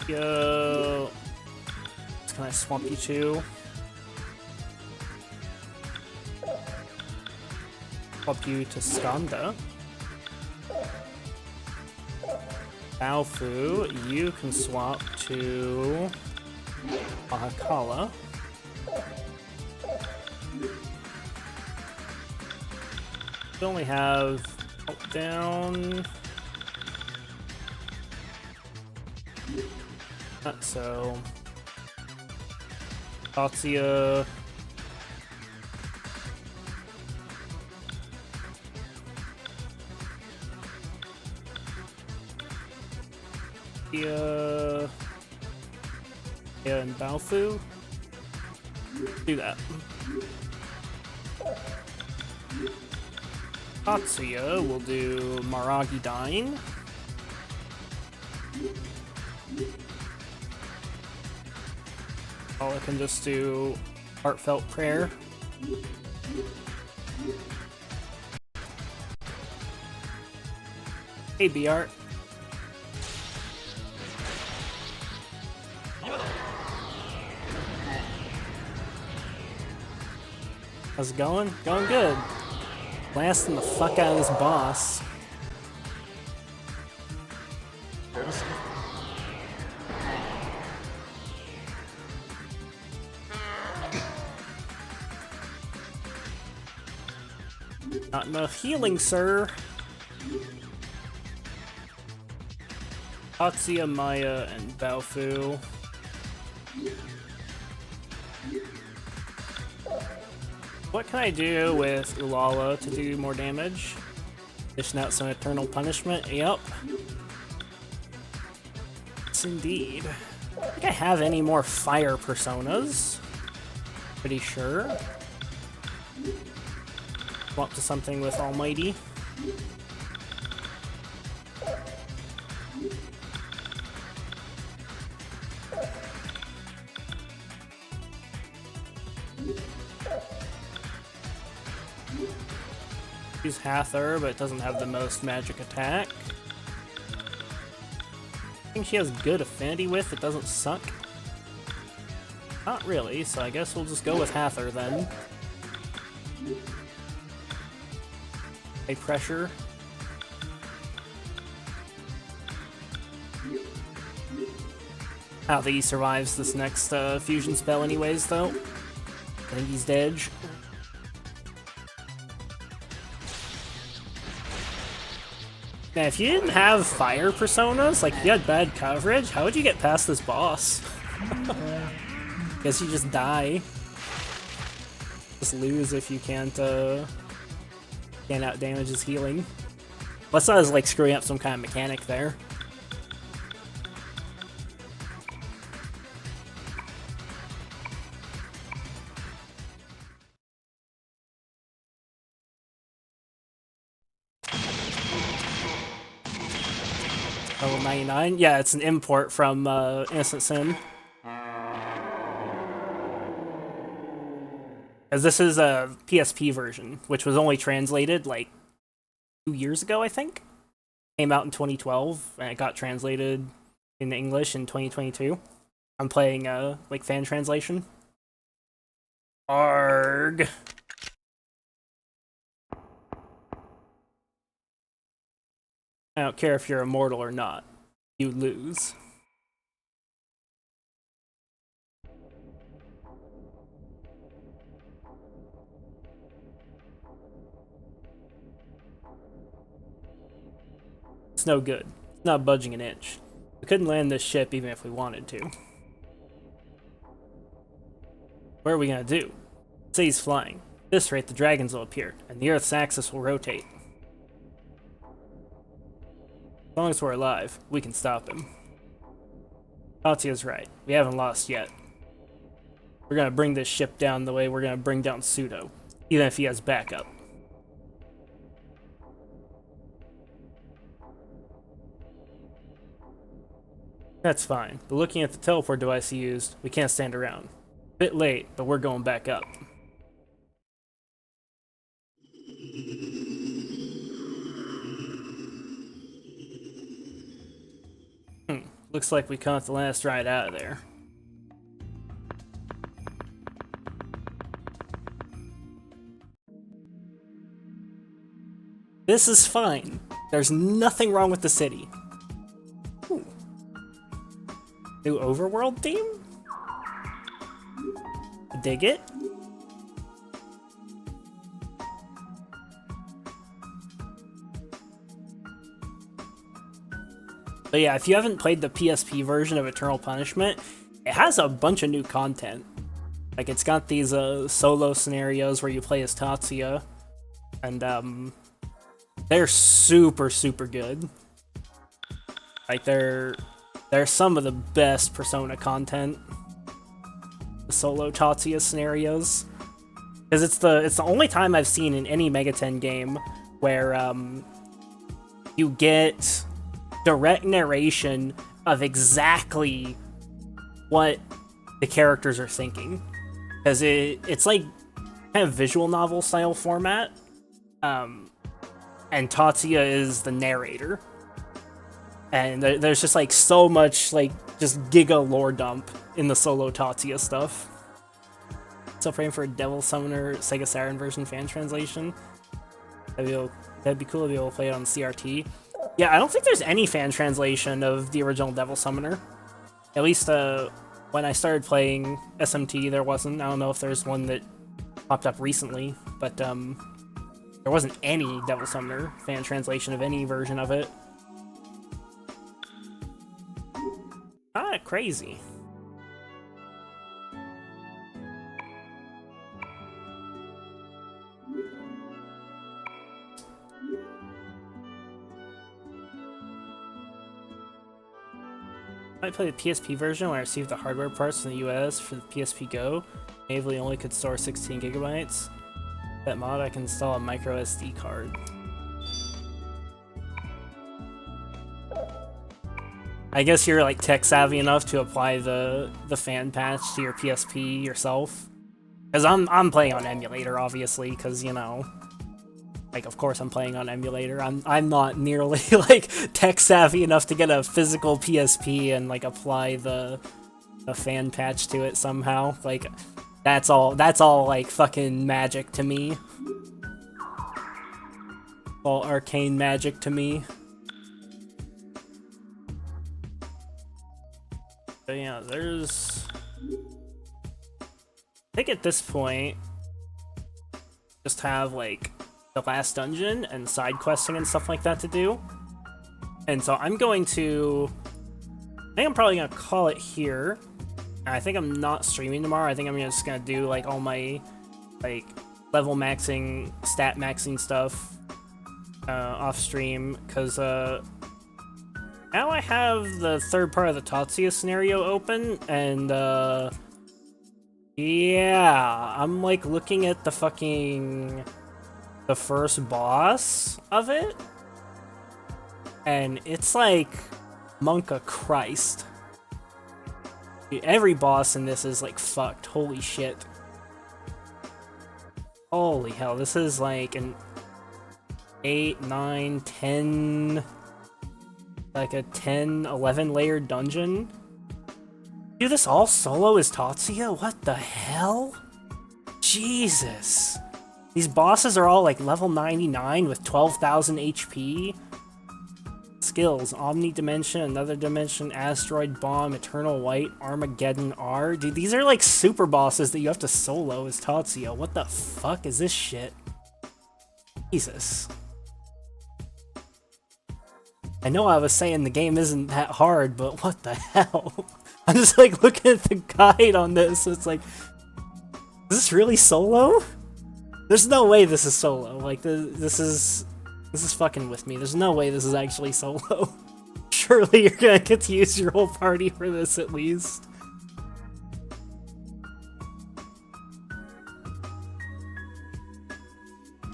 Yo... Can I swamp you too? Swap you to Skanda. Baofu, you can swap to Ahakala. We only have down. So Tatsuya. Yeah, and Baofu. Do that. Tatsuya will do Maragi Dine. I can just do Heartfelt Prayer. Hey, B-Art. How's it going? Going good. Blasting the fuck out of this boss. Not enough healing, sir. Tatsuya, Maya, and Baofu. What can I do with Ulala to do more damage? Dishing out some Eternal Punishment? Yep. Yes, indeed. I don't think I have any more fire personas. Pretty sure. Swap to something with Almighty. Use Hathor, but it doesn't have the most magic attack. I think she has good affinity with, it doesn't suck. Not really, so I guess we'll just go with Hathor then. High pressure. I don't think he survives this next fusion spell anyways, though. I think he's dead. Now, if you didn't have fire personas, like if you had bad coverage, how would you get past this boss? Guess you just die. Just lose if you can't out damage his healing. Unless I was like screwing up some kind of mechanic there. Level 99? Yeah, it's an import from Innocent Sin. As this is a PSP version, which was only translated like 2 years ago, I think. Came out in 2012, and it got translated in English in 2022. I'm playing like fan translation. Arg. I don't care if you're immortal or not. You lose. It's no good. It's not budging an inch. We couldn't land this ship even if we wanted to. What are we gonna do? Say he's flying. At this rate, the dragons will appear, and the Earth's axis will rotate. As long as we're alive, we can stop him. Tatsuya's right. We haven't lost yet. We're gonna bring this ship down the way we're gonna bring down Pseudo, even if he has backup. That's fine, but looking at the teleport device he used, we can't stand around. Bit late, but we're going back up. Looks like we caught the last ride out of there. This is fine. There's nothing wrong with the city. Ooh. New overworld theme? Dig it. But yeah, if you haven't played the PSP version of Eternal Punishment, it has a bunch of new content. Like, it's got these solo scenarios where you play as Tatsuya, and they're super, super good. Like, they're some of the best Persona content. The solo Tatsuya scenarios. Because it's the only time I've seen in any Megaten game where you get direct narration of exactly what the characters are thinking, because it's like kind of visual novel style format, and Tatsuya is the narrator, and there's just like so much like just giga lore dump in the solo Tatsuya stuff. Still praying for a Devil Summoner Sega Saturn version fan translation. That'd be cool to be able to play it on CRT. Yeah, I don't think there's any fan translation of the original Devil Summoner. At least when I started playing SMT, there wasn't. I don't know if there's one that popped up recently, but there wasn't any Devil Summoner fan translation of any version of it. Ah, crazy. I played the PSP version when I received the hardware parts in the US for the PSP Go. Naively only could store 16 gigabytes. That mod, I can install a micro SD card. I guess you're like tech savvy enough to apply the fan patch to your PSP yourself. Cause I'm playing on emulator, obviously, cause you know, like of course I'm playing on emulator. I'm not nearly like tech savvy enough to get a physical PSP and like apply the fan patch to it somehow. Like that's all like fucking magic to me. All arcane magic to me. But yeah, there's... I think at this point, just have like the last dungeon and side questing and stuff like that to do. And so I'm going to... I think I'm probably gonna call it here. I think I'm not streaming tomorrow. I think I'm just gonna do like all my like level maxing, stat maxing stuff off stream, because now I have the third part of the Tatsuya scenario open, and yeah, I'm like looking at the first boss of it, and it's like Monka Christ. Dude, every boss in this is like fucked. Holy shit. Holy hell, this is like an 8, 9, 10, like a 10, 11 layered dungeon. Do this all solo as Tatsuya? What the hell? Jesus. These bosses are all like level 99 with 12,000 HP. Skills: Omni Dimension, Another Dimension, Asteroid Bomb, Eternal White, Armageddon R. Dude, these are like super bosses that you have to solo as Tatsuya. What the fuck is this shit? Jesus. I know I was saying the game isn't that hard, but what the hell? I'm just like looking at the guide on this, it's like, is this really solo? There's no way this is solo. Like, this is fucking with me. There's no way this is actually solo. Surely you're gonna get to use your whole party for this at least.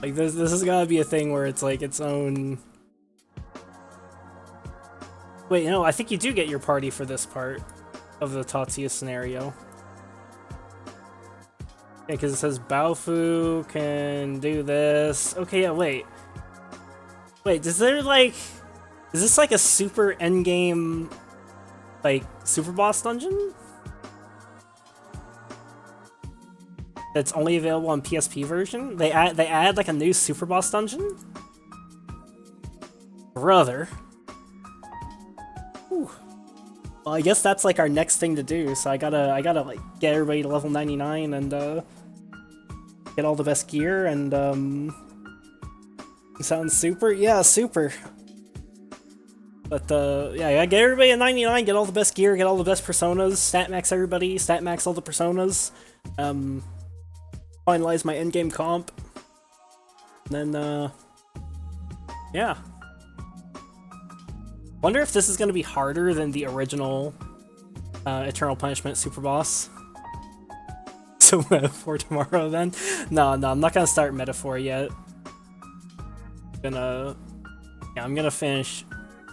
Like, this has gotta be a thing where it's like its own... Wait, no, I think you do get your party for this part of the Tatsuya scenario. Yeah, because it says Baofu can do this. Okay, yeah, wait. Wait, is there like... Is this like a super endgame, like, super boss dungeon? That's only available on PSP version? They add like a new super boss dungeon? Brother. Whew. Well, I guess that's like our next thing to do, so I gotta like get everybody to level 99 and get all the best gear and sounds super? Yeah, super. But yeah, I gotta get everybody at 99, get all the best gear, get all the best personas, stat max everybody, stat max all the personas, finalize my endgame comp, and then yeah. Wonder if this is gonna be harder than the original Eternal Punishment super boss. So Metaphor tomorrow then? No, I'm not gonna start Metaphor yet. I'm gonna finish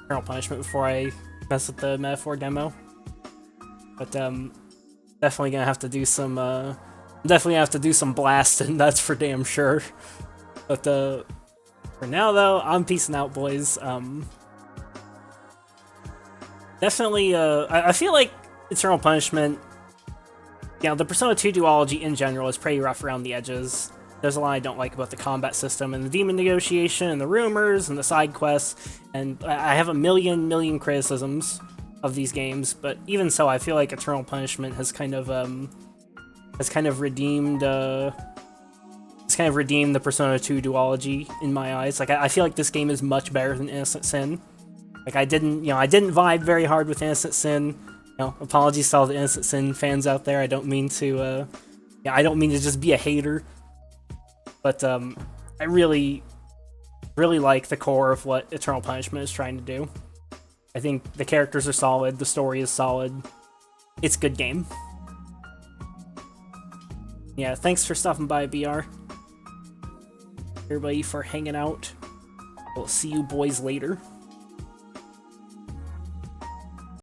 Eternal Punishment before I mess with the Metaphor demo. But definitely gonna have to do some blasting, that's for damn sure. But for now though, I'm peacing out, boys. Definitely, I feel like Eternal Punishment, you know, the Persona 2 duology in general is pretty rough around the edges. There's a lot I don't like about the combat system and the demon negotiation and the rumors and the side quests, and I have a million criticisms of these games, but even so, I feel like Eternal Punishment has kind of redeemed the Persona 2 duology in my eyes. Like, I feel like this game is much better than Innocent Sin. Like, I didn't vibe very hard with Innocent Sin. You know, apologies to all the Innocent Sin fans out there. I don't mean to just be a hater. But I really like the core of what Eternal Punishment is trying to do. I think the characters are solid, the story is solid. It's a good game. Yeah, thanks for stopping by, BR. Everybody for hanging out. We'll see you boys later.